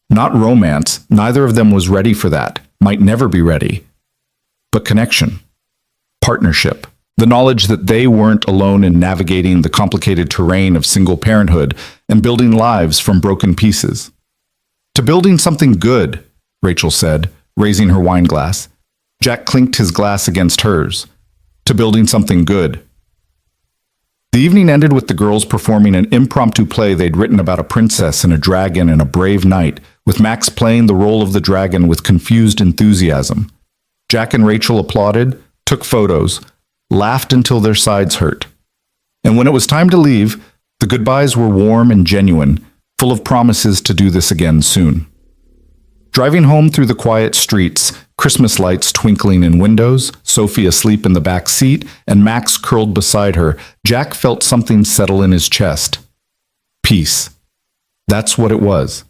Not romance, neither of them was ready for that, might never be ready. But connection. Partnership. The knowledge that they weren't alone in navigating the complicated terrain of single parenthood and building lives from broken pieces. To building something good, Rachel said, raising her wine glass. Jack clinked his glass against hers. To building something good. The evening ended with the girls performing an impromptu play they'd written about a princess and a dragon and a brave knight, with Max playing the role of the dragon with confused enthusiasm. Jack and Rachel applauded, took photos, laughed until their sides hurt. And when it was time to leave, the goodbyes were warm and genuine, full of promises to do this again soon. Driving home through the quiet streets, Christmas lights twinkling in windows, Sophie asleep in the back seat, and Max curled beside her, Jack felt something settle in his chest. Peace. That's what it was.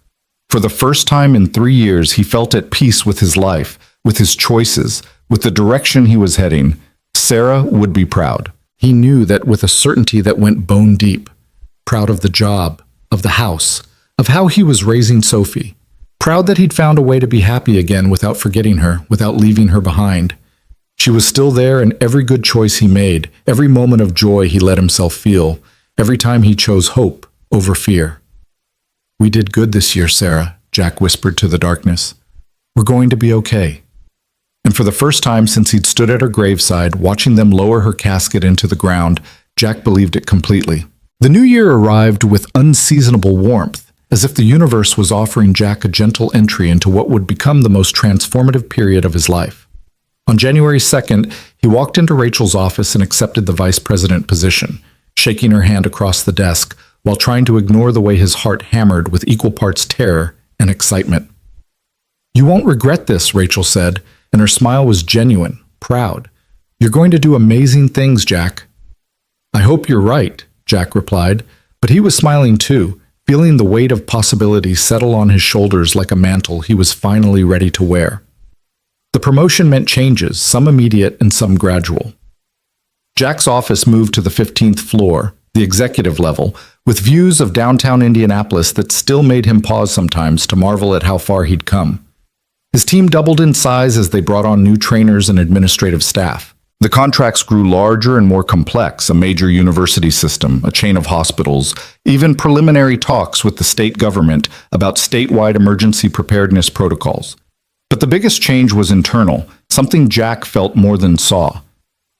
For the first time in 3 years, he felt at peace with his life, with his choices, with the direction he was heading. Sarah would be proud. He knew that with a certainty that went bone deep. Proud of the job, of the house, of how he was raising Sophie. Proud that he'd found a way to be happy again without forgetting her, without leaving her behind. She was still there in every good choice he made, every moment of joy he let himself feel, every time he chose hope over fear. "We did good this year, Sarah," Jack whispered to the darkness. "We're going to be okay." And for the first time since he'd stood at her graveside, watching them lower her casket into the ground, Jack believed it completely. The new year arrived with unseasonable warmth, as if the universe was offering Jack a gentle entry into what would become the most transformative period of his life. On January 2nd, he walked into Rachel's office and accepted the vice president position, shaking her hand across the desk while trying to ignore the way his heart hammered with equal parts terror and excitement. "You won't regret this," Rachel said, and her smile was genuine, proud. "You're going to do amazing things, Jack." "I hope you're right," Jack replied, but he was smiling too, feeling the weight of possibility settle on his shoulders like a mantle he was finally ready to wear. The promotion meant changes, some immediate and some gradual. Jack's office moved to the 15th floor, the executive level, with views of downtown Indianapolis that still made him pause sometimes to marvel at how far he'd come. His team doubled in size as they brought on new trainers and administrative staff. The contracts grew larger and more complex, a major university system, a chain of hospitals, even preliminary talks with the state government about statewide emergency preparedness protocols. But the biggest change was internal, something Jack felt more than saw.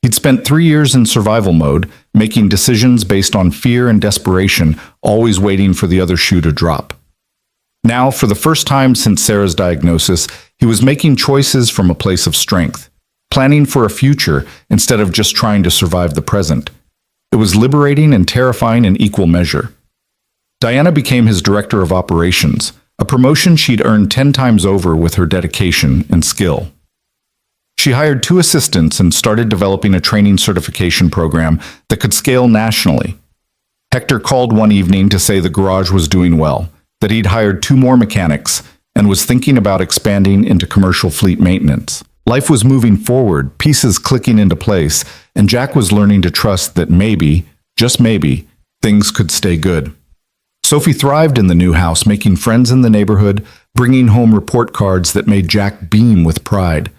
He'd spent 3 years in survival mode, making decisions based on fear and desperation, always waiting for the other shoe to drop. Now, for the first time since Sarah's diagnosis, he was making choices from a place of strength. Planning for a future instead of just trying to survive the present. It was liberating and terrifying in equal measure. Diana became his director of operations, a promotion she'd earned 10 times over with her dedication and skill. She hired 2 assistants and started developing a training certification program that could scale nationally. Hector called one evening to say the garage was doing well, that he'd hired 2 more mechanics, and was thinking about expanding into commercial fleet maintenance. Life was moving forward, pieces clicking into place, and Jack was learning to trust that maybe, just maybe, things could stay good. Sophie thrived in the new house, making friends in the neighborhood, bringing home report cards that made Jack beam with pride.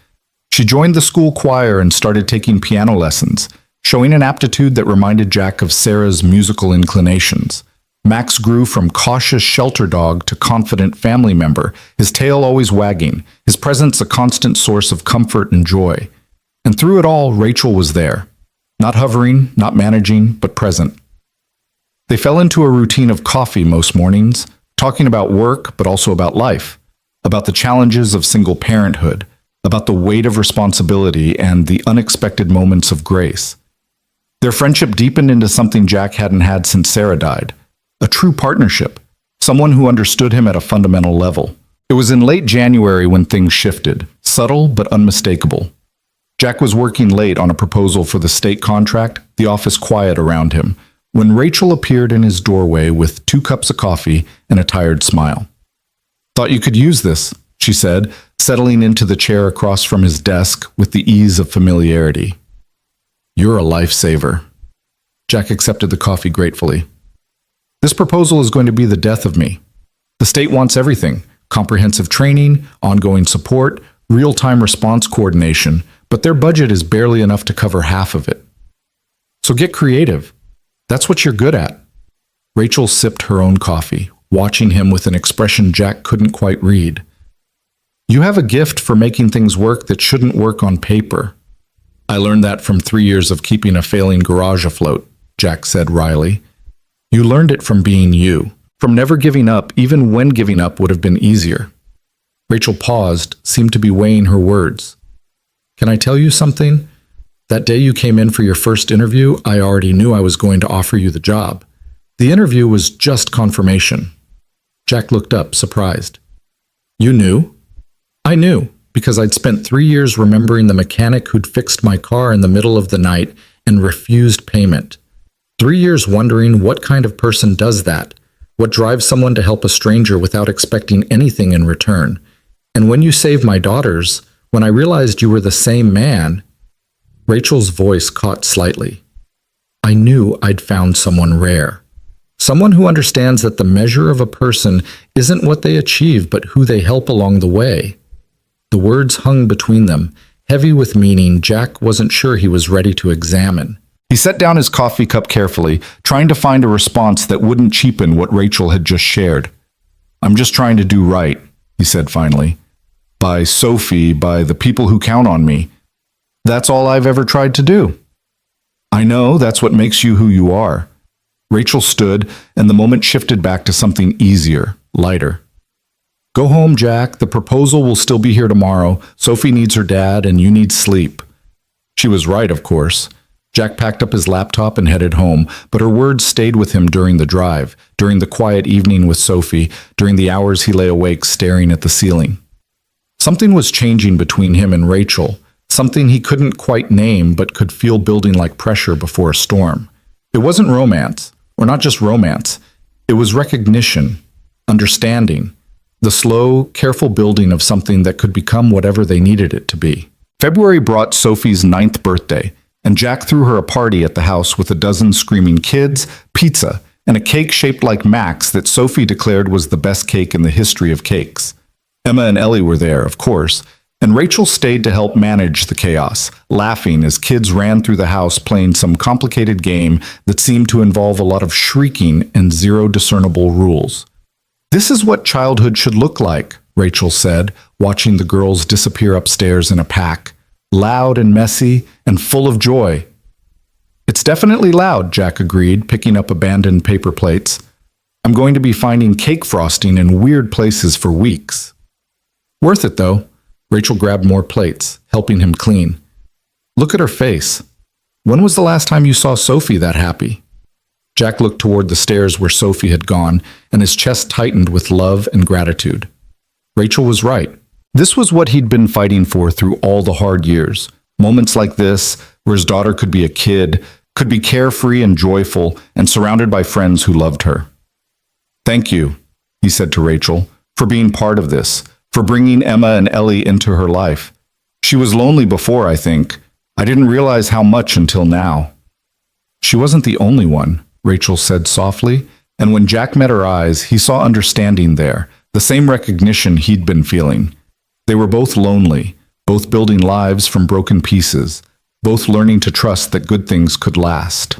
She joined the school choir and started taking piano lessons, showing an aptitude that reminded Jack of Sarah's musical inclinations. Max grew from cautious shelter dog to confident family member, his tail always wagging, his presence a constant source of comfort and joy. And through it all, Rachel was there. Not hovering, not managing, but present. They fell into a routine of coffee most mornings, talking about work, but also about life, about the challenges of single parenthood, about the weight of responsibility and the unexpected moments of grace. Their friendship deepened into something Jack hadn't had since Sarah died. A true partnership, someone who understood him at a fundamental level. It was in late January when things shifted, subtle but unmistakable. Jack was working late on a proposal for the state contract, the office quiet around him, when Rachel appeared in his doorway with 2 cups of coffee and a tired smile. "Thought you could use this," she said, settling into the chair across from his desk with the ease of familiarity. "You're a lifesaver." Jack accepted the coffee gratefully. "This proposal is going to be the death of me. The state wants everything: comprehensive training, ongoing support, real-time response coordination, but their budget is barely enough to cover half of it. So get creative. That's what you're good at." Rachel sipped her own coffee, watching him with an expression Jack couldn't quite read. "You have a gift for making things work that shouldn't work on paper." "I learned that from 3 years of keeping a failing garage afloat," Jack said wryly. "You learned it from being you, from never giving up even when giving up would have been easier." Rachel paused, seemed to be weighing her words. "Can I tell you something? That day you came in for your first interview, I already knew I was going to offer you the job. The interview was just confirmation." Jack looked up, surprised. "You knew?" "I knew, because I'd spent 3 years remembering the mechanic who'd fixed my car in the middle of the night and refused payment. 3 years wondering what kind of person does that, what drives someone to help a stranger without expecting anything in return. And when you saved my daughters, when I realized you were the same man..." Rachel's voice caught slightly. "I knew I'd found someone rare. Someone who understands that the measure of a person isn't what they achieve, but who they help along the way." The words hung between them, heavy with meaning Jack wasn't sure he was ready to examine. He set down his coffee cup carefully, trying to find a response that wouldn't cheapen what Rachel had just shared. "I'm just trying to do right," he said finally. "By Sophie, by the people who count on me. That's all I've ever tried to do." "I know, that's what makes you who you are." Rachel stood, and the moment shifted back to something easier, lighter. "Go home, Jack. The proposal will still be here tomorrow. Sophie needs her dad, and you need sleep." She was right, of course. Jack packed up his laptop and headed home, but her words stayed with him during the drive, during the quiet evening with Sophie, during the hours he lay awake staring at the ceiling. Something was changing between him and Rachel, something he couldn't quite name but could feel building like pressure before a storm. It wasn't romance, or not just romance. It was recognition, understanding, the slow, careful building of something that could become whatever they needed it to be. February brought Sophie's 9th birthday, and Jack threw her a party at the house with a dozen screaming kids, pizza, and a cake shaped like Max that Sophie declared was the best cake in the history of cakes. Emma and Ellie were there, of course, and Rachel stayed to help manage the chaos, laughing as kids ran through the house playing some complicated game that seemed to involve a lot of shrieking and zero discernible rules. "This is what childhood should look like," Rachel said, watching the girls disappear upstairs in a pack, loud and messy and full of joy. "It's definitely loud," Jack agreed, picking up abandoned paper plates. "I'm going to be finding cake frosting in weird places for weeks." "Worth it, though." Rachel grabbed more plates, helping him clean. "Look at her face. When was the last time you saw Sophie that happy?" Jack looked toward the stairs where Sophie had gone, and his chest tightened with love and gratitude. Rachel was right. This was what he'd been fighting for through all the hard years. Moments like this, where his daughter could be a kid, could be carefree and joyful, and surrounded by friends who loved her. "Thank you," he said to Rachel, "for being part of this, for bringing Emma and Ellie into her life. She was lonely before, I think. I didn't realize how much until now." "She wasn't the only one," Rachel said softly, and when Jack met her eyes, he saw understanding there, the same recognition he'd been feeling. They were both lonely, both building lives from broken pieces, both learning to trust that good things could last.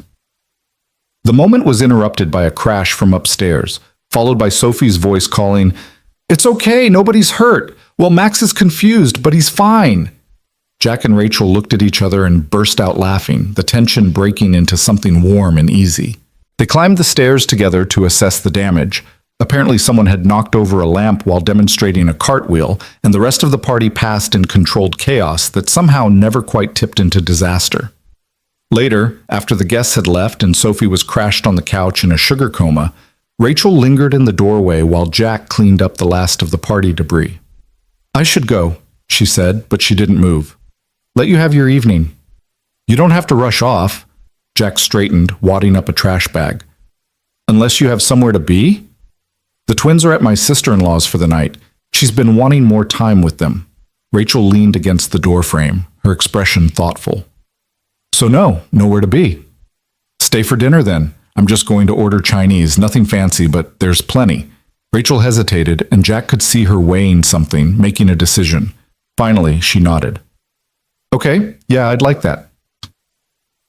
The moment was interrupted by a crash from upstairs, followed by Sophie's voice calling, "It's okay, nobody's hurt. Well, Max is confused, but he's fine." Jack and Rachel looked at each other and burst out laughing, the tension breaking into something warm and easy. They climbed the stairs together to assess the damage. Apparently someone had knocked over a lamp while demonstrating a cartwheel, and the rest of the party passed in controlled chaos that somehow never quite tipped into disaster. Later, after the guests had left and Sophie was crashed on the couch in a sugar coma, Rachel lingered in the doorway while Jack cleaned up the last of the party debris. "I should go," she said, but she didn't move. "Let you have your evening." "You don't have to rush off." Jack straightened, wadding up a trash bag. Unless you have somewhere to be? The twins are at my sister-in-law's for the night. She's been wanting more time with them. Rachel leaned against the doorframe, her expression thoughtful. So no, nowhere to be. Stay for dinner then. I'm just going to order Chinese, nothing fancy, but there's plenty. Rachel hesitated, and Jack could see her weighing something, making a decision. Finally, she nodded. Okay, yeah, I'd like that.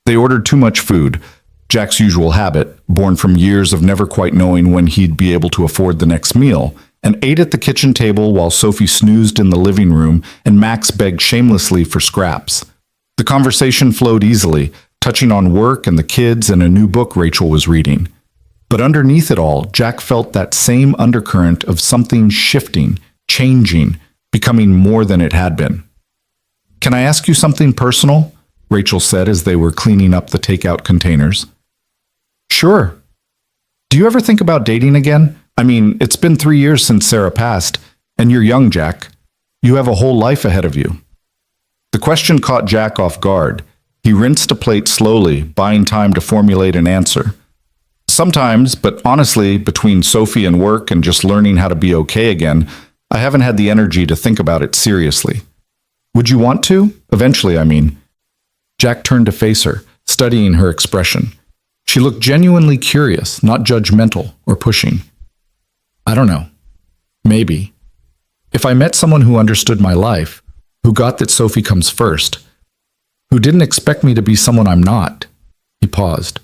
They ordered too much food, Jack's usual habit, born from years of never quite knowing when he'd be able to afford the next meal, and ate at the kitchen table while Sophie snoozed in the living room and Max begged shamelessly for scraps. The conversation flowed easily, touching on work and the kids and a new book Rachel was reading. But underneath it all, Jack felt that same undercurrent of something shifting, changing, becoming more than it had been. Can I ask you something personal? Rachel said as they were cleaning up the takeout containers. Sure. Do you ever think about dating again? I mean, it's been 3 years since Sarah passed, and you're young, Jack. You have a whole life ahead of you. The question caught Jack off guard. He rinsed a plate slowly, buying time to formulate an answer. Sometimes, but honestly, between Sophie and work and just learning how to be okay again, I haven't had the energy to think about it seriously. Would you want to? Eventually, I mean. Jack turned to face her, studying her expression. She looked genuinely curious, not judgmental or pushing. I don't know. Maybe. If I met someone who understood my life, who got that Sophie comes first, who didn't expect me to be someone I'm not. He paused.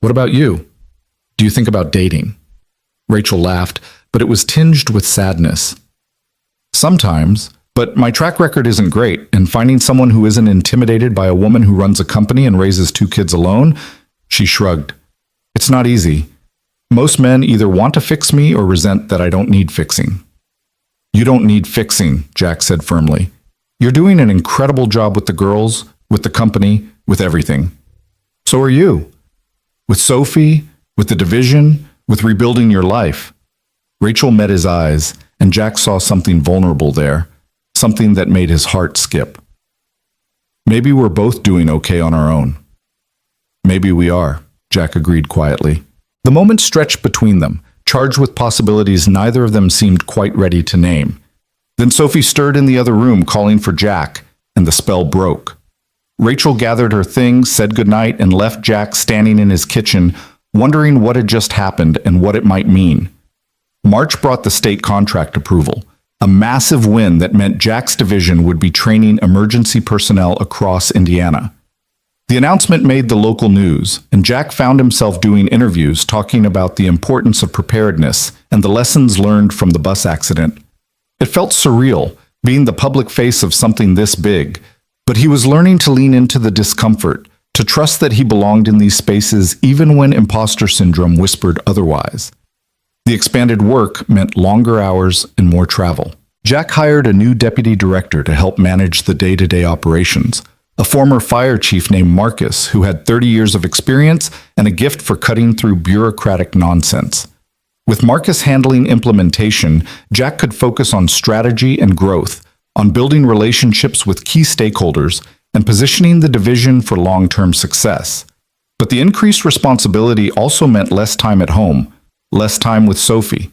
What about you? Do you think about dating? Rachel laughed, but it was tinged with sadness. Sometimes, but my track record isn't great, and finding someone who isn't intimidated by a woman who runs a company and raises 2 kids alone, she shrugged. It's not easy. Most men either want to fix me or resent that I don't need fixing. You don't need fixing, Jack said firmly. You're doing an incredible job with the girls, with the company, with everything. So are you. With Sophie, with the division, with rebuilding your life. Rachel met his eyes, and Jack saw something vulnerable there, something that made his heart skip. Maybe we're both doing okay on our own. Maybe we are, Jack agreed quietly. The moment stretched between them, charged with possibilities neither of them seemed quite ready to name. Then Sophie stirred in the other room, calling for Jack, and the spell broke. Rachel gathered her things, said goodnight, and left Jack standing in his kitchen, wondering what had just happened and what it might mean. March brought the state contract approval, a massive win that meant Jack's division would be training emergency personnel across Indiana. The announcement made the local news, and Jack found himself doing interviews talking about the importance of preparedness and the lessons learned from the bus accident. It felt surreal, being the public face of something this big, but he was learning to lean into the discomfort, to trust that he belonged in these spaces even when imposter syndrome whispered otherwise. The expanded work meant longer hours and more travel. Jack hired a new deputy director to help manage the day-to-day operations, a former fire chief named Marcus who had 30 years of experience and a gift for cutting through bureaucratic nonsense. With Marcus handling implementation, Jack could focus on strategy and growth, on building relationships with key stakeholders, and positioning the division for long-term success. But the increased responsibility also meant less time at home, less time with Sophie.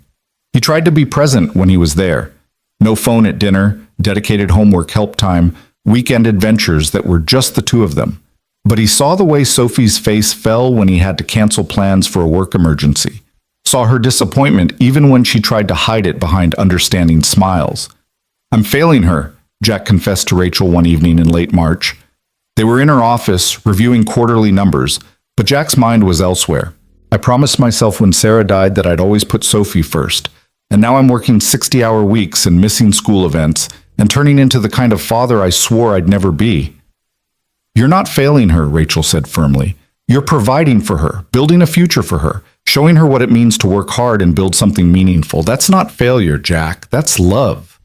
He tried to be present when he was there. No phone at dinner, dedicated homework help time, weekend adventures that were just the two of them. But he saw the way Sophie's face fell when he had to cancel plans for a work emergency. Saw her disappointment even when she tried to hide it behind understanding smiles. I'm failing her, Jack confessed to Rachel one evening in late March. They were in her office, reviewing quarterly numbers, but Jack's mind was elsewhere. I promised myself when Sarah died that I'd always put Sophie first, and now I'm working 60-hour weeks and missing school events and turning into the kind of father I swore I'd never be. You're not failing her, Rachel said firmly. You're providing for her, building a future for her, showing her what it means to work hard and build something meaningful. That's not failure, Jack. That's love.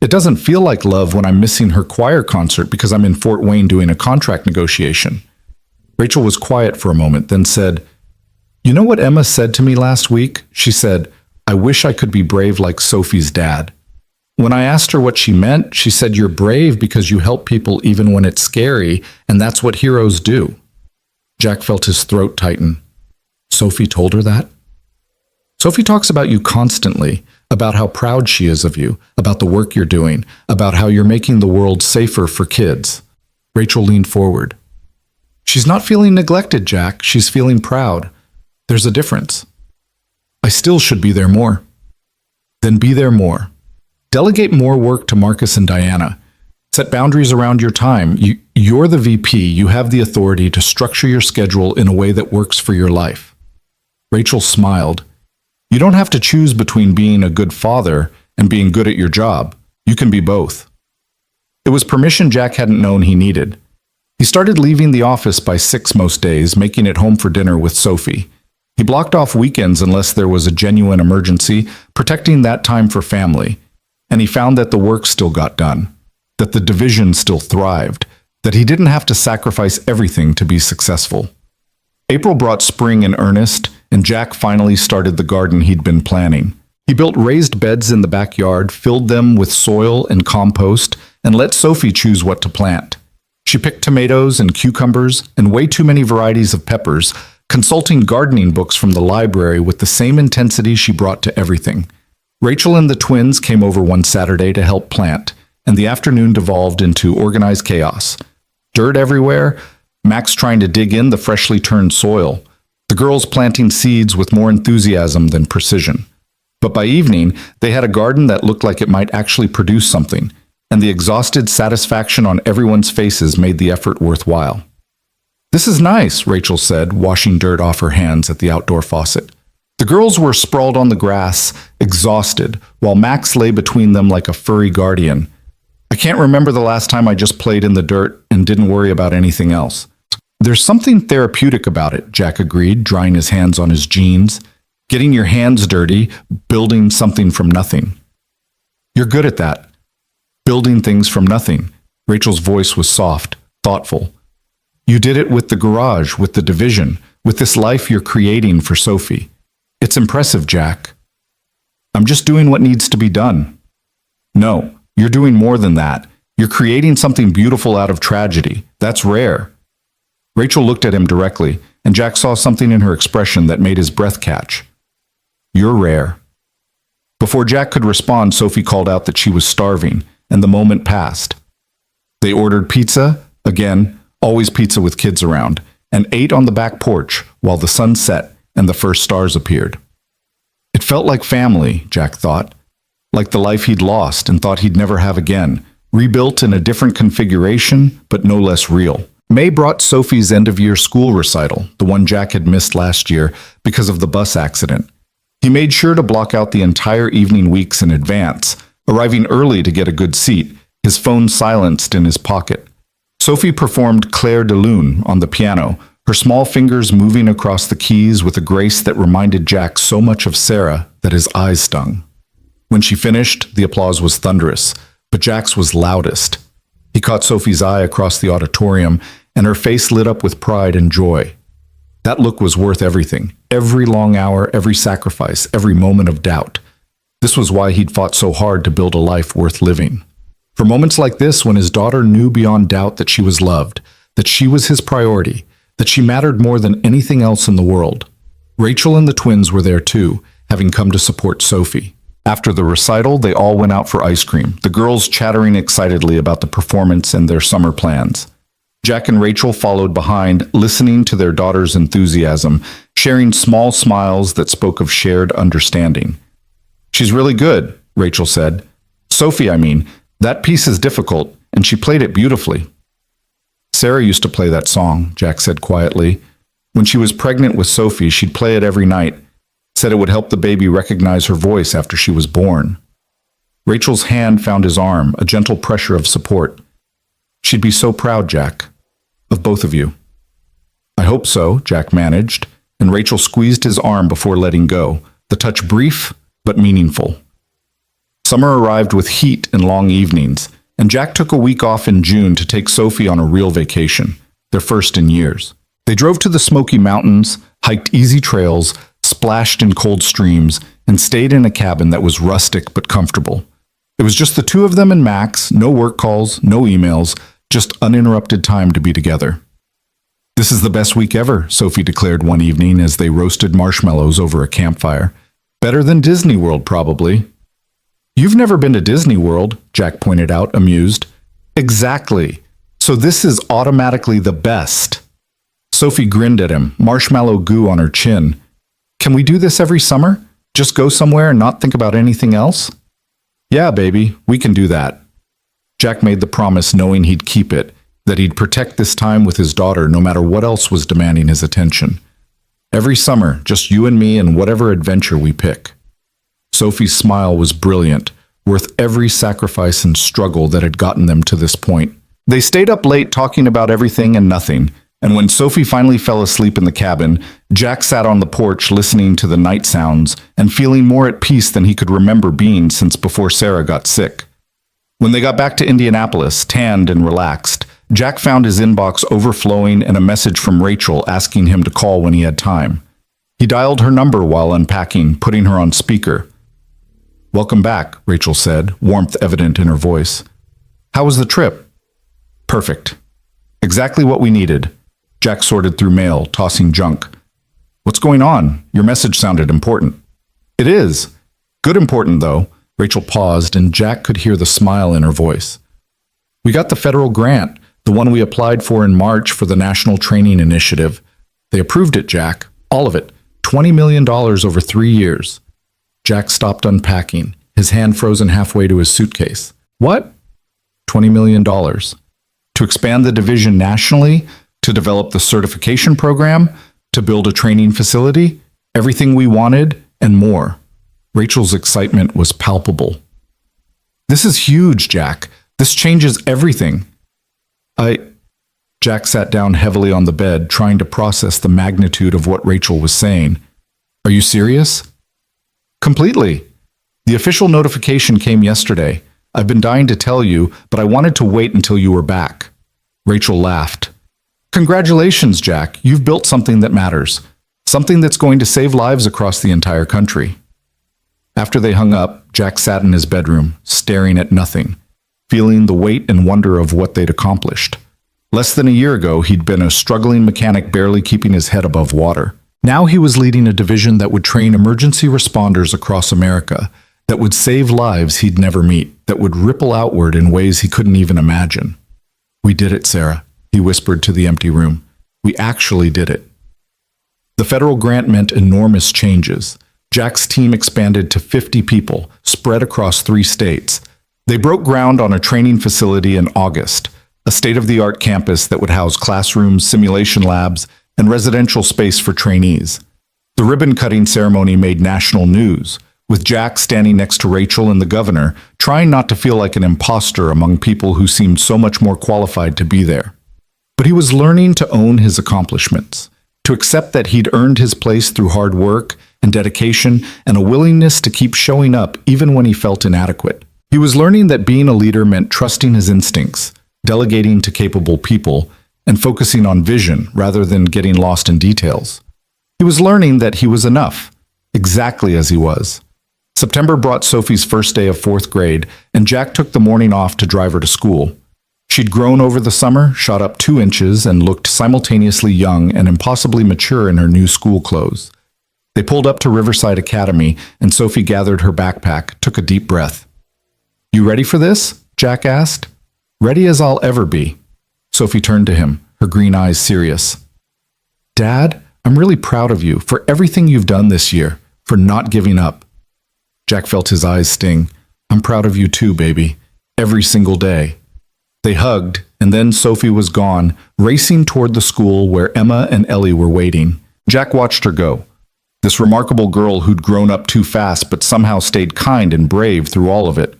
It doesn't feel like love when I'm missing her choir concert because I'm in Fort Wayne doing a contract negotiation. Rachel was quiet for a moment, then said, You know what Emma said to me last week? She said, I wish I could be brave like Sophie's dad. When I asked her what she meant, she said, You're brave because you help people even when it's scary, and that's what heroes do. Jack felt his throat tighten. Sophie told her that? Sophie talks about you constantly, about how proud she is of you, about the work you're doing, about how you're making the world safer for kids. Rachel leaned forward. She's not feeling neglected, Jack. She's feeling proud. There's a difference. I still should be there more. Then be there more. Delegate more work to Marcus and Diana. Set boundaries around your time. You're the VP. You have the authority to structure your schedule in a way that works for your life. Rachel smiled. You don't have to choose between being a good father and being good at your job. You can be both. It was permission Jack hadn't known he needed. He started leaving the office by 6 most days, making it home for dinner with Sophie. He blocked off weekends unless there was a genuine emergency, protecting that time for family. And he found that the work still got done, that the division still thrived, that he didn't have to sacrifice everything to be successful. April brought spring in earnest, and Jack finally started the garden he'd been planning. He built raised beds in the backyard, filled them with soil and compost, and let Sophie choose what to plant. She picked tomatoes and cucumbers and way too many varieties of peppers, consulting gardening books from the library with the same intensity she brought to everything. Rachel and the twins came over one Saturday to help plant, and the afternoon devolved into organized chaos. Dirt everywhere, Max trying to dig in the freshly turned soil, the girls planting seeds with more enthusiasm than precision. But by evening, they had a garden that looked like it might actually produce something, and the exhausted satisfaction on everyone's faces made the effort worthwhile. This is nice, Rachel said, washing dirt off her hands at the outdoor faucet. The girls were sprawled on the grass, exhausted, while Max lay between them like a furry guardian. I can't remember the last time I just played in the dirt and didn't worry about anything else. There's something therapeutic about it, Jack agreed, drying his hands on his jeans. Getting your hands dirty, building something from nothing. You're good at that. Building things from nothing. Rachel's voice was soft, thoughtful. You did it with the garage, with the division, with this life you're creating for Sophie. It's impressive, Jack. I'm just doing what needs to be done. No, you're doing more than that. You're creating something beautiful out of tragedy. That's rare. Rachel looked at him directly, and Jack saw something in her expression that made his breath catch. You're rare. Before Jack could respond, Sophie called out that she was starving, and the moment passed. They ordered pizza, again, always pizza with kids around, and ate on the back porch while the sun set and the first stars appeared. It felt like family, Jack thought, like the life he'd lost and thought he'd never have again, rebuilt in a different configuration, but no less real. May brought Sophie's end-of-year school recital, the one Jack had missed last year because of the bus accident. He made sure to block out the entire evening weeks in advance, arriving early to get a good seat, his phone silenced in his pocket. Sophie performed Clair de Lune on the piano, her small fingers moving across the keys with a grace that reminded Jack so much of Sarah that his eyes stung. When she finished, the applause was thunderous, but Jack's was loudest. He caught Sophie's eye across the auditorium, and her face lit up with pride and joy. That look was worth everything, every long hour, every sacrifice, every moment of doubt. This was why he'd fought so hard to build a life worth living. For moments like this, when his daughter knew beyond doubt that she was loved, that she was his priority, that she mattered more than anything else in the world. Rachel and the twins were there too, having come to support Sophie. After the recital, they all went out for ice cream, the girls chattering excitedly about the performance and their summer plans. Jack and Rachel followed behind, listening to their daughter's enthusiasm, sharing small smiles that spoke of shared understanding. She's really good, Rachel said. Sophie, I mean, that piece is difficult, and she played it beautifully. Sarah used to play that song, Jack said quietly. When she was pregnant with Sophie, she'd play it every night, said it would help the baby recognize her voice after she was born. Rachel's hand found his arm, a gentle pressure of support. She'd be so proud, Jack, of both of you. I hope so, Jack managed, and Rachel squeezed his arm before letting go, the touch brief but meaningful. Summer arrived with heat and long evenings, and Jack took a week off in June to take Sophie on a real vacation, their first in years. They drove to the Smoky Mountains, hiked easy trails, splashed in cold streams, and stayed in a cabin that was rustic but comfortable. It was just the two of them and Max, no work calls, no emails, just uninterrupted time to be together. This is the best week ever, Sophie declared one evening as they roasted marshmallows over a campfire. Better than Disney World, probably. You've never been to Disney World, Jack pointed out, amused. Exactly. So this is automatically the best. Sophie grinned at him, marshmallow goo on her chin. Can we do this every summer? Just go somewhere and not think about anything else? Yeah, baby, we can do that. Jack made the promise knowing he'd keep it, that he'd protect this time with his daughter no matter what else was demanding his attention. Every summer, just you and me and whatever adventure we pick. Sophie's smile was brilliant, worth every sacrifice and struggle that had gotten them to this point. They stayed up late talking about everything and nothing, and when Sophie finally fell asleep in the cabin, Jack sat on the porch listening to the night sounds and feeling more at peace than he could remember being since before Sarah got sick. When they got back to Indianapolis, tanned and relaxed, Jack found his inbox overflowing and a message from Rachel asking him to call when he had time. He dialed her number while unpacking, putting her on speaker. "Welcome back," Rachel said, warmth evident in her voice. "How was the trip?" "Perfect. Exactly what we needed." Jack sorted through mail, tossing junk. "What's going on? Your message sounded important." "It is. Good important, though." Rachel paused, and Jack could hear the smile in her voice. "We got the federal grant, the one we applied for in March for the National Training Initiative. They approved it, Jack. All of it. $20 million over 3 years. Jack stopped unpacking, his hand frozen halfway to his suitcase. "What?" $20 million. To expand the division nationally, to develop the certification program, to build a training facility, everything we wanted, and more. Rachel's excitement was palpable. "This is huge, Jack. This changes everything." Jack sat down heavily on the bed, trying to process the magnitude of what Rachel was saying. "Are you serious?" "Completely. The official notification came yesterday. I've been dying to tell you, but I wanted to wait until you were back." Rachel laughed. "Congratulations, Jack. You've built something that matters. Something that's going to save lives across the entire country." After they hung up, Jack sat in his bedroom, staring at nothing, feeling the weight and wonder of what they'd accomplished. Less than a year ago, he'd been a struggling mechanic barely keeping his head above water. Now he was leading a division that would train emergency responders across America, that would save lives he'd never meet, that would ripple outward in ways he couldn't even imagine. "We did it, Sarah," he whispered to the empty room. "We actually did it." The federal grant meant enormous changes. Jack's team expanded to 50 people, spread across 3 states. They broke ground on a training facility in August, a state-of-the-art campus that would house classrooms, simulation labs, and residential space for trainees. The ribbon-cutting ceremony made national news, with Jack standing next to Rachel and the governor, trying not to feel like an imposter among people who seemed so much more qualified to be there. But he was learning to own his accomplishments, to accept that he'd earned his place through hard work and dedication and a willingness to keep showing up even when he felt inadequate. He was learning that being a leader meant trusting his instincts, delegating to capable people, and focusing on vision rather than getting lost in details. He was learning that he was enough, exactly as he was. September brought Sophie's first day of 4th grade, and Jack took the morning off to drive her to school. She'd grown over the summer, shot up 2 inches, and looked simultaneously young and impossibly mature in her new school clothes. They pulled up to Riverside Academy, and Sophie gathered her backpack, took a deep breath. "You ready for this?" Jack asked. "Ready as I'll ever be." Sophie turned to him, her green eyes serious. "Dad, I'm really proud of you for everything you've done this year, for not giving up." Jack felt his eyes sting. "I'm proud of you too, baby. Every single day." They hugged, and then Sophie was gone, racing toward the school where Emma and Ellie were waiting. Jack watched her go. This remarkable girl who'd grown up too fast but somehow stayed kind and brave through all of it.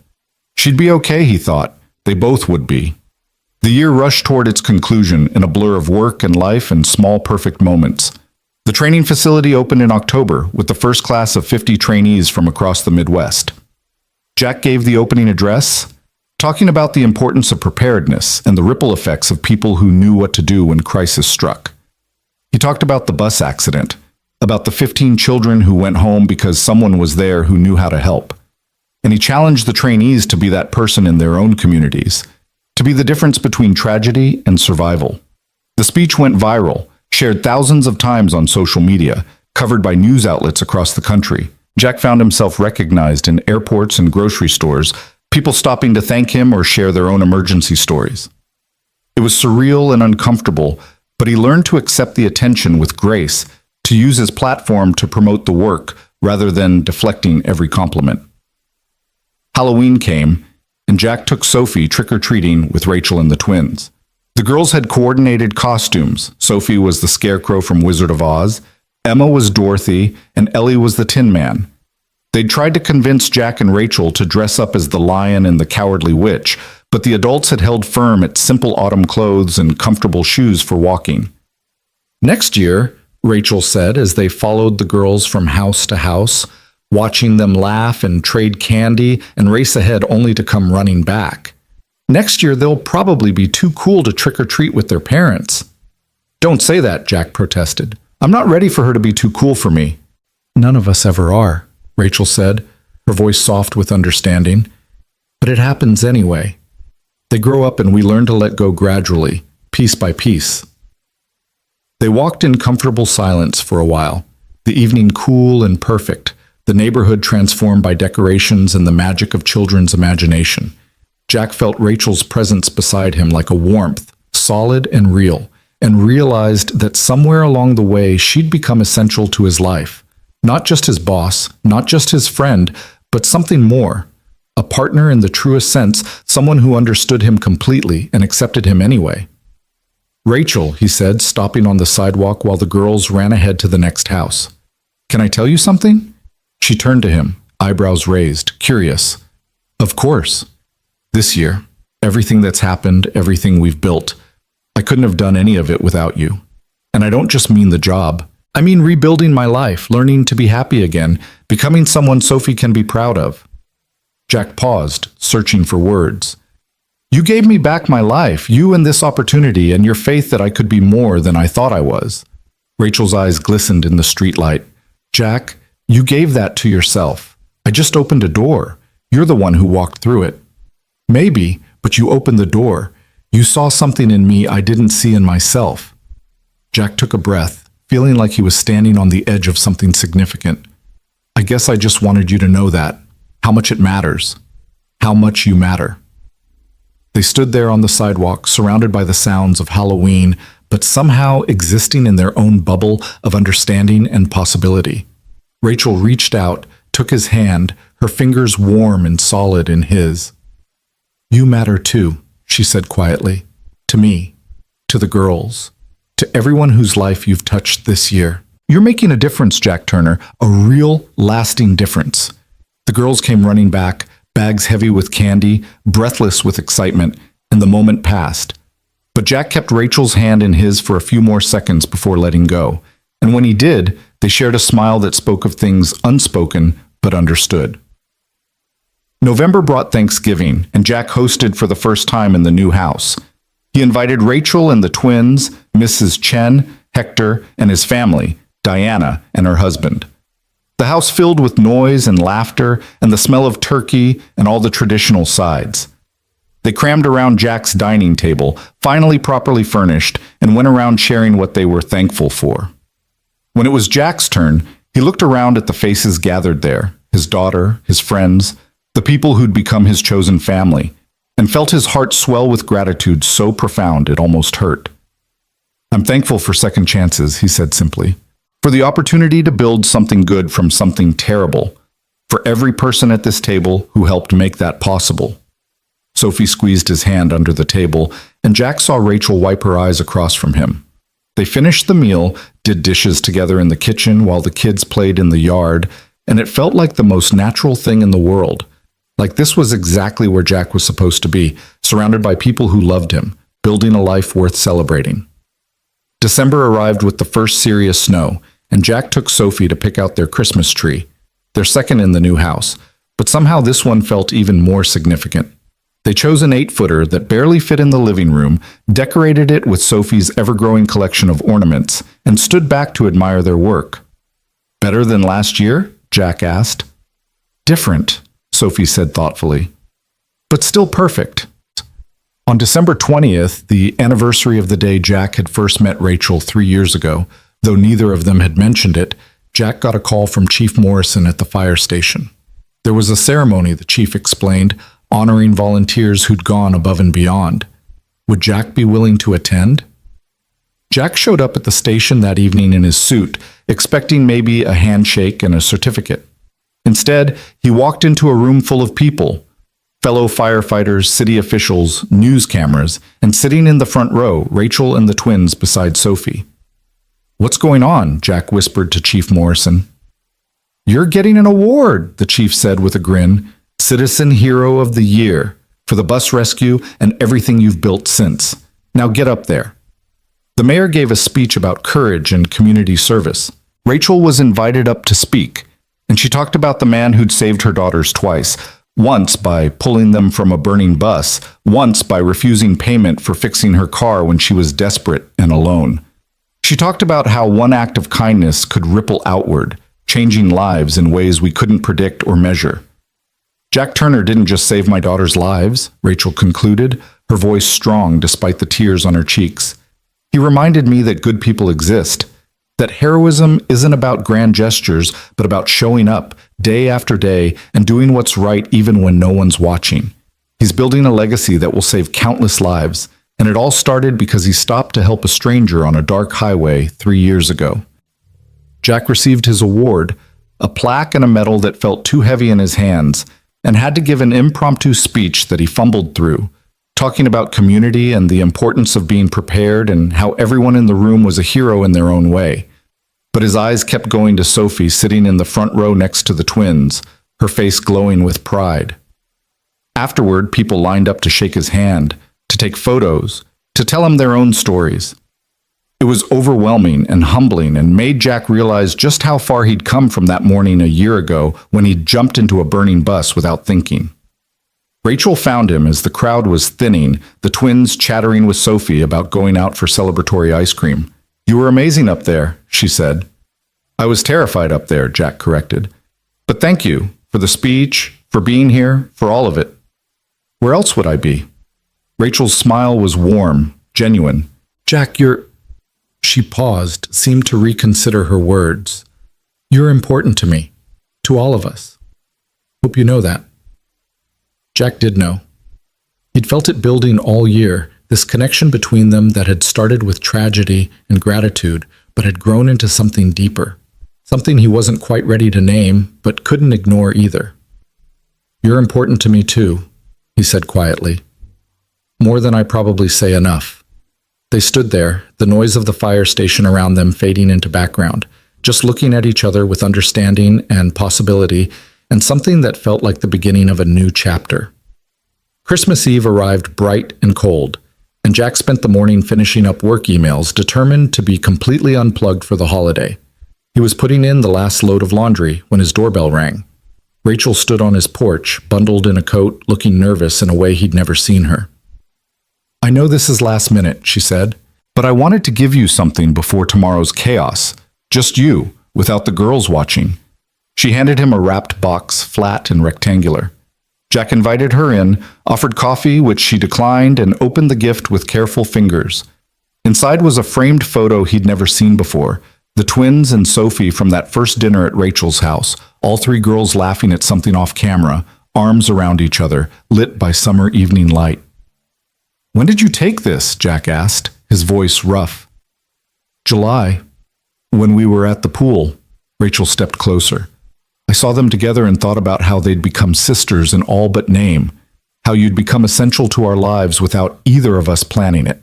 She'd be okay, he thought. They both would be. The year rushed toward its conclusion in a blur of work and life and small perfect moments. The training facility opened in October with the first class of 50 trainees from across the Midwest. Jack gave the opening address, talking about the importance of preparedness and the ripple effects of people who knew what to do when crisis struck. He talked about the bus accident, about the 15 children who went home because someone was there who knew how to help. And he challenged the trainees to be that person in their own communities, to be the difference between tragedy and survival. The speech went viral, shared thousands of times on social media, covered by news outlets across the country. Jack found himself recognized in airports and grocery stores, people stopping to thank him or share their own emergency stories. It was surreal and uncomfortable, but he learned to accept the attention with grace, to use his platform to promote the work rather than deflecting every compliment. Halloween came, and Jack took Sophie trick-or-treating with Rachel and the twins. The girls had coordinated costumes. Sophie was the Scarecrow from Wizard of Oz, Emma was Dorothy, and Ellie was the Tin Man. They'd tried to convince Jack and Rachel to dress up as the Lion and the Cowardly Witch, but the adults had held firm at simple autumn clothes and comfortable shoes for walking. Next year, Rachel said as they followed the girls from house to house, watching them laugh and trade candy and race ahead only to come running back. Next year, they'll probably be too cool to trick-or-treat with their parents. Don't say that, Jack protested. I'm not ready for her to be too cool for me. None of us ever are, Rachel said, her voice soft with understanding. But it happens anyway. They grow up and we learn to let go gradually, piece by piece. They walked in comfortable silence for a while, the evening cool and perfect, the neighborhood transformed by decorations and the magic of children's imagination. Jack felt Rachel's presence beside him like a warmth, solid and real, and realized that somewhere along the way she'd become essential to his life. Not just his boss, not just his friend, but something more. A partner in the truest sense, someone who understood him completely and accepted him anyway. Rachel, he said, stopping on the sidewalk while the girls ran ahead to the next house. Can I tell you something? She turned to him, eyebrows raised, curious. Of course. This year, everything that's happened, everything we've built, I couldn't have done any of it without you. And I don't just mean the job. I mean rebuilding my life, learning to be happy again, becoming someone Sophie can be proud of. Jack paused, searching for words. You gave me back my life, you and this opportunity, and your faith that I could be more than I thought I was. Rachel's eyes glistened in the streetlight. Jack, you gave that to yourself. I just opened a door. You're the one who walked through it. Maybe, but you opened the door. You saw something in me I didn't see in myself. Jack took a breath, feeling like he was standing on the edge of something significant. I guess I just wanted you to know that. How much it matters. How much you matter. They stood there on the sidewalk, surrounded by the sounds of Halloween, but somehow existing in their own bubble of understanding and possibility. Rachel reached out, took his hand, her fingers warm and solid in his. You matter too, she said quietly. To me, to the girls, to everyone whose life you've touched this year. You're making a difference, Jack Turner, a real, lasting difference. The girls came running back, bags heavy with candy, breathless with excitement, and the moment passed. But Jack kept Rachel's hand in his for a few more seconds before letting go, and when he did, they shared a smile that spoke of things unspoken but understood. November brought Thanksgiving, and Jack hosted for the first time in the new house. He invited Rachel and the twins, Mrs. Chen, Hector, and his family, Diana and her husband. The house filled with noise and laughter and the smell of turkey and all the traditional sides. They crammed around Jack's dining table, finally properly furnished, and went around sharing what they were thankful for. When it was Jack's turn, he looked around at the faces gathered there, his daughter, his friends, the people who'd become his chosen family, and felt his heart swell with gratitude so profound it almost hurt. I'm thankful for second chances, he said simply, for the opportunity to build something good from something terrible, for every person at this table who helped make that possible. Sophie squeezed his hand under the table, and Jack saw Rachel wipe her eyes across from him. They finished the meal, did dishes together in the kitchen while the kids played in the yard, and it felt like the most natural thing in the world. Like this was exactly where Jack was supposed to be, surrounded by people who loved him, building a life worth celebrating. December arrived with the first serious snow, and Jack took Sophie to pick out their Christmas tree, their second in the new house, but somehow this one felt even more significant. They chose an 8-footer that barely fit in the living room, decorated it with Sophie's ever-growing collection of ornaments, and stood back to admire their work. Better than last year? Jack asked. Different, Sophie said thoughtfully. But still perfect. On December 20th, the anniversary of the day Jack had first met Rachel 3 years ago, though neither of them had mentioned it, Jack got a call from Chief Morrison at the fire station. There was a ceremony, the chief explained, honoring volunteers who'd gone above and beyond. Would Jack be willing to attend? Jack showed up at the station that evening in his suit, expecting maybe a handshake and a certificate. Instead, he walked into a room full of people, fellow firefighters, city officials, news cameras, and sitting in the front row, Rachel and the twins beside Sophie. "What's going on?" Jack whispered to Chief Morrison. "You're getting an award," the chief said with a grin. "Citizen Hero of the Year for the bus rescue and everything you've built since. Now get up there." The mayor gave a speech about courage and community service. Rachel was invited up to speak, and she talked about the man who'd saved her daughters twice, once by pulling them from a burning bus, once by refusing payment for fixing her car when she was desperate and alone. She talked about how one act of kindness could ripple outward, changing lives in ways we couldn't predict or measure. "Jack Turner didn't just save my daughters' lives," Rachel concluded, her voice strong despite the tears on her cheeks. "He reminded me that good people exist, that heroism isn't about grand gestures, but about showing up day after day and doing what's right even when no one's watching. He's building a legacy that will save countless lives, and it all started because he stopped to help a stranger on a dark highway 3 years ago." Jack received his award, a plaque and a medal that felt too heavy in his hands, and had to give an impromptu speech that he fumbled through, talking about community and the importance of being prepared and how everyone in the room was a hero in their own way. But his eyes kept going to Sophie sitting in the front row next to the twins, her face glowing with pride. Afterward, people lined up to shake his hand, to take photos, to tell him their own stories. It was overwhelming and humbling and made Jack realize just how far he'd come from that morning a year ago when he'd jumped into a burning bus without thinking. Rachel found him as the crowd was thinning, the twins chattering with Sophie about going out for celebratory ice cream. "You were amazing up there," she said. "I was terrified up there," Jack corrected. "But thank you for the speech, for being here, for all of it. Where else would I be?" Rachel's smile was warm, genuine. "Jack, you're—" She paused, seemed to reconsider her words. "You're important to me, to all of us. Hope you know that." Jack did know. He'd felt it building all year, this connection between them that had started with tragedy and gratitude, but had grown into something deeper, something he wasn't quite ready to name, but couldn't ignore either. "You're important to me too," he said quietly. "More than I probably say enough." They stood there, the noise of the fire station around them fading into background, just looking at each other with understanding and possibility, and something that felt like the beginning of a new chapter. Christmas Eve arrived bright and cold, and Jack spent the morning finishing up work emails, determined to be completely unplugged for the holiday. He was putting in the last load of laundry when his doorbell rang. Rachel stood on his porch, bundled in a coat, looking nervous in a way he'd never seen her. "I know this is last minute," she said, "but I wanted to give you something before tomorrow's chaos. Just you, without the girls watching." She handed him a wrapped box, flat and rectangular. Jack invited her in, offered coffee, which she declined, and opened the gift with careful fingers. Inside was a framed photo he'd never seen before, the twins and Sophie from that first dinner at Rachel's house, all three girls laughing at something off camera, arms around each other, lit by summer evening light. "When did you take this?" Jack asked, his voice rough. "July, when we were at the pool." Rachel stepped closer. "I saw them together and thought about how they'd become sisters in all but name, how you'd become essential to our lives without either of us planning it.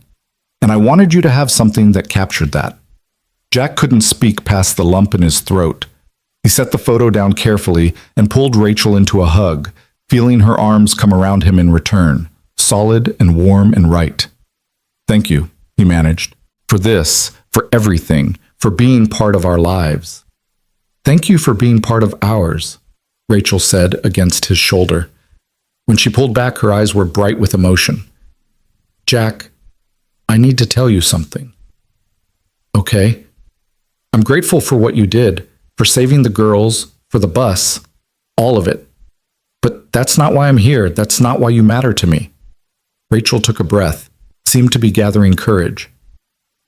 And I wanted you to have something that captured that." Jack couldn't speak past the lump in his throat. He set the photo down carefully and pulled Rachel into a hug, feeling her arms come around him in return, solid and warm and right. "Thank you," he managed, "for this, for everything, for being part of our lives." "Thank you for being part of ours," Rachel said against his shoulder. When she pulled back, her eyes were bright with emotion. "Jack, I need to tell you something." "Okay. I'm grateful for what you did, for saving the girls, for the bus, all of it. But that's not why I'm here. That's not why you matter to me." Rachel took a breath, seemed to be gathering courage.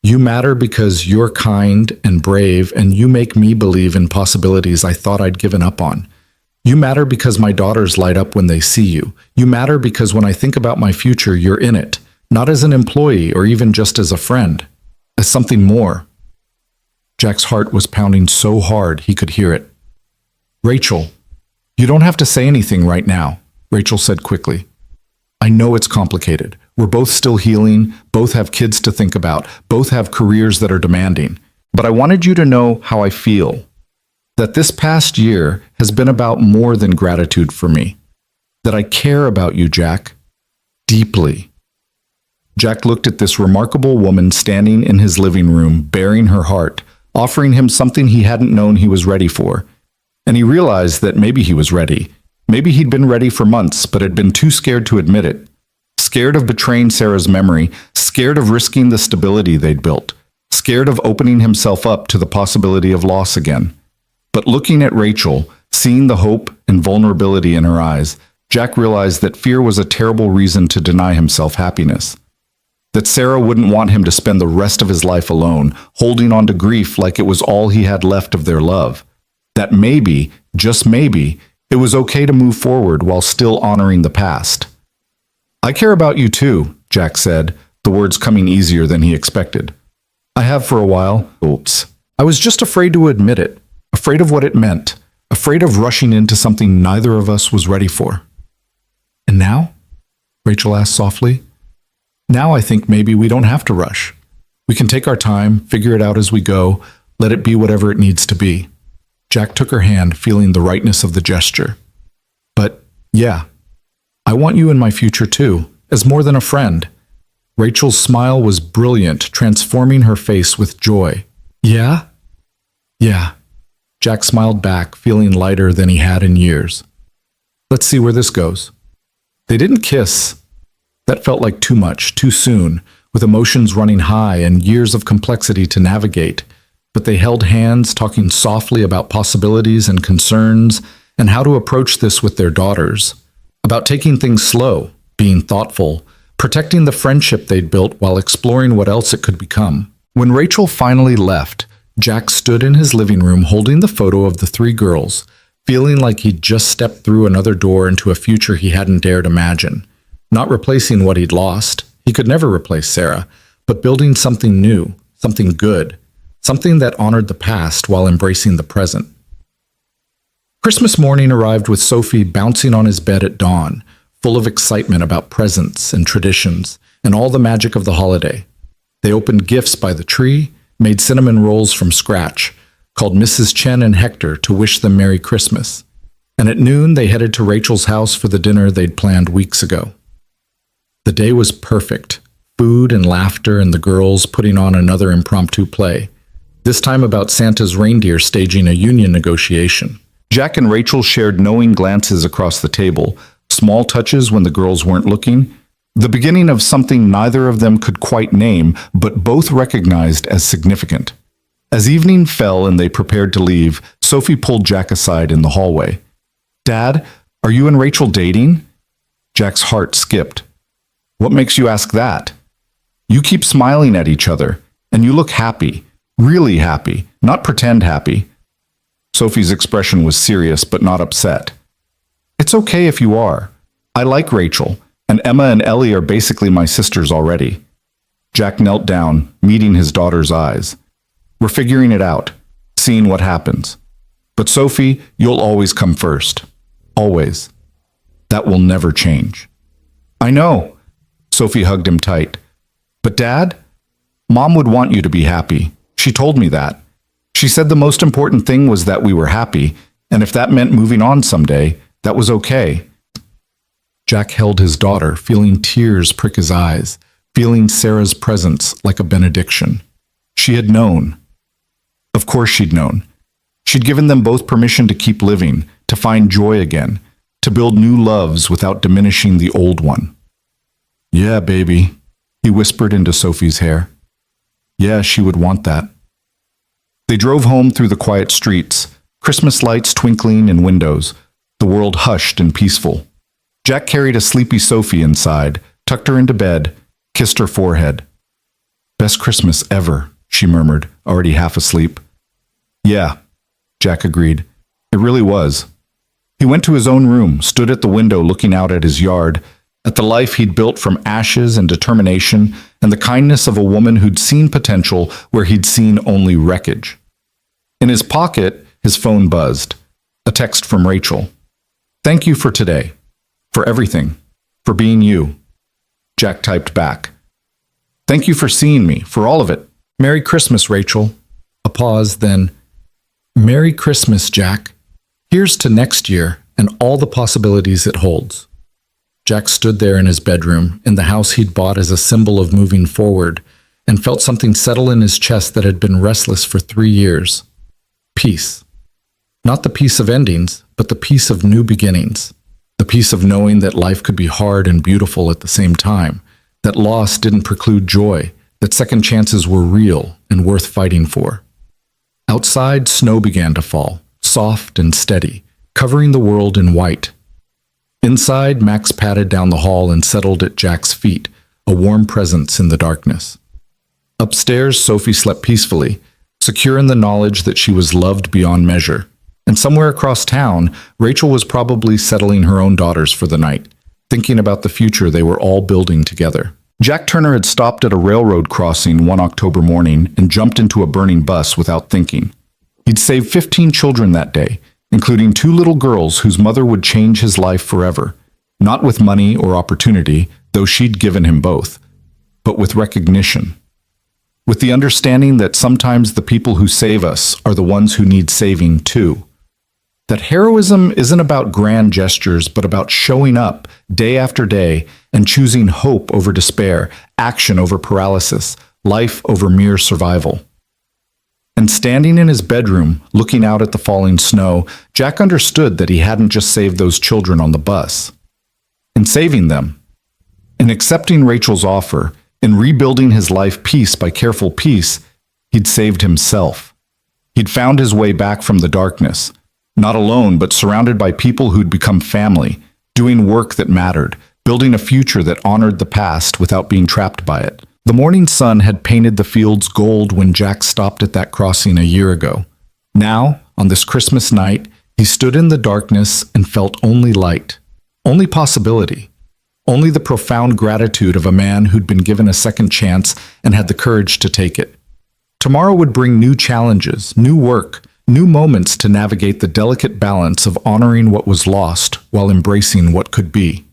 You matter because you're kind and brave, and you make me believe in possibilities I thought I'd given up on. You matter because my daughters light up when they see you. You matter because when I think about my future, you're in it, not as an employee or even just as a friend, as something more. Jack's heart was pounding so hard he could hear it. Rachel, you don't have to say anything right now, Rachel said quickly. I know it's complicated. We're both still healing, both have kids to think about, both have careers that are demanding. But I wanted you to know how I feel. That this past year has been about more than gratitude for me. That I care about you, Jack. Deeply. Jack looked at this remarkable woman standing in his living room, bearing her heart, offering him something he hadn't known he was ready for. And he realized that maybe he was ready. Maybe he'd been ready for months, but had been too scared to admit it. Scared of betraying Sarah's memory, scared of risking the stability they'd built, scared of opening himself up to the possibility of loss again. But looking at Rachel, seeing the hope and vulnerability in her eyes, Jack realized that fear was a terrible reason to deny himself happiness. That Sarah wouldn't want him to spend the rest of his life alone, holding on to grief like it was all he had left of their love. That maybe, just maybe, it was okay to move forward while still honoring the past. I care about you too, Jack said, the words coming easier than he expected. I have for a while. Oops. I was just afraid to admit it, afraid of what it meant, afraid of rushing into something neither of us was ready for. And now? Rachel asked softly. Now I think maybe we don't have to rush. We can take our time, figure it out as we go, let it be whatever it needs to be. Jack took her hand, feeling the rightness of the gesture. But, yeah, I want you in my future too, as more than a friend. Rachel's smile was brilliant, transforming her face with joy. Yeah? Yeah. Jack smiled back, feeling lighter than he had in years. Let's see where this goes. They didn't kiss. That felt like too much, too soon, with emotions running high and years of complexity to navigate. But they held hands, talking softly about possibilities and concerns, and how to approach this with their daughters. About taking things slow, being thoughtful, protecting the friendship they'd built while exploring what else it could become. When Rachel finally left, Jack stood in his living room holding the photo of the three girls, feeling like he'd just stepped through another door into a future he hadn't dared imagine. Not replacing what he'd lost, he could never replace Sarah, but building something new, something good, something that honored the past while embracing the present. Christmas morning arrived with Sophie bouncing on his bed at dawn, full of excitement about presents and traditions and all the magic of the holiday. They opened gifts by the tree, made cinnamon rolls from scratch, called Mrs. Chen and Hector to wish them Merry Christmas. And at noon, they headed to Rachel's house for the dinner they'd planned weeks ago. The day was perfect, food and laughter and the girls putting on another impromptu play, this time about Santa's reindeer staging a union negotiation. Jack and Rachel shared knowing glances across the table, small touches when the girls weren't looking, the beginning of something neither of them could quite name, but both recognized as significant. As evening fell and they prepared to leave, Sophie pulled Jack aside in the hallway. "Dad, are you and Rachel dating?" Jack's heart skipped. "What makes you ask that? You keep smiling at each other, and you look happy, really happy, not pretend happy." Sophie's expression was serious but not upset. "It's okay if you are. I like Rachel, and Emma and Ellie are basically my sisters already." Jack knelt down, meeting his daughter's eyes. "We're figuring it out, seeing what happens. But Sophie, you'll always come first. Always. That will never change." "I know." Sophie hugged him tight. "But Dad, Mom would want you to be happy. She told me that. She said the most important thing was that we were happy, and if that meant moving on someday, that was okay." Jack held his daughter, feeling tears prick his eyes, feeling Sarah's presence like a benediction. She had known. Of course she'd known. She'd given them both permission to keep living, to find joy again, to build new loves without diminishing the old one. "Yeah, baby," he whispered into Sophie's hair. Yeah, she would want that. They drove home through the quiet streets, Christmas lights twinkling in windows, the world hushed and peaceful. Jack carried a sleepy Sophie inside, tucked her into bed, kissed her forehead. "Best Christmas ever," she murmured, already half asleep. "Yeah," Jack agreed. "It really was." He went to his own room, stood at the window looking out at his yard, at the life he'd built from ashes and determination, and the kindness of a woman who'd seen potential where he'd seen only wreckage. In his pocket, his phone buzzed. A text from Rachel. "Thank you for today. For everything. For being you." Jack typed back. "Thank you for seeing me, for all of it. Merry Christmas, Rachel." A pause, then, "Merry Christmas, Jack. Here's to next year and all the possibilities it holds." Jack stood there in his bedroom, in the house he'd bought as a symbol of moving forward, and felt something settle in his chest that had been restless for 3 years. Peace. Not the peace of endings, but the peace of new beginnings. The peace of knowing that life could be hard and beautiful at the same time, that loss didn't preclude joy, that second chances were real and worth fighting for. Outside, snow began to fall, soft and steady, covering the world in white. Inside, Max padded down the hall and settled at Jack's feet, a warm presence in the darkness. Upstairs, Sophie slept peacefully, secure in the knowledge that she was loved beyond measure. And somewhere across town, Rachel was probably settling her own daughters for the night, thinking about the future they were all building together. Jack Turner had stopped at a railroad crossing one October morning and jumped into a burning bus without thinking. He'd saved 15 children that day, including 2 little girls whose mother would change his life forever, not with money or opportunity, though she'd given him both, but with recognition. With the understanding that sometimes the people who save us are the ones who need saving too. That heroism isn't about grand gestures, but about showing up day after day and choosing hope over despair, action over paralysis, life over mere survival. And standing in his bedroom, looking out at the falling snow, Jack understood that he hadn't just saved those children on the bus. In saving them, in accepting Rachel's offer, in rebuilding his life piece by careful piece, he'd saved himself. He'd found his way back from the darkness, not alone, but surrounded by people who'd become family, doing work that mattered, building a future that honored the past without being trapped by it. The morning sun had painted the fields gold when Jack stopped at that crossing a year ago. Now, on this Christmas night, he stood in the darkness and felt only light, only possibility, only the profound gratitude of a man who'd been given a second chance and had the courage to take it. Tomorrow would bring new challenges, new work, new moments to navigate the delicate balance of honoring what was lost while embracing what could be.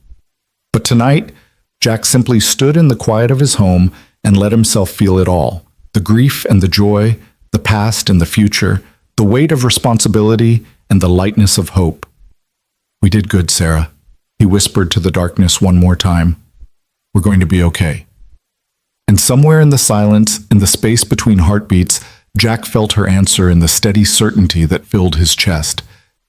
But tonight, Jack simply stood in the quiet of his home and let himself feel it all, the grief and the joy, the past and the future, the weight of responsibility and the lightness of hope. "We did good, Sarah," he whispered to the darkness one more time. "We're going to be okay." And somewhere in the silence, in the space between heartbeats, Jack felt her answer in the steady certainty that filled his chest.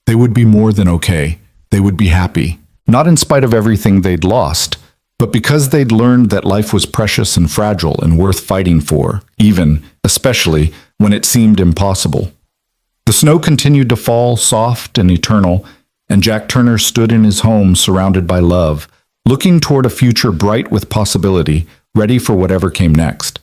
They would be more than okay. They would be happy, not in spite of everything they'd lost, but because they'd learned that life was precious and fragile and worth fighting for, even, especially, when it seemed impossible. The snow continued to fall, soft and eternal, and Jack Turner stood in his home surrounded by love, looking toward a future bright with possibility, ready for whatever came next.